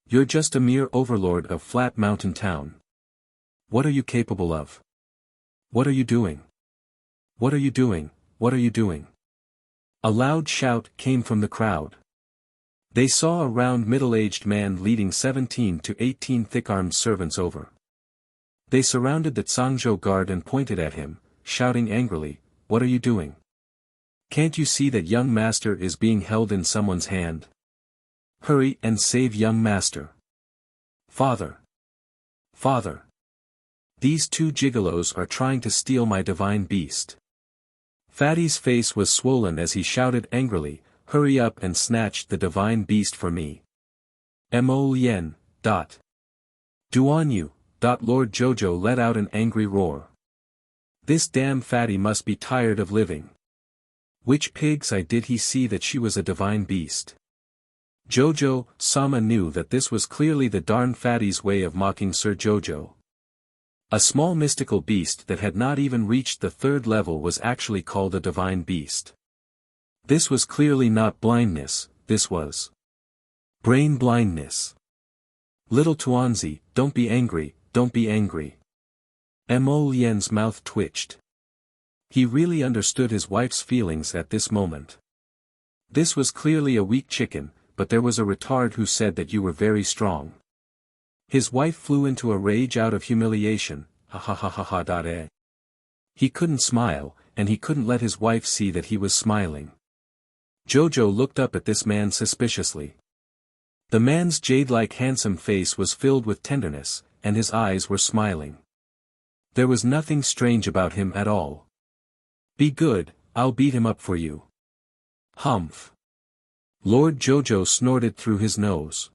"You're just a mere overlord of Flat Mountain Town. What are you capable of? What are you doing? What are you doing? What are you doing?" A loud shout came from the crowd. They saw a round middle-aged man leading 17 to 18 thick-armed servants over. They surrounded the Zhangzhou guard and pointed at him, shouting angrily, "What are you doing? Can't you see that young master is being held in someone's hand? Hurry and save young master. Father! Father! These 2 gigolos are trying to steal my divine beast." Fatty's face was swollen as he shouted angrily, "Hurry up and snatch the divine beast for me." Mo Lien. Duan Yu. Lord Jojo let out an angry roar. This damn fatty must be tired of living. Which pig's eye did he see that she was a divine beast? Jojo Sama knew that this was clearly the darn fatty's way of mocking Sir Jojo. A small mystical beast that had not even reached the 3rd level was actually called a divine beast. This was clearly not blindness, this was brain blindness. "Little Tuanzi, don't be angry, don't be angry." Mo Lien's mouth twitched. He really understood his wife's feelings at this moment. This was clearly a weak chicken, but there was a retard who said that you were very strong. His wife flew into a rage out of humiliation, ha. He couldn't smile, and he couldn't let his wife see that he was smiling. Jojo looked up at this man suspiciously. The man's jade-like handsome face was filled with tenderness, and his eyes were smiling. There was nothing strange about him at all. "Be good, I'll beat him up for you." Humph. Lord Jojo snorted through his nose.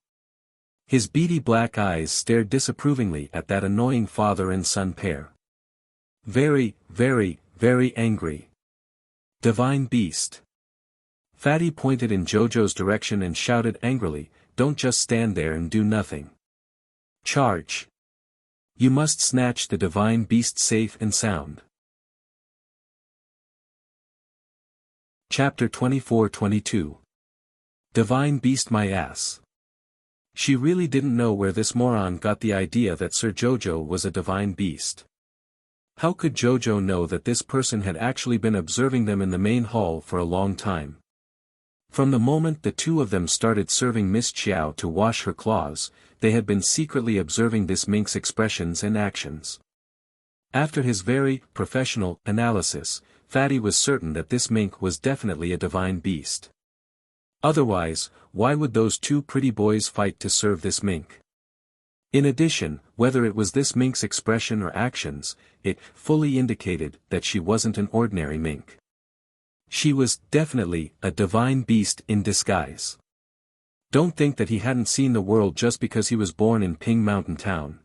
His beady black eyes stared disapprovingly at that annoying father and son pair. Very, very, very angry. Divine beast. Fatty pointed in Jojo's direction and shouted angrily, "Don't just stand there and do nothing. Charge! You must snatch the divine beast safe and sound." Chapter 24-22. Divine beast my ass. She really didn't know where this moron got the idea that Sir Jojo was a divine beast. How could Jojo know that this person had actually been observing them in the main hall for a long time? From the moment the 2 of them started serving Miss Chiao to wash her claws, they had been secretly observing this mink's expressions and actions. After his very professional analysis, Fatty was certain that this mink was definitely a divine beast. Otherwise, why would those 2 pretty boys fight to serve this mink? In addition, whether it was this mink's expression or actions, it fully indicated that she wasn't an ordinary mink. She was definitely a divine beast in disguise. Don't think that he hadn't seen the world just because he was born in Ping Mountain Town.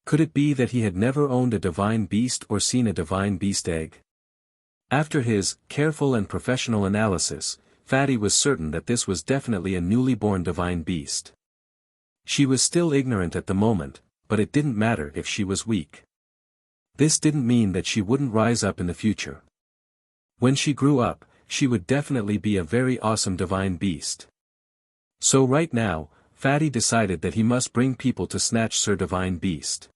Could it be that he had never owned a divine beast or seen a divine beast egg? After his careful and professional analysis, Fatty was certain that this was definitely a newly born divine beast. She was still ignorant at the moment, but it didn't matter if she was weak. This didn't mean that she wouldn't rise up in the future. When she grew up, she would definitely be a very awesome divine beast. So right now, Fatty decided that he must bring people to snatch Sir Divine Beast.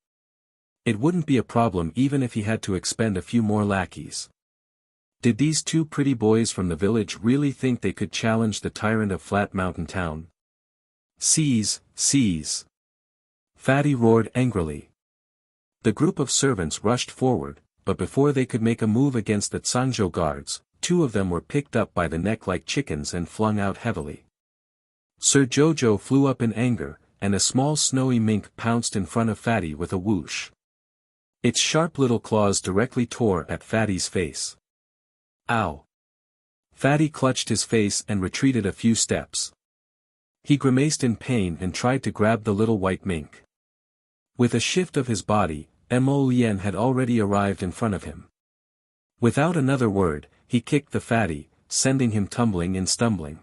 It wouldn't be a problem even if he had to expend a few more lackeys. Did these 2 pretty boys from the village really think they could challenge the tyrant of Flat Mountain Town? Seize! Fatty roared angrily. The group of servants rushed forward, but before they could make a move against the Zhangzhou guards, two of them were picked up by the neck like chickens and flung out heavily. Sir Jojo flew up in anger, and a small snowy mink pounced in front of Fatty with a whoosh. Its sharp little claws directly tore at Fatty's face. Ow! Fatty clutched his face and retreated a few steps. He grimaced in pain and tried to grab the little white mink. With a shift of his body, Mo Lien had already arrived in front of him. Without another word, he kicked the fatty, sending him tumbling and stumbling.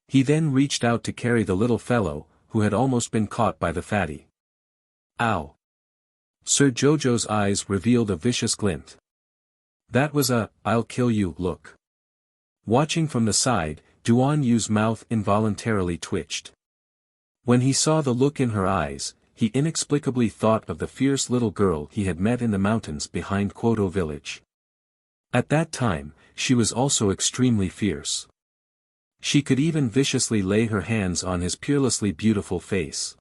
He then reached out to carry the little fellow, who had almost been caught by the fatty. Ow! Sir Jojo's eyes revealed a vicious glint. That was a, "I'll kill you" look. Watching from the side, Duan Yu's mouth involuntarily twitched. When he saw the look in her eyes, he inexplicably thought of the fierce little girl he had met in the mountains behind Quoto village. At that time, she was also extremely fierce. She could even viciously lay her hands on his peerlessly beautiful face.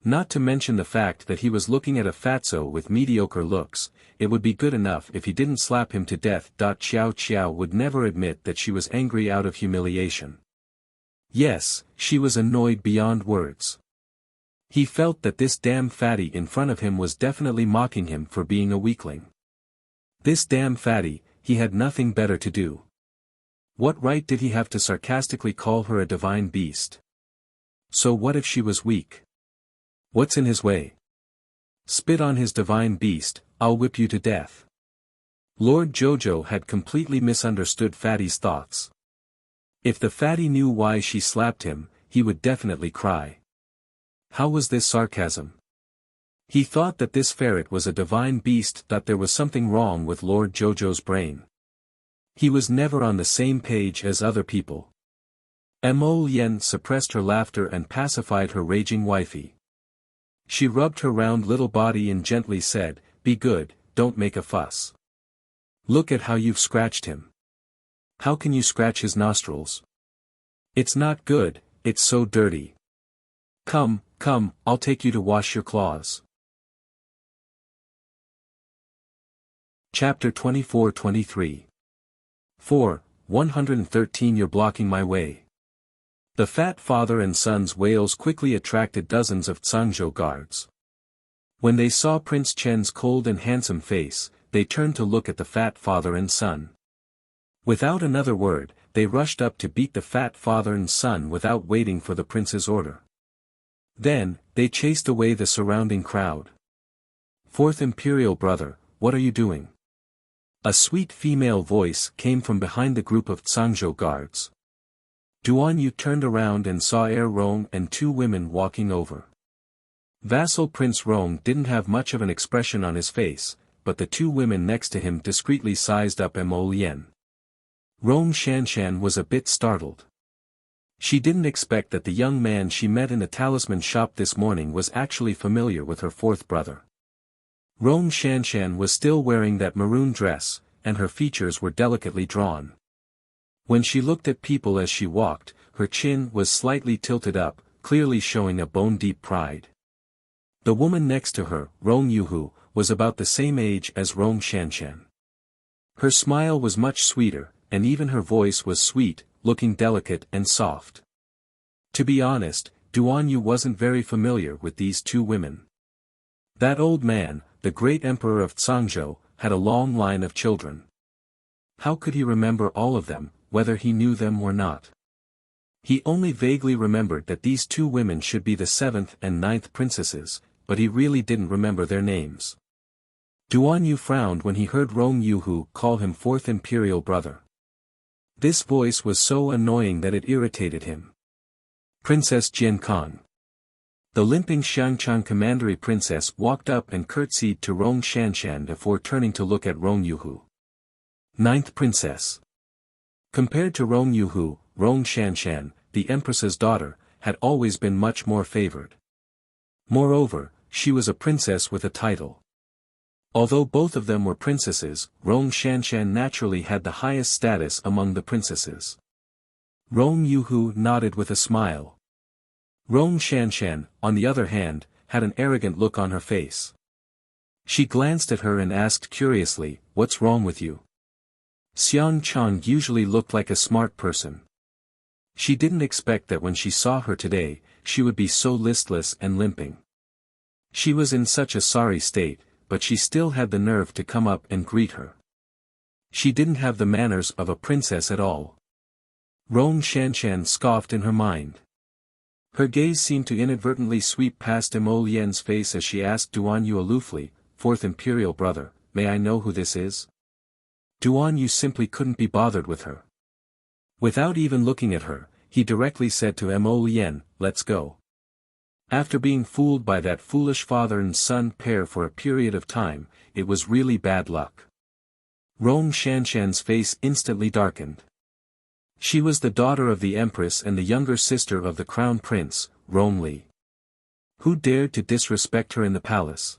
Not to mention the fact that he was looking at a fatso with mediocre looks, it would be good enough if he didn't slap him to death. Xiao Xiao would never admit that she was angry out of humiliation. Yes, she was annoyed beyond words. He felt that this damn fatty in front of him was definitely mocking him for being a weakling. This damn fatty, he had nothing better to do. What right did he have to sarcastically call her a divine beast? So what if she was weak? What's in his way? Spit on his divine beast, I'll whip you to death. Lord Jojo had completely misunderstood Fatty's thoughts. If the fatty knew why she slapped him, he would definitely cry. How was this sarcasm? He thought that this ferret was a divine beast, that there was something wrong with Lord Jojo's brain. He was never on the same page as other people. Mo Lien suppressed her laughter and pacified her raging wifey. She rubbed her round little body and gently said, "Be good, don't make a fuss. Look at how you've scratched him. How can you scratch his nostrils? It's not good, it's so dirty. Come, come, I'll take you to wash your claws." Chapter 24-23. 113 You're blocking my way. The fat father and son's wails quickly attracted dozens of Zhangzhou guards. When they saw Prince Chen's cold and handsome face, they turned to look at the fat father and son. Without another word, they rushed up to beat the fat father and son without waiting for the prince's order. Then, they chased away the surrounding crowd. "Fourth Imperial brother, what are you doing?" A sweet female voice came from behind the group of Zhangzhou guards. Duan Yu turned around and saw Rong and two women walking over. Vassal Prince Rong didn't have much of an expression on his face, but the two women next to him discreetly sized up Mo Lien. Rong Shanshan was a bit startled. She didn't expect that the young man she met in the talisman shop this morning was actually familiar with her fourth brother. Rong Shanshan was still wearing that maroon dress, and her features were delicately drawn. When she looked at people as she walked, her chin was slightly tilted up, clearly showing a bone-deep pride. The woman next to her, Rong Yuhu, was about the same age as Rong Shanshan. Her smile was much sweeter, and even her voice was sweet, looking delicate and soft. To be honest, Duan Yu wasn't very familiar with these two women. That old man, the great emperor of Zhangzhou, had a long line of children. How could he remember all of them, whether he knew them or not? He only vaguely remembered that these two women should be the 7th and 9th princesses, but he really didn't remember their names. Duan Yu frowned when he heard Rong Yuhu call him 4th Imperial brother. This voice was so annoying that it irritated him. Princess Jiankang. The limping Xiangchang commandery princess walked up and curtsied to Rong Shanshan before turning to look at Rong Yuhu. 9th princess. Compared to Rong Yuhu, Rong Shanshan, the empress's daughter, had always been much more favored. Moreover, she was a princess with a title. Although both of them were princesses, Rong Shanshan naturally had the highest status among the princesses. Rong Yuhu nodded with a smile. Rong Shanshan, on the other hand, had an arrogant look on her face. She glanced at her and asked curiously, "What's wrong with you?" Xiang Chang usually looked like a smart person. She didn't expect that when she saw her today, she would be so listless and limping. She was in such a sorry state, but she still had the nerve to come up and greet her. She didn't have the manners of a princess at all. Rong Shanshan scoffed in her mind. Her gaze seemed to inadvertently sweep past Mo Lian's face as she asked Duan Yu aloofly, "Fourth Imperial brother, may I know who this is?" Duan Yu simply couldn't be bothered with her. Without even looking at her, he directly said to Mo Lian, "Let's go." After being fooled by that foolish father and son pair for a period of time, it was really bad luck. Rong Shanshan's face instantly darkened. She was the daughter of the Empress and the younger sister of the Crown Prince, Rong Li. Who dared to disrespect her in the palace?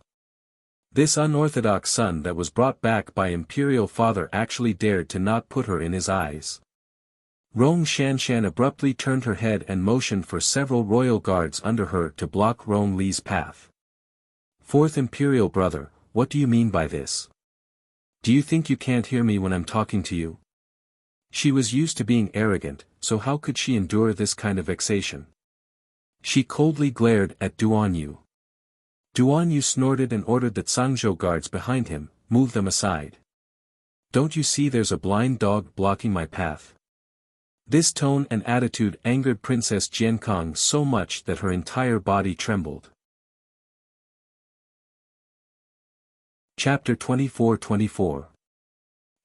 This unorthodox son that was brought back by Imperial father actually dared to not put her in his eyes. Rong Shanshan abruptly turned her head and motioned for several royal guards under her to block Rong Li's path. "Fourth Imperial brother, what do you mean by this? Do you think you can't hear me when I'm talking to you?" She was used to being arrogant, so how could she endure this kind of vexation? She coldly glared at Duan Yu. Duan Yu snorted and ordered the Zhangzhou guards behind him, "Move them aside. Don't you see there's a blind dog blocking my path?" This tone and attitude angered Princess Jiankong so much that her entire body trembled. Chapter 24-24.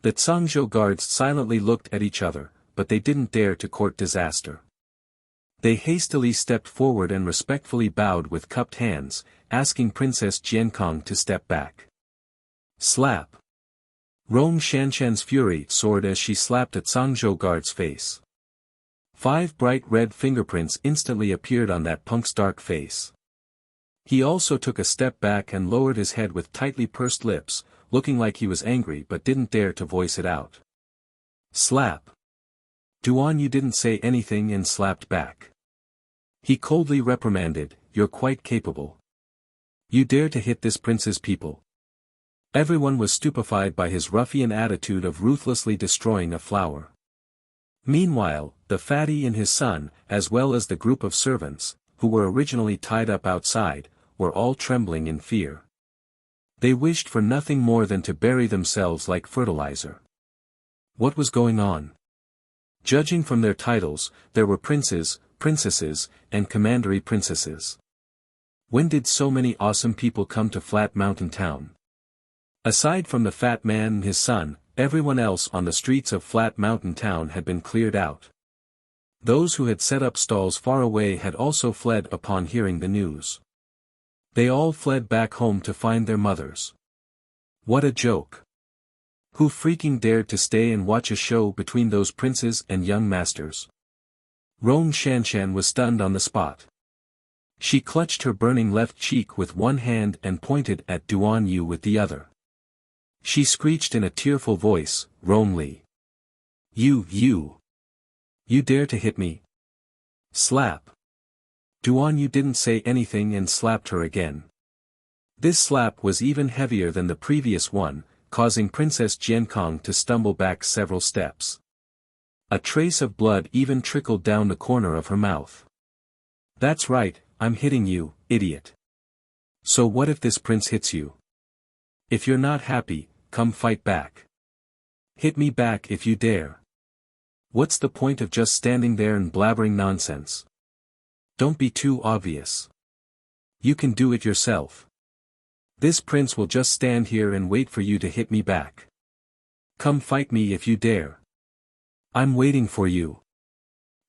The Zhangzhou guards silently looked at each other, but they didn't dare to court disaster. They hastily stepped forward and respectfully bowed with cupped hands, asking Princess Jiankong to step back. Slap! Rong Shanshan's fury soared as she slapped at Zhangzhou guard's face. 5 bright red fingerprints instantly appeared on that punk's dark face. He also took a step back and lowered his head with tightly pursed lips, looking like he was angry but didn't dare to voice it out. Slap! Duan Yu didn't say anything and slapped back. He coldly reprimanded, "You're quite capable. You dare to hit this prince's people." Everyone was stupefied by his ruffian attitude of ruthlessly destroying a flower. Meanwhile, the fatty and his son, as well as the group of servants, who were originally tied up outside, were all trembling in fear. They wished for nothing more than to bury themselves like fertilizer. What was going on? Judging from their titles, there were princes, princesses, and commandery princesses. When did so many awesome people come to Flat Mountain Town? Aside from the fat man and his son, everyone else on the streets of Flat Mountain Town had been cleared out. Those who had set up stalls far away had also fled upon hearing the news. They all fled back home to find their mothers. What a joke! Who freaking dared to stay and watch a show between those princes and young masters? Rong Shanshan was stunned on the spot. She clutched her burning left cheek with one hand and pointed at Duan Yu with the other. She screeched in a tearful voice, "Rong Li. You dare to hit me?" Slap! Duan Yu didn't say anything and slapped her again. This slap was even heavier than the previous one, causing Princess Jiankong to stumble back several steps. A trace of blood even trickled down the corner of her mouth. "That's right, I'm hitting you, idiot. So what if this prince hits you? If you're not happy, come fight back. Hit me back if you dare. What's the point of just standing there and blabbering nonsense? Don't be too obvious. You can do it yourself. This prince will just stand here and wait for you to hit me back. Come fight me if you dare. I'm waiting for you."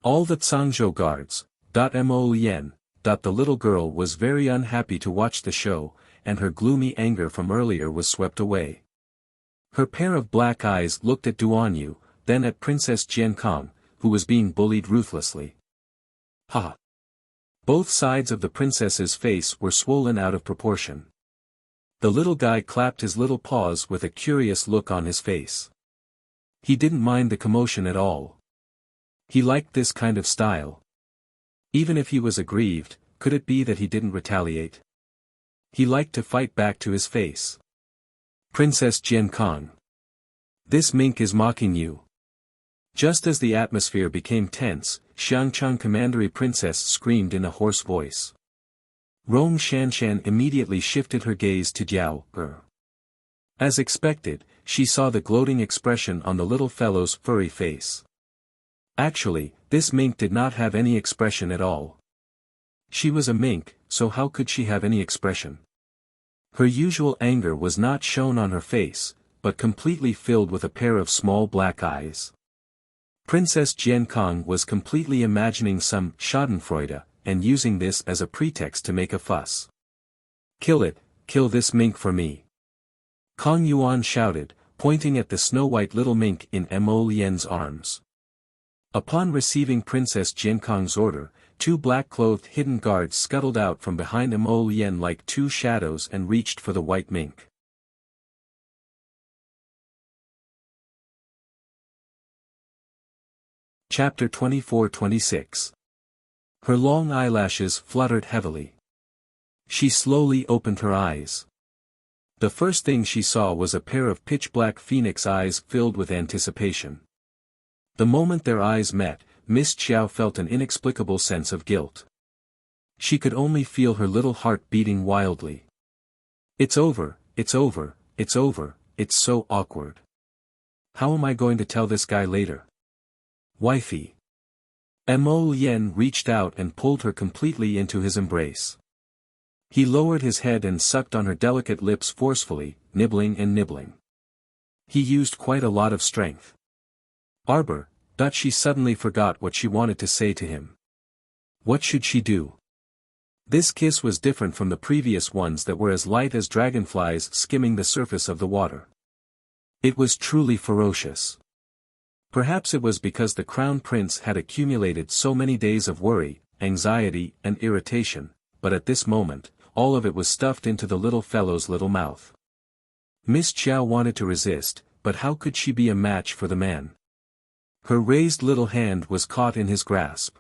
All the Zhangzhou guards, Mo Lian, the little girl was very unhappy to watch the show, and her gloomy anger from earlier was swept away. Her pair of black eyes looked at Duan Yu, then at Princess Jiankong, who was being bullied ruthlessly. Ha! Both sides of the princess's face were swollen out of proportion. The little guy clapped his little paws with a curious look on his face. He didn't mind the commotion at all. He liked this kind of style. Even if he was aggrieved, could it be that he didn't retaliate? He liked to fight back to his face. Princess Jiankong. This mink is mocking you. Just as the atmosphere became tense, Xiangcheng Commandery Princess screamed in a hoarse voice. Rong Shanshan immediately shifted her gaze to Jiao Er. As expected, she saw the gloating expression on the little fellow's furry face. Actually, this mink did not have any expression at all. She was a mink, so how could she have any expression? Her usual anger was not shown on her face, but completely filled with a pair of small black eyes. Princess Jiankong was completely imagining some schadenfreude, and using this as a pretext to make a fuss. Kill it, kill this mink for me. Kong Yuan shouted, pointing at the snow-white little mink in Mo Lian's arms. Upon receiving Princess Jiankong's order, two black-clothed hidden guards scuttled out from behind Mo Lian like two shadows and reached for the white mink. Chapter 24-26. Her long eyelashes fluttered heavily. She slowly opened her eyes. The first thing she saw was a pair of pitch-black phoenix eyes filled with anticipation. The moment their eyes met, Miss Qiao felt an inexplicable sense of guilt. She could only feel her little heart beating wildly. It's over, it's over, it's over, it's so awkward. How am I going to tell this guy later? Wifey. Mo Lian reached out and pulled her completely into his embrace. He lowered his head and sucked on her delicate lips forcefully, nibbling and nibbling. He used quite a lot of strength. Arbor, that she suddenly forgot what she wanted to say to him. What should she do? This kiss was different from the previous ones that were as light as dragonflies skimming the surface of the water. It was truly ferocious. Perhaps it was because the crown prince had accumulated so many days of worry, anxiety and irritation, but at this moment, all of it was stuffed into the little fellow's little mouth. Miss Qiao wanted to resist, but how could she be a match for the man? Her raised little hand was caught in his grasp.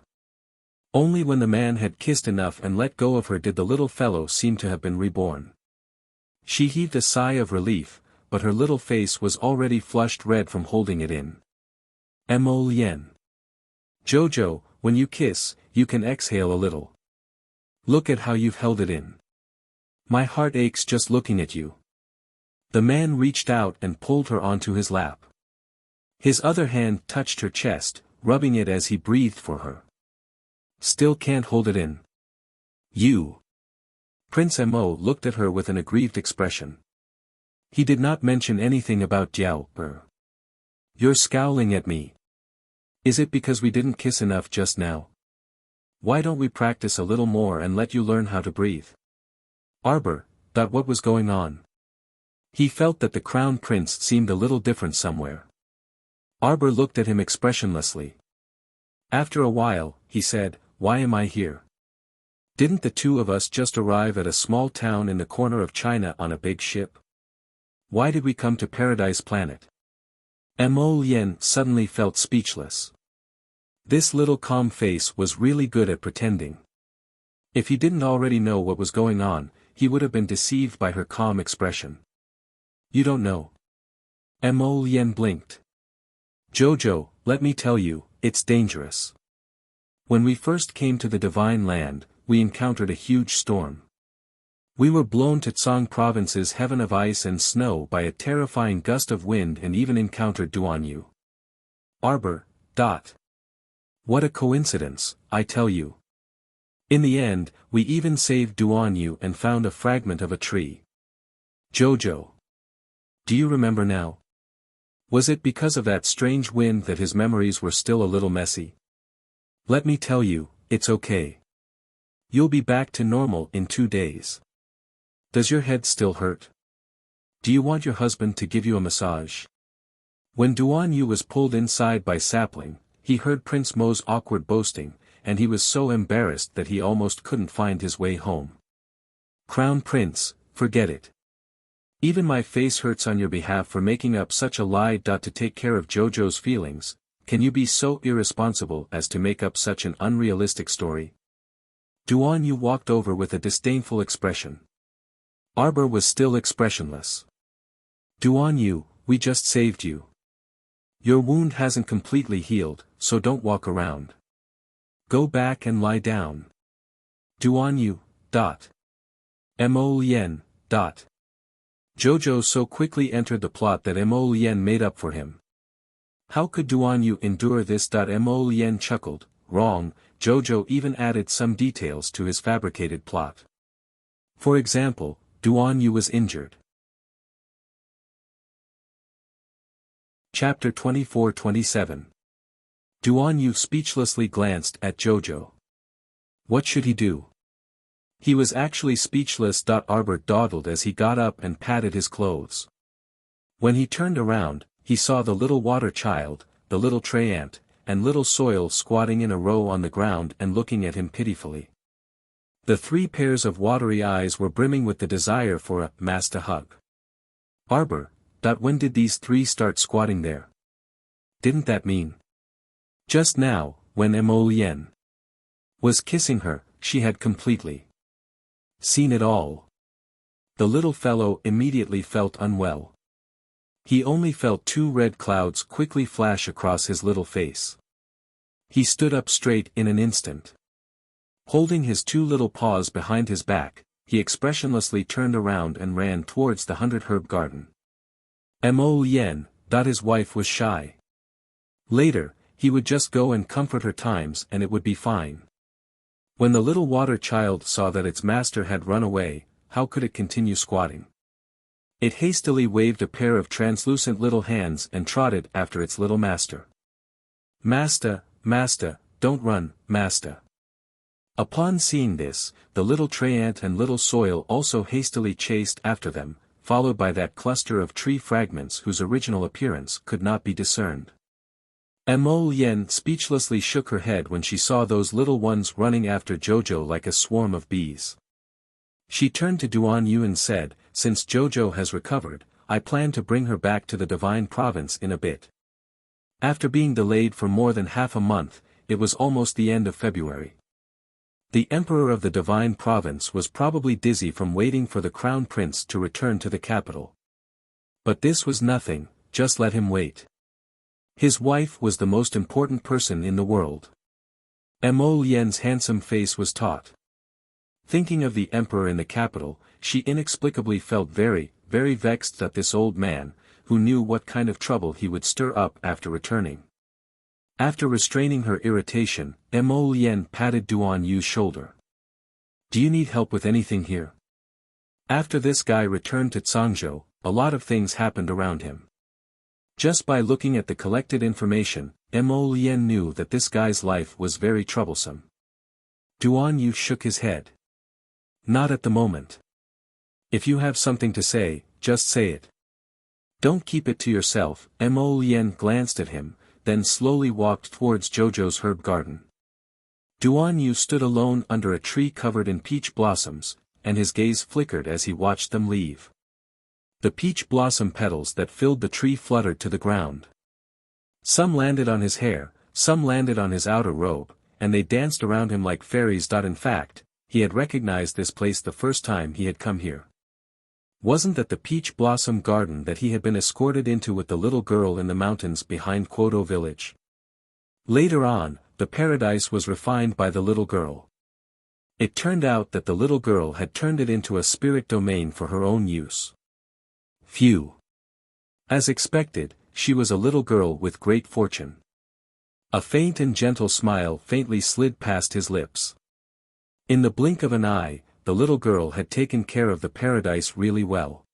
Only when the man had kissed enough and let go of her did the little fellow seem to have been reborn. She heaved a sigh of relief, but her little face was already flushed red from holding it in. Mo Lian. Jojo, when you kiss, you can exhale a little. Look at how you've held it in. My heart aches just looking at you. The man reached out and pulled her onto his lap. His other hand touched her chest, rubbing it as he breathed for her. Still can't hold it in. You. Prince Mo looked at her with an aggrieved expression. He did not mention anything about Jiao Er. You're scowling at me. Is it because we didn't kiss enough just now? Why don't we practice a little more and let you learn how to breathe? Arbor, thought what was going on. He felt that the crown prince seemed a little different somewhere. Arbor looked at him expressionlessly. After a while, he said, why am I here? Didn't the two of us just arrive at a small town in the corner of China on a big ship? Why did we come to Paradise Planet? Mo Lian suddenly felt speechless. This little calm face was really good at pretending. If he didn't already know what was going on, he would have been deceived by her calm expression. You don't know. Mo Lian blinked. Jojo, let me tell you, it's dangerous. When we first came to the Divine Land, we encountered a huge storm. We were blown to Tsang Province's heaven of ice and snow by a terrifying gust of wind and even encountered Duanyu. Arbor. What a coincidence, I tell you. In the end, we even saved Duanyu and found a fragment of a tree. Jojo. Do you remember now? Was it because of that strange wind that his memories were still a little messy? Let me tell you, it's okay. You'll be back to normal in 2 days. Does your head still hurt? Do you want your husband to give you a massage? When Duanyu was pulled inside by Sapling, he heard Prince Mo's awkward boasting, and he was so embarrassed that he almost couldn't find his way home. Crown Prince, forget it. Even my face hurts on your behalf for making up such a lie. To take care of Jojo's feelings, can you be so irresponsible as to make up such an unrealistic story? Duanyu walked over with a disdainful expression. Arbor was still expressionless. Duan Yu, we just saved you. Your wound hasn't completely healed, so don't walk around. Go back and lie down. Duan Yu, Mo Lien, Jojo so quickly entered the plot that Mo Lien made up for him. How could Duan Yu endure this? Mo Lien chuckled. Wrong, Jojo even added some details to his fabricated plot. For example, Duan Yu was injured. Chapter 24-27. Duan Yu speechlessly glanced at Jojo. What should he do? He was actually speechless. Arbor dawdled as he got up and patted his clothes. When he turned around, he saw the little water child, the little tray ant, and little soil squatting in a row on the ground and looking at him pitifully. The 3 pairs of watery eyes were brimming with the desire for a master hug. Arbor, when did these 3 start squatting there? Didn't that mean? Just now, when Mo Lien was kissing her, she had completely seen it all. The little fellow immediately felt unwell. He only felt 2 red clouds quickly flash across his little face. He stood up straight in an instant. Holding his 2 little paws behind his back, he expressionlessly turned around and ran towards the 100-herb garden. Mo Lien, his wife was shy. Later, he would just go and comfort her times and it would be fine. When the little water child saw that its master had run away, how could it continue squatting? It hastily waved a pair of translucent little hands and trotted after its little master. Master, master, don't run, master. Upon seeing this, the little tray ant and little soil also hastily chased after them, followed by that cluster of tree fragments whose original appearance could not be discerned. Mo Lien speechlessly shook her head when she saw those little ones running after Jojo like a swarm of bees. She turned to Duan Yu and said, since Jojo has recovered, I plan to bring her back to the Divine Province in a bit. After being delayed for more than half a month, it was almost the end of February. The Emperor of the Divine Province was probably dizzy from waiting for the Crown Prince to return to the capital. But this was nothing, just let him wait. His wife was the most important person in the world. Mo Lien's handsome face was taut. Thinking of the Emperor in the capital, she inexplicably felt very, very vexed at this old man, who knew what kind of trouble he would stir up after returning. After restraining her irritation, Mo Lien patted Duan Yu's shoulder. Do you need help with anything here? After this guy returned to Cangzhou, a lot of things happened around him. Just by looking at the collected information, Mo Lien knew that this guy's life was very troublesome. Duan Yu shook his head. Not at the moment. If you have something to say, just say it. Don't keep it to yourself. Mo Lien glanced at him, then slowly walked towards Jojo's herb garden. Duan Yu stood alone under a tree covered in peach blossoms, and his gaze flickered as he watched them leave. The peach blossom petals that filled the tree fluttered to the ground. Some landed on his hair, some landed on his outer robe, and they danced around him like fairies. In fact, he had recognized this place the first time he had come here. Wasn't that the peach blossom garden that he had been escorted into with the little girl in the mountains behind Quoto village? Later on, the paradise was refined by the little girl. It turned out that the little girl had turned it into a spirit domain for her own use. Phew. As expected, she was a little girl with great fortune. A faint and gentle smile faintly slid past his lips. In the blink of an eye, the little girl had taken care of the paradise really well.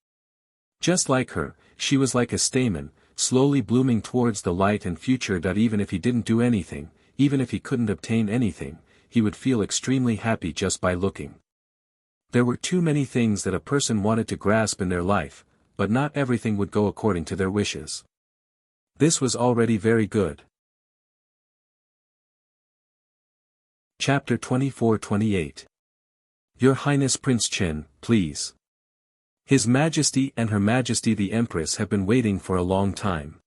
Just like her, she was like a stamen, slowly blooming towards the light and future. Even if he didn't do anything, even if he couldn't obtain anything, he would feel extremely happy just by looking. There were too many things that a person wanted to grasp in their life, but not everything would go according to their wishes. This was already very good. Chapter 24-28. Your Highness Prince Qin, please. His Majesty and Her Majesty the Empress have been waiting for a long time.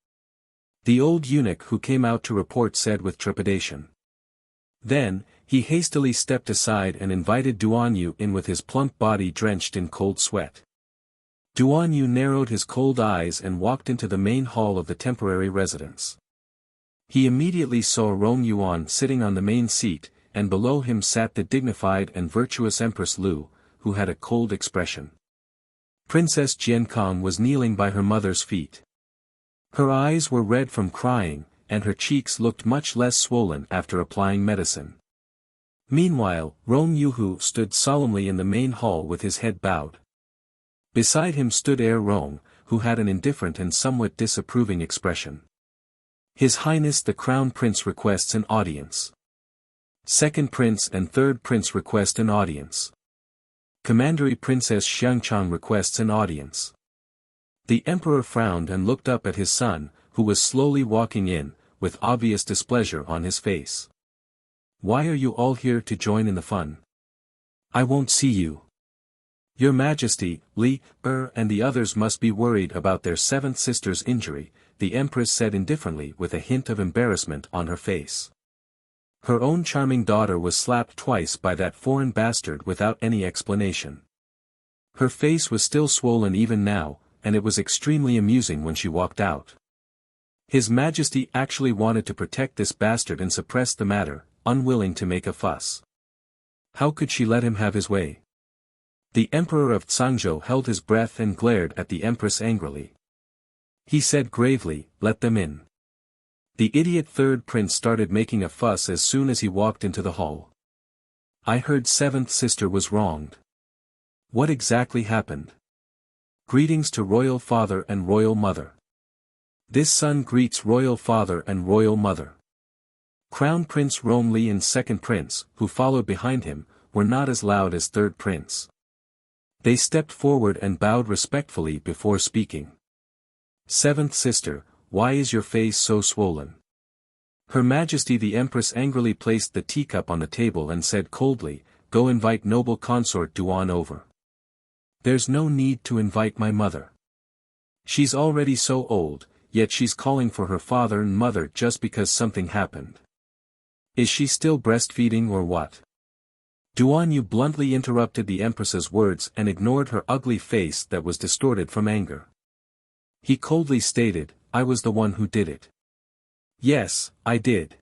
The old eunuch who came out to report said with trepidation. Then, He hastily stepped aside and invited Duan Yu in with his plump body drenched in cold sweat. Duan Yu narrowed his cold eyes and walked into the main hall of the temporary residence. He immediately saw Rong Yuan sitting on the main seat, and below him sat the dignified and virtuous Empress Lu, who had a cold expression. Princess Jiankong was kneeling by her mother's feet. Her eyes were red from crying, and her cheeks looked much less swollen after applying medicine. Meanwhile, Rong Yuhu stood solemnly in the main hall with his head bowed. Beside him stood Rong, who had an indifferent and somewhat disapproving expression. His Highness the Crown Prince requests an audience. Second Prince and Third Prince request an audience. Commandery Princess Xiangchang requests an audience. The Emperor frowned and looked up at his son, who was slowly walking in, with obvious displeasure on his face. Why are you all here to join in the fun? I won't see you. Your Majesty, Li, and the others must be worried about their seventh sister's injury, the Empress said indifferently with a hint of embarrassment on her face. Her own charming daughter was slapped twice by that foreign bastard without any explanation. Her face was still swollen even now, and it was extremely amusing when she walked out. His Majesty actually wanted to protect this bastard and suppress the matter, unwilling to make a fuss. How could she let him have his way? The Emperor of Tsangzhou held his breath and glared at the Empress angrily. He said gravely, "Let them in." The idiot third prince started making a fuss as soon as he walked into the hall. I heard seventh sister was wronged. What exactly happened? Greetings to royal father and royal mother. This son greets royal father and royal mother. Crown Prince Rong Li and second prince, who followed behind him, were not as loud as third prince. They stepped forward and bowed respectfully before speaking. Seventh sister, why is your face so swollen? Her Majesty the Empress angrily placed the teacup on the table and said coldly, Go invite noble consort Duan over. There's no need to invite my mother. She's already so old, yet she's calling for her father and mother just because something happened. Is she still breastfeeding or what? Duan Yu bluntly interrupted the Empress's words and ignored her ugly face that was distorted from anger. He coldly stated, I was the one who did it. Yes, I did.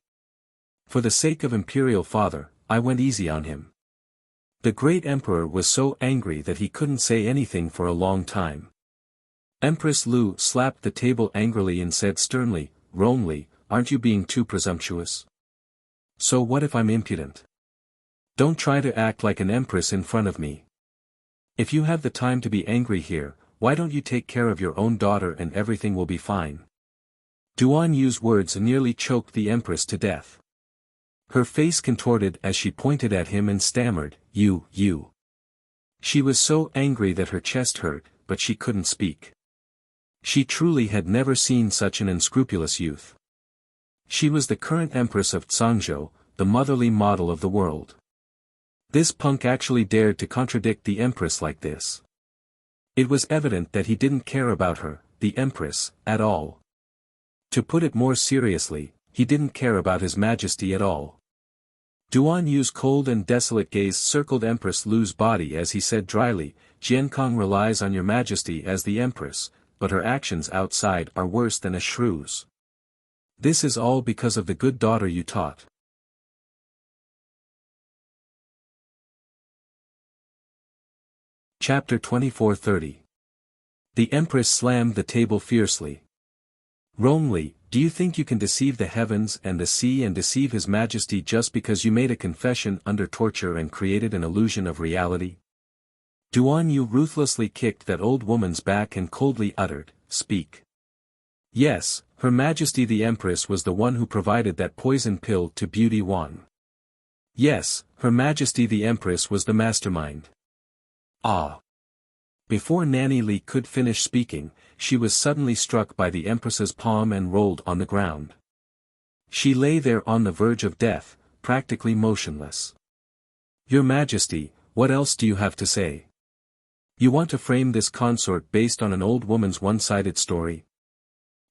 For the sake of imperial father, I went easy on him. The great emperor was so angry that he couldn't say anything for a long time. Empress Lu slapped the table angrily and said sternly, Rong Li, aren't you being too presumptuous? So what if I'm impudent? Don't try to act like an empress in front of me. If you have the time to be angry here, why don't you take care of your own daughter and everything will be fine? Duan Yu's words nearly choked the empress to death. Her face contorted as she pointed at him and stammered, You. She was so angry that her chest hurt, but she couldn't speak. She truly had never seen such an unscrupulous youth. She was the current empress of Tsangzhou, the motherly model of the world. This punk actually dared to contradict the empress like this. It was evident that he didn't care about her, the empress, at all. To put it more seriously, he didn't care about his majesty at all. Duan Yu's cold and desolate gaze circled Empress Lu's body as he said dryly, Jiankong relies on your majesty as the empress, but her actions outside are worse than a shrew's. This is all because of the good daughter you taught. Chapter 24:30. The Empress slammed the table fiercely. Rong Li, do you think you can deceive the heavens and the sea and deceive His Majesty just because you made a confession under torture and created an illusion of reality? Duan Yu ruthlessly kicked that old woman's back and coldly uttered, Speak. Yes, Her Majesty the Empress was the one who provided that poison pill to Beauty Wan. Yes, Her Majesty the Empress was the mastermind. Ah! Before Nanny Li could finish speaking, she was suddenly struck by the Empress's palm and rolled on the ground. She lay there on the verge of death, practically motionless. Your Majesty, what else do you have to say? You want to frame this consort based on an old woman's one-sided story?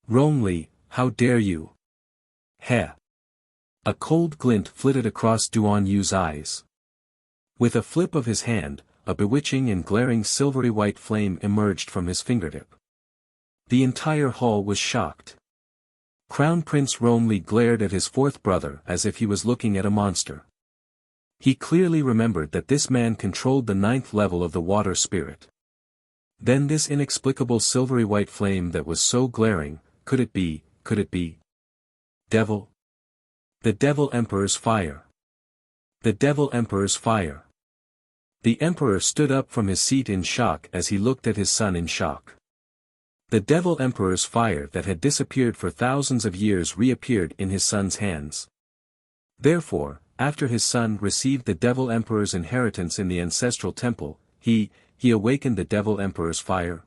Rong Li, how dare you? Heh! A cold glint flitted across Duan Yu's eyes. With a flip of his hand, a bewitching and glaring silvery white flame emerged from his fingertip. The entire hall was shocked. Crown Prince Ronli glared at his fourth brother as if he was looking at a monster. He clearly remembered that this man controlled the 9th level of the water spirit. Then this inexplicable silvery white flame that was so glaring, could it be? Devil? The Devil Emperor's fire. The Devil Emperor's fire. The Emperor stood up from his seat in shock as he looked at his son in shock. The Devil Emperor's fire that had disappeared for thousands of years reappeared in his son's hands. Therefore, after his son received the Devil Emperor's inheritance in the ancestral temple, he awakened the Devil Emperor's fire.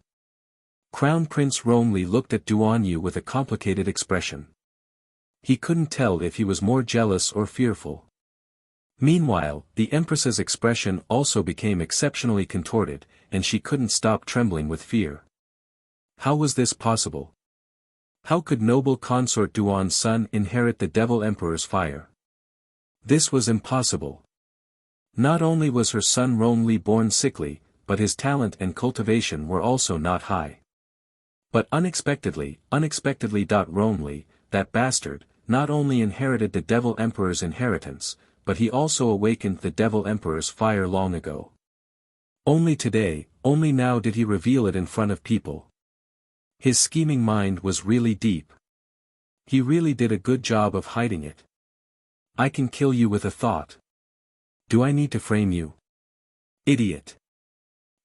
Crown Prince Ronli looked at Duan Yu with a complicated expression. He couldn't tell if he was more jealous or fearful. Meanwhile, the Empress's expression also became exceptionally contorted, and she couldn't stop trembling with fear. How was this possible? How could noble consort Duan's son inherit the Devil Emperor's fire? This was impossible. Not only was her son Ronli born sickly, but his talent and cultivation were also not high. But unexpectedly, Ronli, that bastard, not only inherited the Devil Emperor's inheritance, but he also awakened the Devil Emperor's fire long ago. Only today, only now did he reveal it in front of people. His scheming mind was really deep. He really did a good job of hiding it. I can kill you with a thought. Do I need to frame you? Idiot.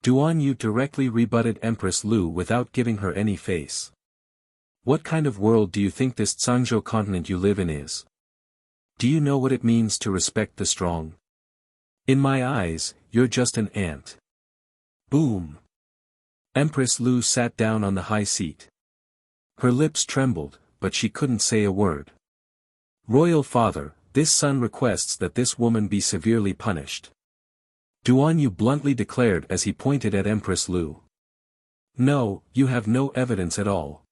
Duan Yu directly rebutted Empress Lu without giving her any face. What kind of world do you think this Zhangzhou continent you live in is? Do you know what it means to respect the strong? In my eyes, you're just an ant. Boom. Empress Lu sat down on the high seat. Her lips trembled, but she couldn't say a word. Royal father, this son requests that this woman be severely punished. Duan Yu bluntly declared as he pointed at Empress Lu. No, you have no evidence at all.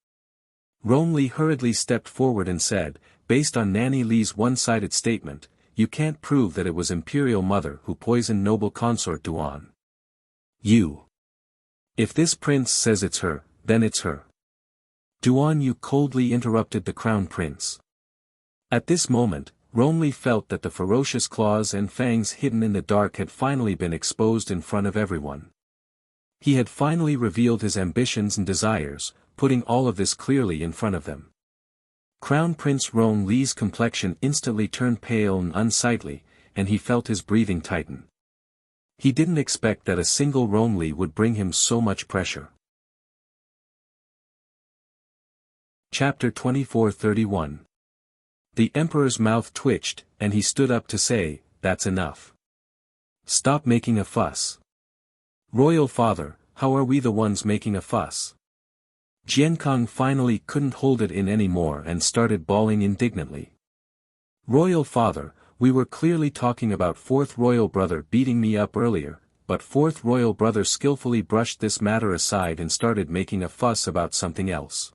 Ronli hurriedly stepped forward and said, based on Nanny Li's one-sided statement, you can't prove that it was Imperial Mother who poisoned noble consort Duan. You. If this prince says it's her, then it's her. Duan Yu coldly interrupted the crown prince. At this moment, Ronli felt that the ferocious claws and fangs hidden in the dark had finally been exposed in front of everyone. He had finally revealed his ambitions and desires, putting all of this clearly in front of them. Crown Prince Ronli's complexion instantly turned pale and unsightly, and he felt his breathing tighten. He didn't expect that a single Ronli would bring him so much pressure. Chapter 24:31. The Emperor's mouth twitched, and he stood up to say, that's enough. Stop making a fuss. Royal father, how are we the ones making a fuss? Jiankong finally couldn't hold it in anymore and started bawling indignantly. Royal father, we were clearly talking about fourth royal brother beating me up earlier, but fourth royal brother skillfully brushed this matter aside and started making a fuss about something else.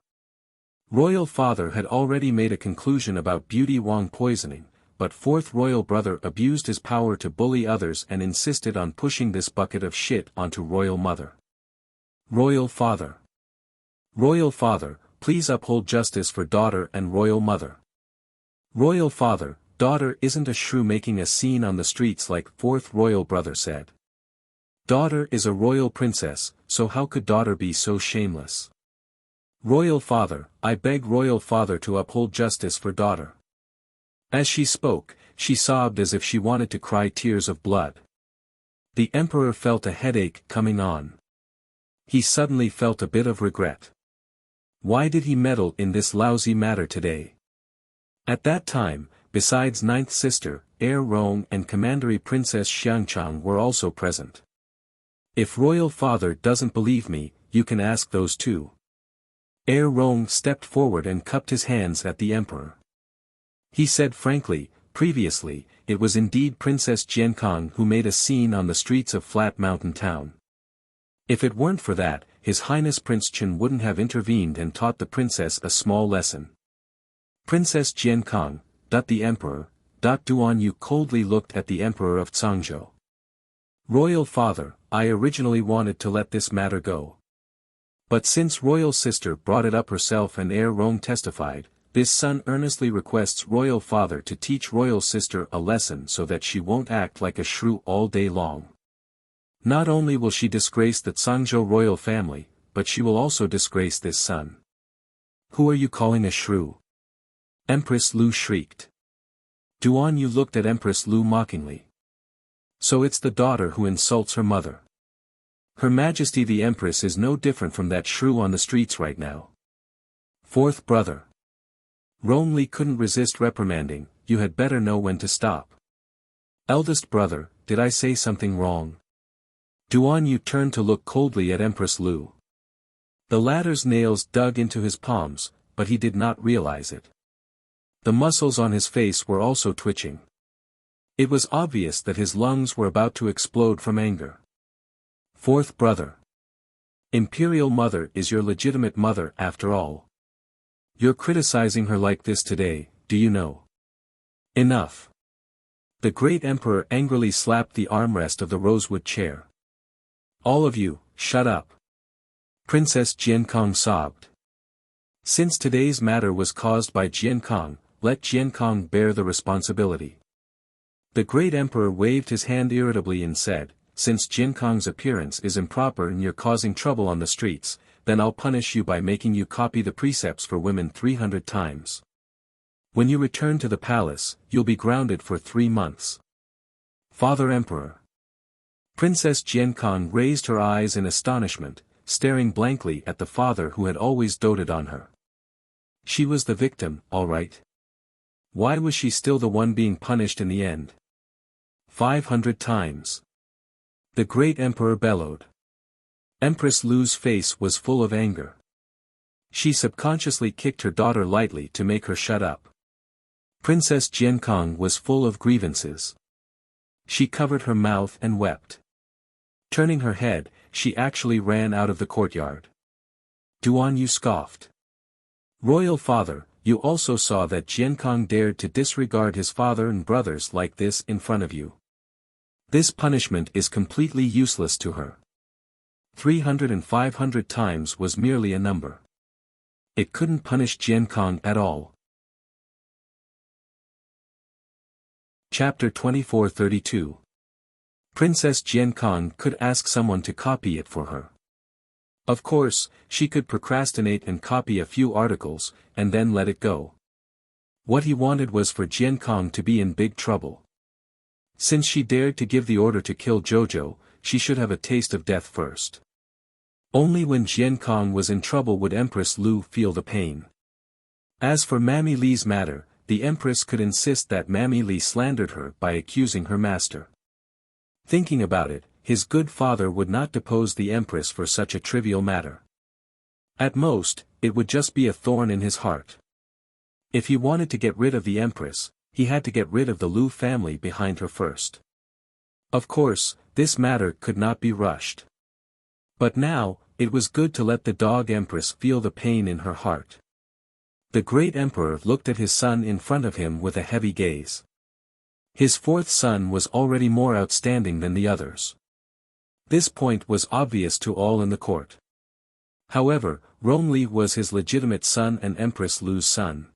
Royal father had already made a conclusion about Beauty Wang poisoning, but fourth royal brother abused his power to bully others and insisted on pushing this bucket of shit onto royal mother. Royal father. Royal father, please uphold justice for daughter and royal mother. Royal father, daughter isn't a shrew making a scene on the streets like fourth royal brother said. Daughter is a royal princess, so how could daughter be so shameless? Royal father, I beg royal father to uphold justice for daughter. As she spoke, she sobbed as if she wanted to cry tears of blood. The emperor felt a headache coming on. He suddenly felt a bit of regret. Why did he meddle in this lousy matter today? At that time, besides ninth sister, heir Rong and commandery princess Xiangchang were also present. If royal father doesn't believe me, you can ask those two. Heir Rong stepped forward and cupped his hands at the emperor. He said frankly, previously, it was indeed Princess Jiankong who made a scene on the streets of Flat Mountain Town. If it weren't for that, His Highness Prince Chen wouldn't have intervened and taught the princess a small lesson. Princess Jiankong, the emperor, Duan Yu coldly looked at the emperor of Cangzhou. Royal father, I originally wanted to let this matter go. But since royal sister brought it up herself and heir Rome testified, this son earnestly requests royal father to teach royal sister a lesson so that she won't act like a shrew all day long. Not only will she disgrace the Cangzhou royal family, but she will also disgrace this son. Who are you calling a shrew? Empress Lu shrieked. Duan Yu looked at Empress Lu mockingly. So it's the daughter who insults her mother. Her Majesty the Empress is no different from that shrew on the streets right now. Fourth brother. Rongli couldn't resist reprimanding, you had better know when to stop. Eldest brother, did I say something wrong? Duan Yu turned to look coldly at Empress Lu. The latter's nails dug into his palms, but he did not realize it. The muscles on his face were also twitching. It was obvious that his lungs were about to explode from anger. Fourth brother. Imperial mother is your legitimate mother after all. You're criticizing her like this today, do you know? Enough. The great emperor angrily slapped the armrest of the rosewood chair. All of you, shut up. Princess Jiankong sobbed. Since today's matter was caused by Jiankong, let Jiankong bear the responsibility. The great emperor waved his hand irritably and said, since Jiankong's appearance is improper and you're causing trouble on the streets, then I'll punish you by making you copy the precepts for women 300 times. When you return to the palace, you'll be grounded for 3 months. Father Emperor. Princess Jiankong raised her eyes in astonishment, staring blankly at the father who had always doted on her. She was the victim, all right. Why was she still the one being punished in the end? 500 times. The great emperor bellowed. Empress Lu's face was full of anger. She subconsciously kicked her daughter lightly to make her shut up. Princess Jiankong was full of grievances. She covered her mouth and wept. Turning her head, she actually ran out of the courtyard. Duan Yu scoffed. Royal father, you also saw that Jiankong dared to disregard his father and brothers like this in front of you. This punishment is completely useless to her. 300 and 500 times was merely a number. It couldn't punish Jiankong at all. Chapter 2432. Princess Jiankong could ask someone to copy it for her. Of course, she could procrastinate and copy a few articles, and then let it go. What he wanted was for Jiankong to be in big trouble. Since she dared to give the order to kill Jojo, she should have a taste of death first. Only when Jiankong was in trouble would Empress Lu feel the pain. As for Mammy Li's matter, the Empress could insist that Mammy Li slandered her by accusing her master. Thinking about it, his good father would not depose the Empress for such a trivial matter. At most, it would just be a thorn in his heart. If he wanted to get rid of the Empress, he had to get rid of the Lu family behind her first. Of course, this matter could not be rushed. But now, it was good to let the dog Empress feel the pain in her heart. The great emperor looked at his son in front of him with a heavy gaze. His fourth son was already more outstanding than the others. This point was obvious to all in the court. However, Rongli was his legitimate son and Empress Lu's son.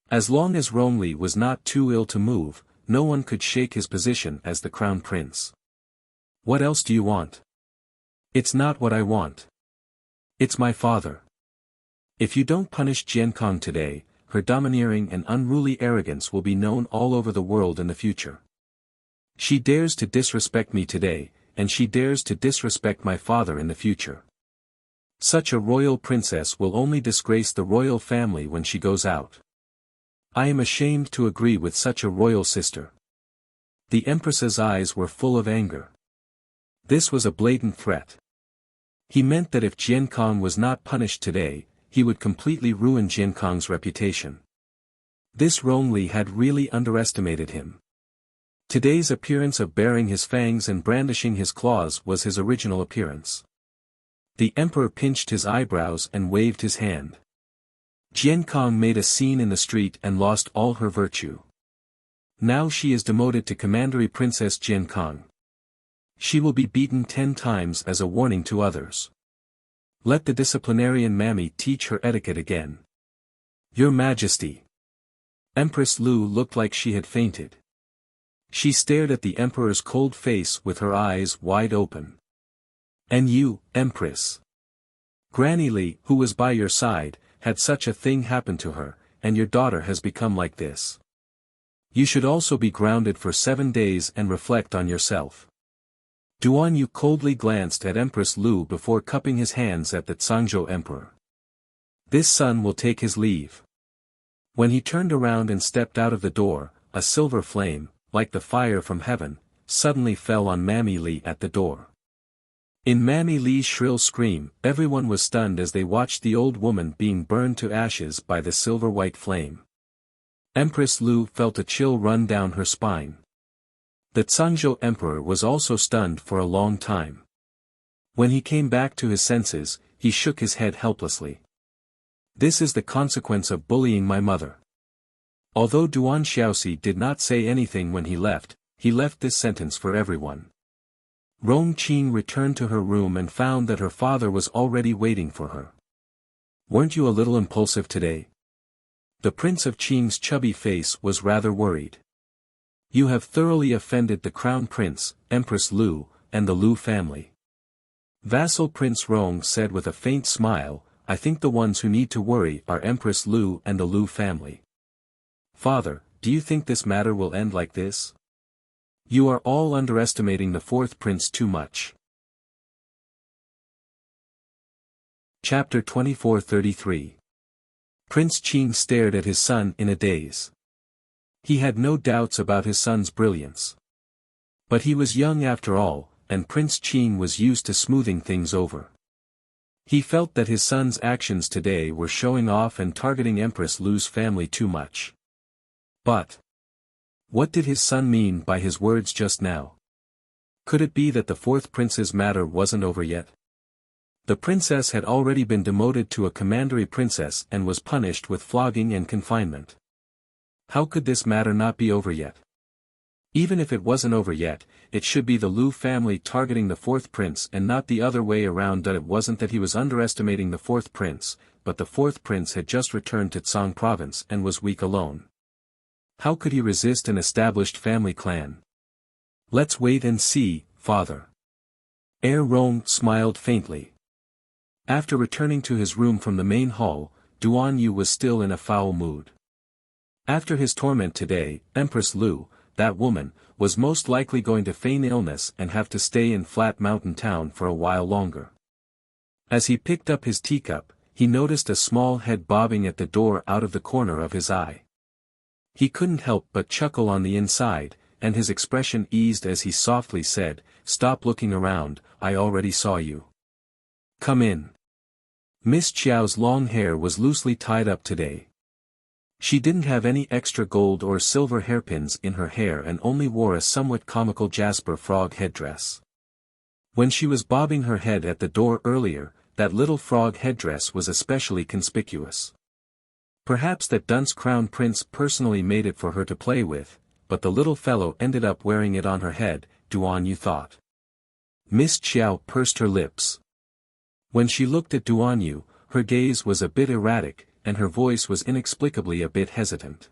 As long as Rongli was not too ill to move, no one could shake his position as the crown prince. What else do you want? It's not what I want. It's my father. If you don't punish Jiankong today, her domineering and unruly arrogance will be known all over the world in the future. She dares to disrespect me today, and she dares to disrespect my father in the future. Such a royal princess will only disgrace the royal family when she goes out. I am ashamed to agree with such a royal sister. The Empress's eyes were full of anger. This was a blatant threat. He meant that if Jiankong was not punished today, he would completely ruin Jiankong's reputation. This Rongli had really underestimated him. Today's appearance of baring his fangs and brandishing his claws was his original appearance. The emperor pinched his eyebrows and waved his hand. Jiankong made a scene in the street and lost all her virtue. Now she is demoted to Commandery Princess Jian Kang. She will be beaten 10 times as a warning to others. Let the disciplinarian Mammy teach her etiquette again. Your Majesty. Empress Lu looked like she had fainted. She stared at the Emperor's cold face with her eyes wide open. And you, Empress. Granny Li, who was by your side, had such a thing happen to her, and your daughter has become like this. You should also be grounded for 7 days and reflect on yourself. Duan Yu coldly glanced at Empress Lu before cupping his hands at the Zhangzhou Emperor. This son will take his leave. When he turned around and stepped out of the door, a silver flame, like the fire from heaven, suddenly fell on Mammy Li at the door. In Mammy Li's shrill scream, everyone was stunned as they watched the old woman being burned to ashes by the silver-white flame. Empress Lu felt a chill run down her spine. The Zhangzhou Emperor was also stunned for a long time. When he came back to his senses, he shook his head helplessly. This is the consequence of bullying my mother. Although Duan Xiaoxi did not say anything when he left this sentence for everyone. Rong Qing returned to her room and found that her father was already waiting for her. Weren't you a little impulsive today? The Prince of Qing's chubby face was rather worried. You have thoroughly offended the Crown Prince, Empress Lu, and the Lu family. Vassal Prince Rong said with a faint smile, I think the ones who need to worry are Empress Lu and the Lu family. Father, do you think this matter will end like this? You are all underestimating the fourth prince too much. Chapter 2433. Prince Qing stared at his son in a daze. He had no doubts about his son's brilliance. But he was young after all, and Prince Qing was used to smoothing things over. He felt that his son's actions today were showing off and targeting Empress Lu's family too much. But what did his son mean by his words just now? Could it be that the fourth prince's matter wasn't over yet? The princess had already been demoted to a commandery princess and was punished with flogging and confinement. How could this matter not be over yet? Even if it wasn't over yet, it should be the Lu family targeting the fourth prince and not the other way around. That it wasn't that he was underestimating the fourth prince, but the fourth prince had just returned to Tsang province and was weak alone. How could he resist an established family clan? Let's wait and see, father. Rong smiled faintly. After returning to his room from the main hall, Duan Yu was still in a foul mood. After his torment today, Empress Lu, that woman, was most likely going to feign illness and have to stay in Flat Mountain Town for a while longer. As he picked up his teacup, he noticed a small head bobbing at the door out of the corner of his eye. He couldn't help but chuckle on the inside, and his expression eased as he softly said, "Stop looking around, I already saw you. Come in." Miss Chiao's long hair was loosely tied up today. She didn't have any extra gold or silver hairpins in her hair and only wore a somewhat comical jasper frog headdress. When she was bobbing her head at the door earlier, that little frog headdress was especially conspicuous. Perhaps that dunce crown prince personally made it for her to play with, but the little fellow ended up wearing it on her head, Duan Yu thought. Miss Chiao pursed her lips. When she looked at Duan Yu, her gaze was a bit erratic, and her voice was inexplicably a bit hesitant.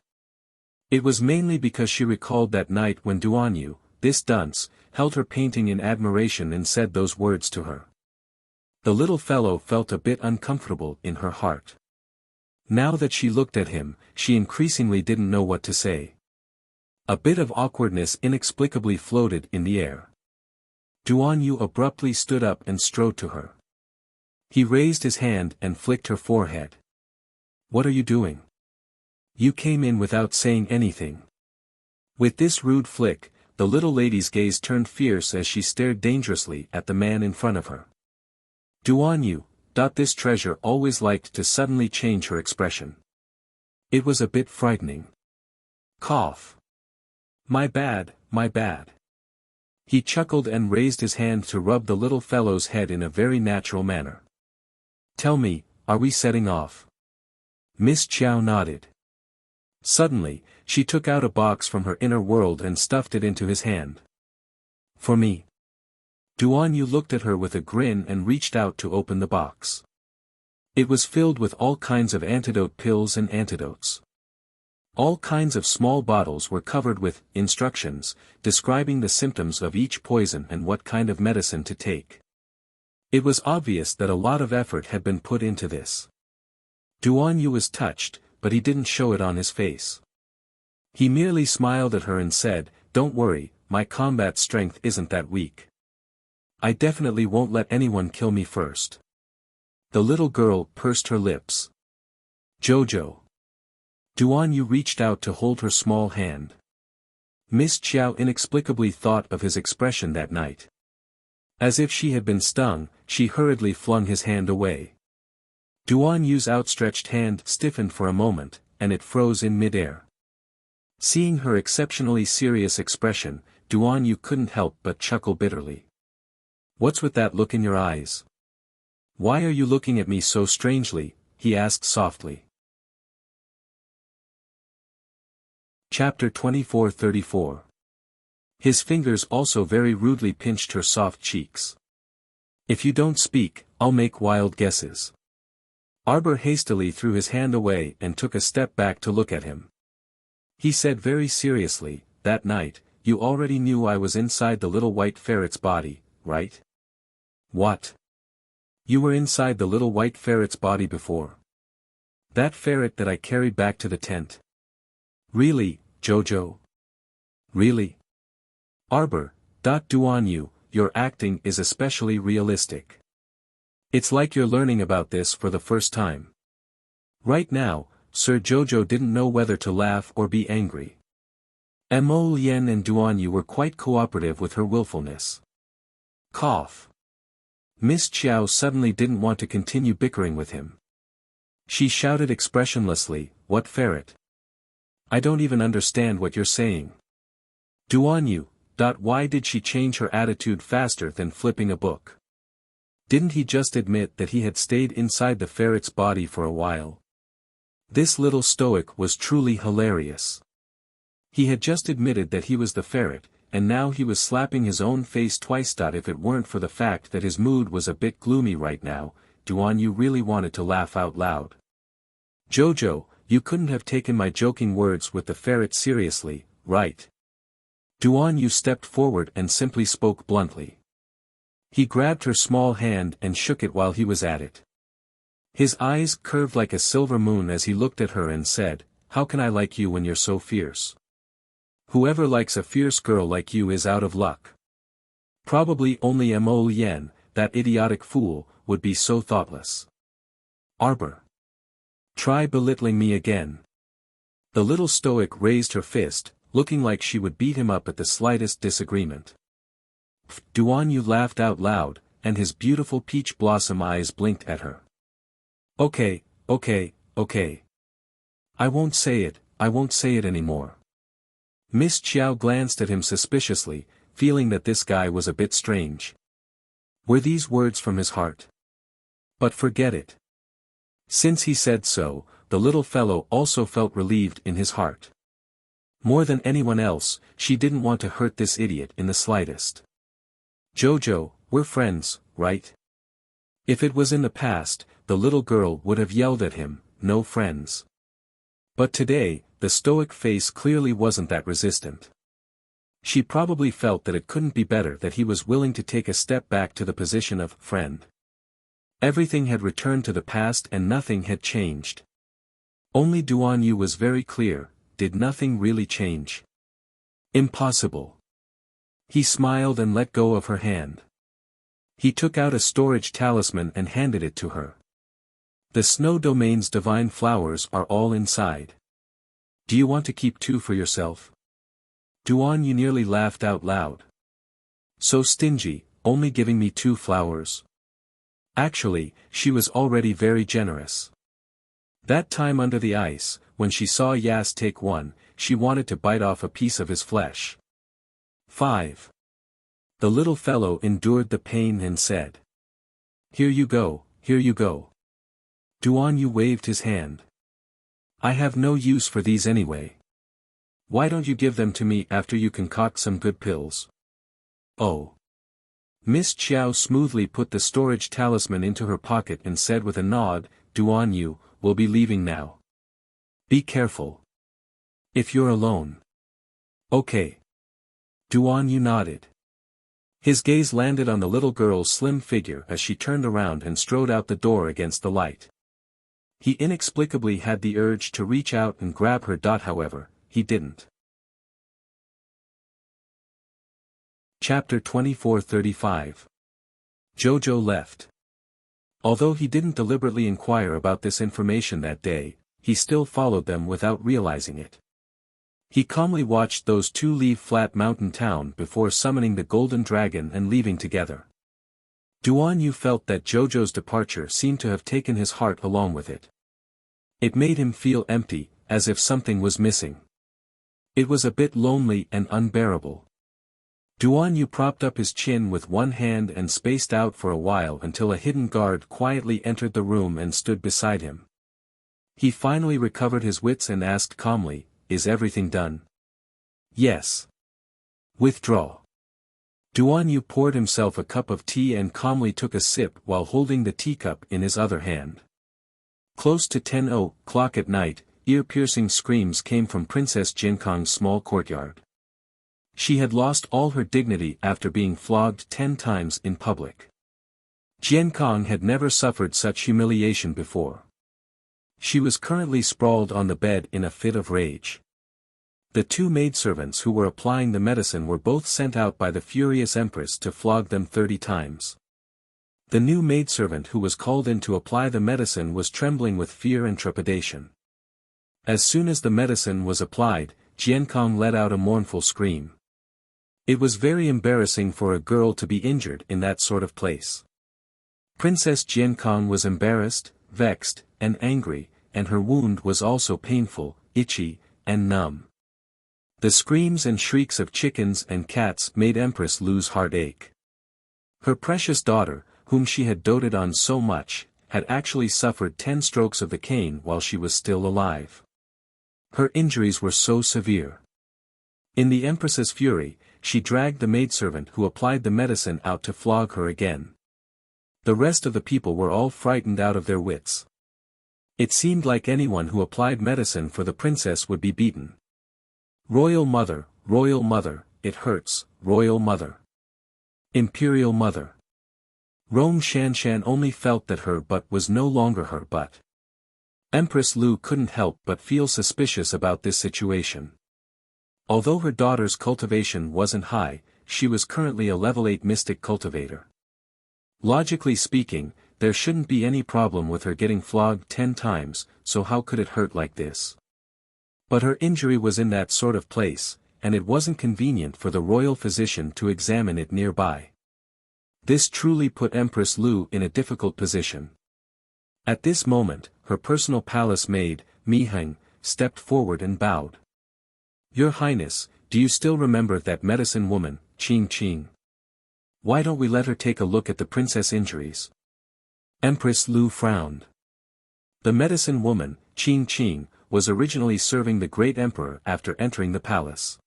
It was mainly because she recalled that night when Duan Yu, this dunce, held her painting in admiration and said those words to her. The little fellow felt a bit uncomfortable in her heart. Now that she looked at him, she increasingly didn't know what to say. A bit of awkwardness inexplicably floated in the air. Duan Yu abruptly stood up and strode to her. He raised his hand and flicked her forehead. "What are you doing? You came in without saying anything." With this rude flick, the little lady's gaze turned fierce as she stared dangerously at the man in front of her. Duan Yu, this treasure always liked to suddenly change her expression. It was a bit frightening. Cough. My bad, my bad. He chuckled and raised his hand to rub the little fellow's head in a very natural manner. Tell me, are we setting off? Miss Chiao nodded. Suddenly, She took out a box from her inner world and stuffed it into his hand. For me. Duan Yu looked at her with a grin and reached out to open the box. It was filled with all kinds of antidote pills and antidotes. All kinds of small bottles were covered with instructions, describing the symptoms of each poison and what kind of medicine to take. It was obvious that a lot of effort had been put into this. Duan Yu was touched, but he didn't show it on his face. He merely smiled at her and said, "Don't worry, my combat strength isn't that weak. I definitely won't let anyone kill me first." The little girl pursed her lips. "Jojo." Duan Yu reached out to hold her small hand. Miss Chiao inexplicably thought of his expression that night. As if she had been stung, she hurriedly flung his hand away. Duan Yu's outstretched hand stiffened for a moment, and it froze in midair. Seeing her exceptionally serious expression, Duan Yu couldn't help but chuckle bitterly. "What's with that look in your eyes? Why are you looking at me so strangely?" he asked softly. Chapter 24-34. His fingers also very rudely pinched her soft cheeks. "If you don't speak, I'll make wild guesses." Arbor hastily threw his hand away and took a step back to look at him. He said very seriously, "That night, you already knew I was inside the little white ferret's body, right?" "What? You were inside the little white ferret's body before? That ferret that I carried back to the tent? Really, Jojo? Really? Arbor, Duan Yu, your acting is especially realistic. It's like you're learning about this for the first time." Right now, Sir Jojo didn't know whether to laugh or be angry. Mo Lien and Duan Yu were quite cooperative with her willfulness. Cough. Miss Chiao suddenly didn't want to continue bickering with him. She shouted expressionlessly, "What ferret? I don't even understand what you're saying." Duan Yu. Why did she change her attitude faster than flipping a book? Didn't he just admit that he had stayed inside the ferret's body for a while? This little stoic was truly hilarious. He had just admitted that he was the ferret, and now he was slapping his own face twice. If it weren't for the fact that his mood was a bit gloomy right now, Duan Yu really wanted to laugh out loud. "Jojo, you couldn't have taken my joking words with the ferret seriously, right?" Duan Yu stepped forward and simply spoke bluntly. He grabbed her small hand and shook it while he was at it. His eyes curved like a silver moon as he looked at her and said, "How can I like you when you're so fierce? Whoever likes a fierce girl like you is out of luck. Probably only Mo Lien, that idiotic fool, would be so thoughtless. Arbor. Try belittling me again." The little stoic raised her fist, looking like she would beat him up at the slightest disagreement. Duan Yu laughed out loud, and his beautiful peach blossom eyes blinked at her. Okay. I won't say it anymore." Miss Chiao glanced at him suspiciously, feeling that this guy was a bit strange. Were these words from his heart? But forget it. Since he said so, the little fellow also felt relieved in his heart. More than anyone else, she didn't want to hurt this idiot in the slightest. "Jojo, we're friends, right?" If it was in the past, the little girl would have yelled at him, "No friends." But today, the stoic face clearly wasn't that resistant. She probably felt that it couldn't be better that he was willing to take a step back to the position of friend. Everything had returned to the past and nothing had changed. Only Duan Yu was very clear, did nothing really change? Impossible. He smiled and let go of her hand. He took out a storage talisman and handed it to her. "The snow domain's divine flowers are all inside. Do you want to keep 2 for yourself?" Duan Yu nearly laughed out loud. "So stingy, only giving me 2 flowers." Actually, she was already very generous. That time under the ice, when she saw Yas take 1, she wanted to bite off a piece of his flesh. 5. The little fellow endured the pain and said, Here you go, here you go." Duan Yu waved his hand. "I have no use for these anyway." Why don't you give them to me after you concoct some good pills? Oh. Miss Chiao smoothly put the storage talisman into her pocket and said with a nod, Duan Yu, we'll be leaving now. Be careful. If you're alone. Okay. Duan Yu nodded. His gaze landed on the little girl's slim figure as she turned around and strode out the door against the light. He inexplicably had the urge to reach out and grab her. However, he didn't. Chapter 24:35. Jojo left. Although he didn't deliberately inquire about this information that day, he still followed them without realizing it. He calmly watched those two leave Flat Mountain Town before summoning the Golden Dragon and leaving together. Duan Yu felt that Jojo's departure seemed to have taken his heart along with it. It made him feel empty, as if something was missing. It was a bit lonely and unbearable. Duan Yu propped up his chin with one hand and spaced out for a while until a hidden guard quietly entered the room and stood beside him. He finally recovered his wits and asked calmly, Is everything done? Yes. Withdraw. Duan Yu poured himself a cup of tea and calmly took a sip while holding the teacup in his other hand. Close to 10:00 at night, ear-piercing screams came from Princess Jinkong's small courtyard. She had lost all her dignity after being flogged 10 times in public. Jinkong had never suffered such humiliation before. She was currently sprawled on the bed in a fit of rage. The two maidservants who were applying the medicine were both sent out by the furious empress to flog them 30 times. The new maidservant who was called in to apply the medicine was trembling with fear and trepidation. As soon as the medicine was applied, Jiankong let out a mournful scream. It was very embarrassing for a girl to be injured in that sort of place. Princess Jiankong was embarrassed, vexed, and angry, and her wound was also painful, itchy, and numb. The screams and shrieks of chickens and cats made Empress lose heartache. Her precious daughter, whom she had doted on so much, had actually suffered 10 strokes of the cane while she was still alive. Her injuries were so severe. In the Empress's fury, she dragged the maidservant who applied the medicine out to flog her again. The rest of the people were all frightened out of their wits. It seemed like anyone who applied medicine for the princess would be beaten. Royal mother, it hurts, royal mother. Imperial mother. Rome Shanshan only felt that her butt was no longer her butt. Empress Lu couldn't help but feel suspicious about this situation. Although her daughter's cultivation wasn't high, she was currently a level 8 mystic cultivator. Logically speaking, there shouldn't be any problem with her getting flogged 10 times, so how could it hurt like this? But her injury was in that sort of place, and it wasn't convenient for the royal physician to examine it nearby. This truly put Empress Lu in a difficult position. At this moment, her personal palace maid, Mi Heng, stepped forward and bowed. Your Highness, do you still remember that medicine woman, Qing? Why don't we let her take a look at the princess' injuries? Empress Lu frowned. The medicine woman, Qing, was originally serving the great emperor after entering the palace.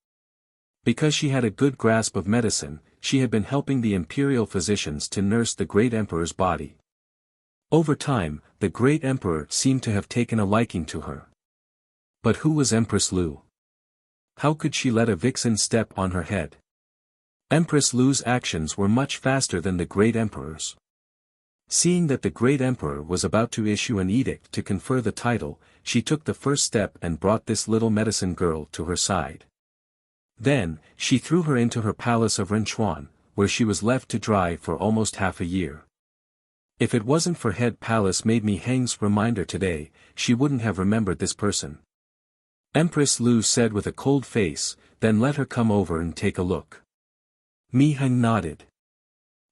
Because she had a good grasp of medicine, she had been helping the imperial physicians to nurse the great emperor's body. Over time, the great emperor seemed to have taken a liking to her. But who was Empress Lu? How could she let a vixen step on her head? Empress Lu's actions were much faster than the great emperor's. Seeing that the great emperor was about to issue an edict to confer the title, she took the first step and brought this little medicine girl to her side. Then, she threw her into her palace of Renchuan, where she was left to dry for almost half a year. If it wasn't for head palace maid Mi Heng's reminder today, she wouldn't have remembered this person. Empress Lu said with a cold face, then let her come over and take a look. Mi Heng nodded.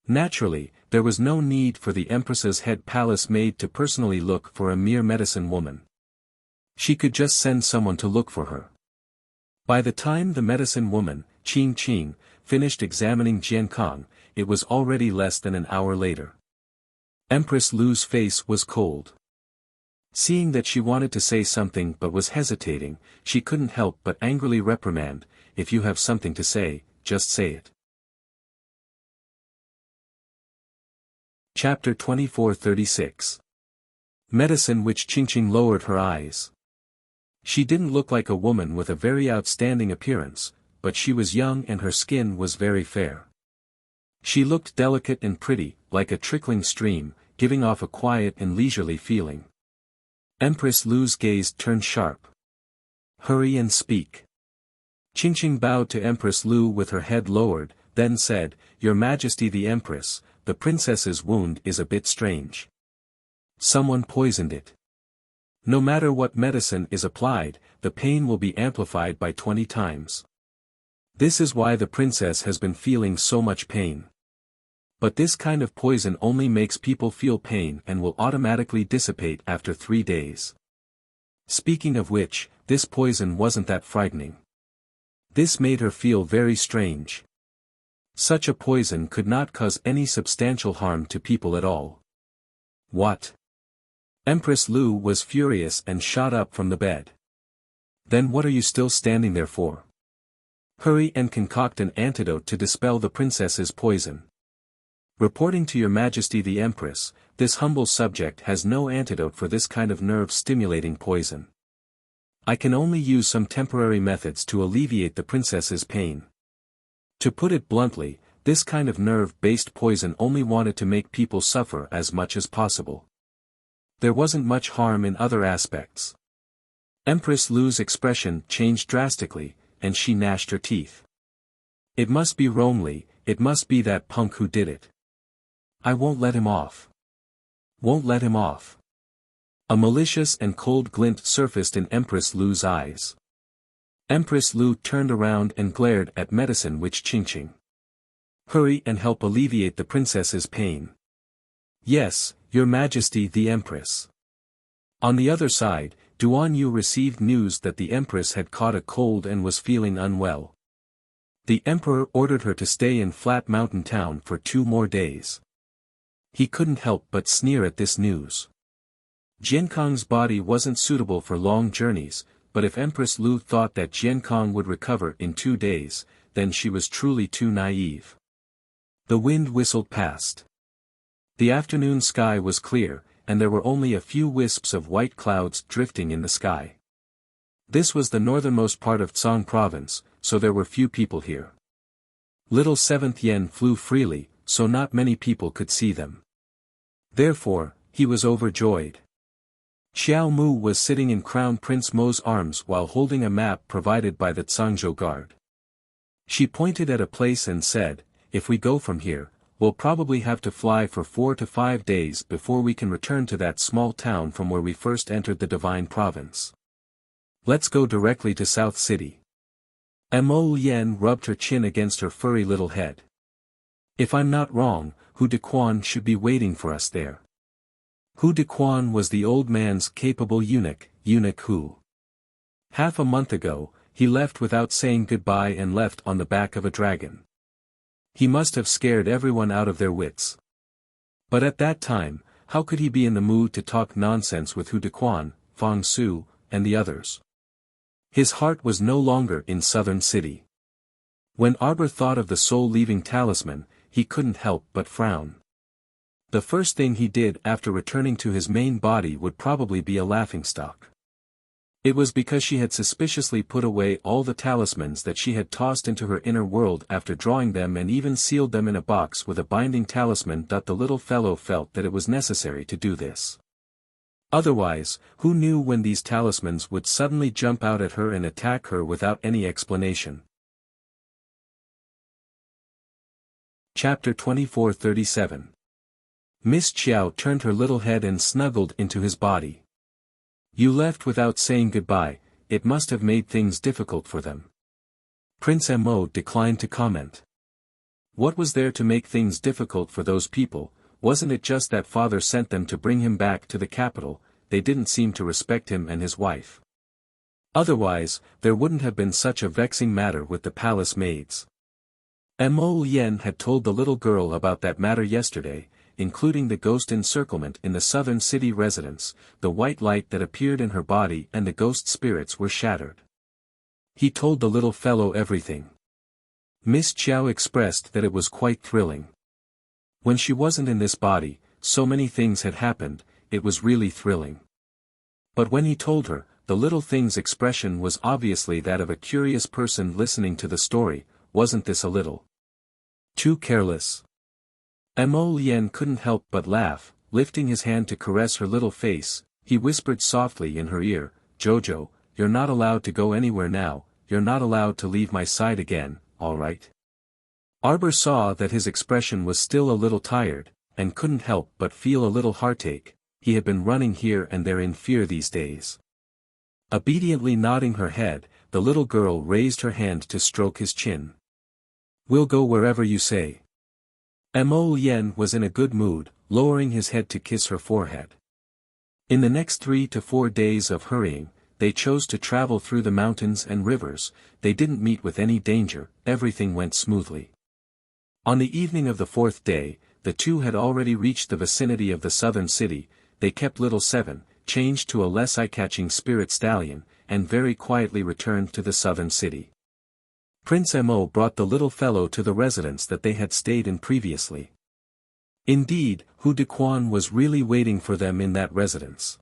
Naturally, there was no need for the Empress's head palace maid to personally look for a mere medicine woman. She could just send someone to look for her. By the time the medicine woman, Qing, finished examining Jiankong, it was already less than an hour later. Empress Lu's face was cold. Seeing that she wanted to say something but was hesitating, she couldn't help but angrily reprimand, "If you have something to say, just say it." Chapter 24:36. Medicine which Qingqing lowered her eyes. She didn't look like a woman with a very outstanding appearance, but she was young and her skin was very fair. She looked delicate and pretty, like a trickling stream, giving off a quiet and leisurely feeling. Empress Lu's gaze turned sharp. "Hurry and speak." Qingqing bowed to Empress Lu with her head lowered, then said, "Your Majesty the Empress, the princess's wound is a bit strange. Someone poisoned it. No matter what medicine is applied, the pain will be amplified by 20 times. This is why the princess has been feeling so much pain. But this kind of poison only makes people feel pain and will automatically dissipate after 3 days. Speaking of which, this poison wasn't that frightening. This made her feel very strange. Such a poison could not cause any substantial harm to people at all." "What?" Empress Lu was furious and shot up from the bed. "Then what are you still standing there for? Hurry and concoct an antidote to dispel the princess's poison. Reporting to your Majesty the Empress, this humble subject has no antidote for this kind of nerve-stimulating poison. I can only use some temporary methods to alleviate the princess's pain. To put it bluntly, this kind of nerve-based poison only wanted to make people suffer as much as possible. There wasn't much harm in other aspects." Empress Lu's expression changed drastically, and she gnashed her teeth. "It must be Romley, it must be that punk who did it. I won't let him off. Won't let him off." A malicious and cold glint surfaced in Empress Lu's eyes. Empress Lu turned around and glared at Medicine Witch Qingqing. "Hurry and help alleviate the princess's pain." "Yes, Your Majesty the Empress." On the other side, Duan Yu received news that the Empress had caught a cold and was feeling unwell. The Emperor ordered her to stay in Flat Mountain Town for 2 more days. He couldn't help but sneer at this news. Jiankong's body wasn't suitable for long journeys, but if Empress Lu thought that Jiankong would recover in 2 days, then she was truly too naive. The wind whistled past. The afternoon sky was clear, and there were only a few wisps of white clouds drifting in the sky. This was the northernmost part of Tsang province, so there were few people here. Little Seventh Yen flew freely, so not many people could see them. Therefore, he was overjoyed. Xiao Mu was sitting in Crown Prince Mo's arms while holding a map provided by the Tsangzhou guard. She pointed at a place and said, "If we go from here, we'll probably have to fly for 4 to 5 days before we can return to that small town from where we first entered the Divine Province. Let's go directly to South City." Mo Yen rubbed her chin against her furry little head. "If I'm not wrong, Hu Dequan should be waiting for us there." Hu Dequan was the old man's capable eunuch Hu. Half a month ago, he left without saying goodbye and left on the back of a dragon. He must have scared everyone out of their wits. But at that time, how could he be in the mood to talk nonsense with Hu Dequan, Fang Su, and the others? His heart was no longer in Southern City. When Arbor thought of the soul-leaving talisman, he couldn't help but frown. The first thing he did after returning to his main body would probably be a laughingstock. It was because she had suspiciously put away all the talismans that she had tossed into her inner world after drawing them and even sealed them in a box with a binding talisman that the little fellow felt that it was necessary to do this. Otherwise, who knew when these talismans would suddenly jump out at her and attack her without any explanation. Chapter 24:37. Miss Qiao turned her little head and snuggled into his body. "You left without saying goodbye, it must have made things difficult for them." Prince Mo declined to comment. What was there to make things difficult for those people? Wasn't it just that father sent them to bring him back to the capital? They didn't seem to respect him and his wife. Otherwise, there wouldn't have been such a vexing matter with the palace maids. Mo Yen had told the little girl about that matter yesterday. including the ghost encirclement in the southern city residence, the white light that appeared in her body and the ghost spirits were shattered. He told the little fellow everything. Miss Chiao expressed that it was quite thrilling. When she wasn't in this body, so many things had happened, it was really thrilling. But when he told her, the little thing's expression was obviously that of a curious person listening to the story. Wasn't this a little too careless? Mo Lien couldn't help but laugh, lifting his hand to caress her little face. He whispered softly in her ear, "Jojo, you're not allowed to go anywhere now, you're not allowed to leave my side again, all right?" Arbor saw that his expression was still a little tired, and couldn't help but feel a little heartache. He had been running here and there in fear these days. Obediently nodding her head, the little girl raised her hand to stroke his chin. "We'll go wherever you say." Mo Lien was in a good mood, lowering his head to kiss her forehead. In the next 3 to 4 days of hurrying, they chose to travel through the mountains and rivers. They didn't meet with any danger, everything went smoothly. On the evening of the 4th day, the two had already reached the vicinity of the southern city. They kept Little Seven, changed to a less eye-catching spirit stallion, and very quietly returned to the southern city. Prince Mo brought the little fellow to the residence that they had stayed in previously. Indeed, Hu Dequan was really waiting for them in that residence.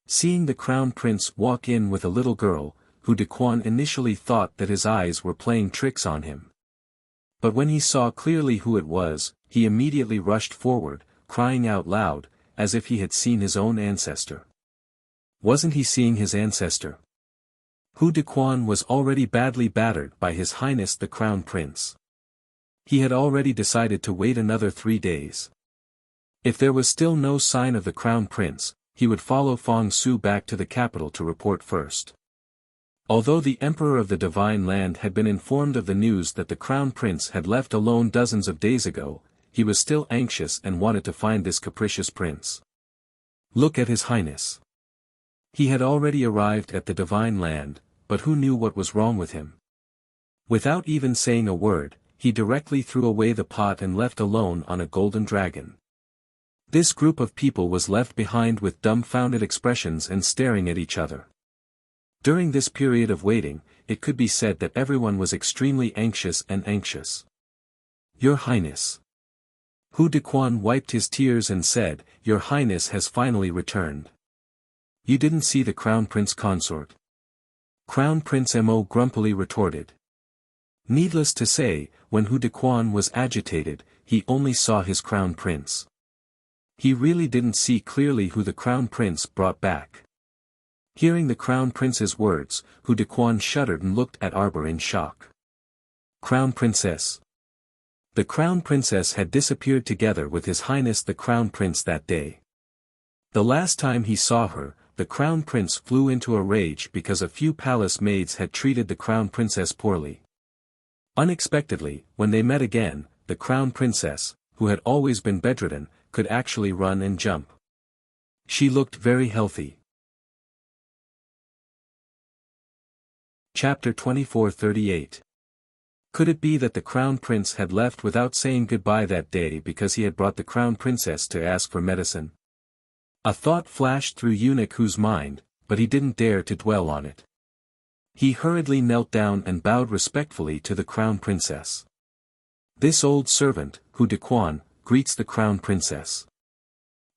Seeing the crown prince walk in with a little girl, Hu Dequan initially thought that his eyes were playing tricks on him. But when he saw clearly who it was, he immediately rushed forward, crying out loud, as if he had seen his own ancestor. Wasn't he seeing his ancestor? Hu Dequan was already badly battered by His Highness the Crown Prince. He had already decided to wait another 3 days. If there was still no sign of the Crown Prince, he would follow Fong Su back to the capital to report first. Although the Emperor of the Divine Land had been informed of the news that the Crown Prince had left alone dozens of days ago, he was still anxious and wanted to find this capricious prince. Look at His Highness. He had already arrived at the Divine Land, but who knew what was wrong with him? Without even saying a word, he directly threw away the pot and left alone on a golden dragon. This group of people was left behind with dumbfounded expressions and staring at each other. During this period of waiting, it could be said that everyone was extremely anxious and anxious. Your Highness. Hu Dequan wiped his tears and said, Your Highness has finally returned. You didn't see the Crown Prince Consort? Crown Prince Mo grumpily retorted. Needless to say, when Hu Dequan was agitated, he only saw his Crown Prince. He really didn't see clearly who the Crown Prince brought back. Hearing the Crown Prince's words, Hu Dequan shuddered and looked at Arbor in shock. Crown Princess. The Crown Princess had disappeared together with His Highness the Crown Prince that day. The last time he saw her, the Crown Prince flew into a rage because a few palace maids had treated the Crown Princess poorly. Unexpectedly, when they met again, the Crown Princess, who had always been bedridden, could actually run and jump. She looked very healthy. Chapter 2438. Could it be that the Crown Prince had left without saying goodbye that day because he had brought the Crown Princess to ask for medicine? A thought flashed through Eunuch Hu's mind, but he didn't dare to dwell on it. He hurriedly knelt down and bowed respectfully to the Crown Princess. This old servant, Hu Dequan, greets the Crown Princess.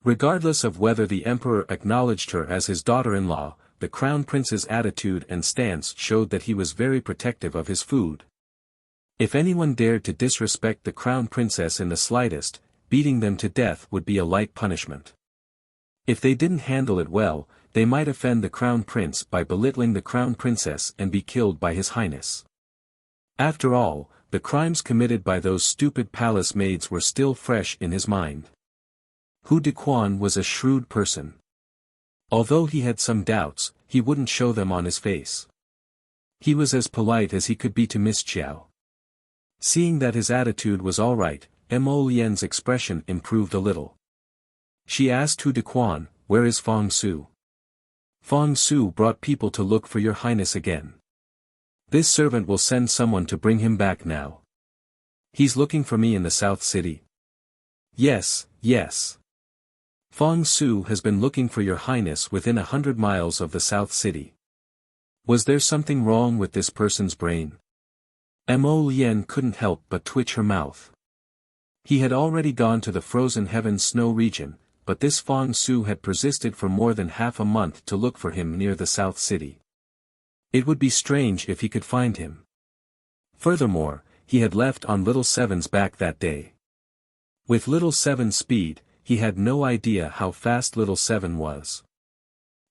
Regardless of whether the Emperor acknowledged her as his daughter-in-law, the Crown Prince's attitude and stance showed that he was very protective of his food. If anyone dared to disrespect the Crown Princess in the slightest, beating them to death would be a light punishment. If they didn't handle it well, they might offend the Crown Prince by belittling the Crown Princess and be killed by His Highness. After all, the crimes committed by those stupid palace maids were still fresh in his mind. Hu Dequan was a shrewd person. Although he had some doubts, he wouldn't show them on his face. He was as polite as he could be to Miss Chiao. Seeing that his attitude was all right, Mo Lien's expression improved a little. She asked Hu Dequan, Where is Fong Su? Fong Su brought people to look for your Highness again. This servant will send someone to bring him back now. He's looking for me in the South City. Yes, Yes. Fong Su has been looking for your highness within 100 miles of the South City. Was there something wrong with this person's brain? Mo Lien couldn't help but twitch her mouth. He had already gone to the frozen heaven snow region, but this Fong Su had persisted for more than half a month to look for him near the South City. It would be strange if he could find him. Furthermore, he had left on Little Seven's back that day. With Little Seven's speed, he had no idea how fast Little Seven was.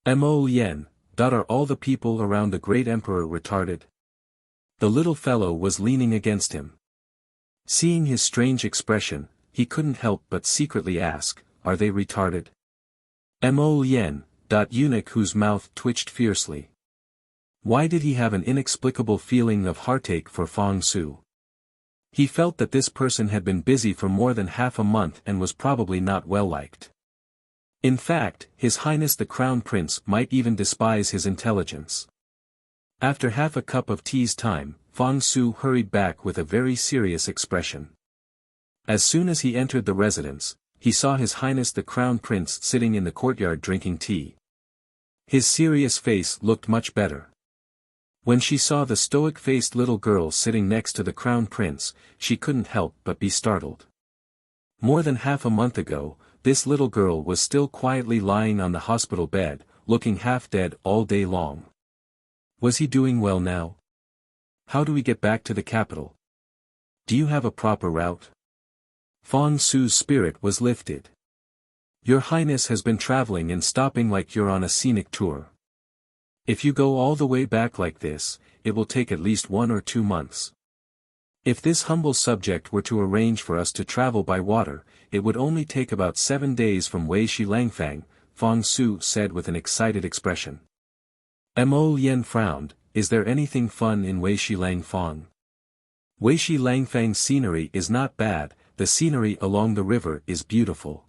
Mo Lien, are all the people around the great emperor retarded? The little fellow was leaning against him. Seeing his strange expression, he couldn't help but secretly ask, are they retarded? Mo Lien, eunuch whose mouth twitched fiercely. Why did he have an inexplicable feeling of heartache for Fong Su? He felt that this person had been busy for more than half a month and was probably not well liked. In fact, His Highness the Crown Prince might even despise his intelligence. After half a cup of tea's time, Fong Su hurried back with a very serious expression. As soon as he entered the residence, he saw His Highness the Crown Prince sitting in the courtyard drinking tea. His serious face looked much better. When she saw the stoic-faced little girl sitting next to the Crown Prince, she couldn't help but be startled. More than half a month ago, this little girl was still quietly lying on the hospital bed, looking half dead all day long. Was he doing well now? How do we get back to the capital? Do you have a proper route? Fong Su's spirit was lifted. Your Highness has been traveling and stopping like you're on a scenic tour. If you go all the way back like this, it will take at least 1 or 2 months. If this humble subject were to arrange for us to travel by water, it would only take about 7 days from Weishi Langfang, Fong Su said with an excited expression. Mo Lien frowned, is there anything fun in Weishi Langfang? Weishi Langfang's scenery is not bad, the scenery along the river is beautiful.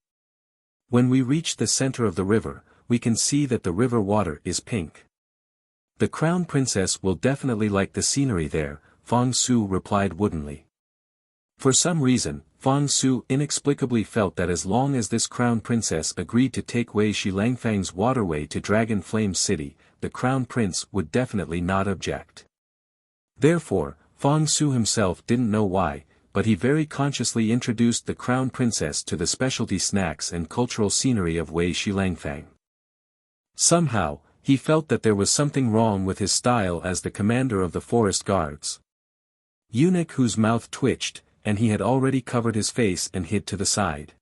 When we reach the center of the river, we can see that the river water is pink. The Crown Princess will definitely like the scenery there, Fong Su replied woodenly. For some reason, Fong Su inexplicably felt that as long as this Crown Princess agreed to take Weishi Langfang's waterway to Dragon Flame City, the Crown Prince would definitely not object. Therefore, Fong Su himself didn't know why, but he very consciously introduced the Crown Princess to the specialty snacks and cultural scenery of Weishi Langfang. Somehow, he felt that there was something wrong with his style as the commander of the forest guards. Eunuch whose mouth twitched, and he had already covered his face and hid to the side.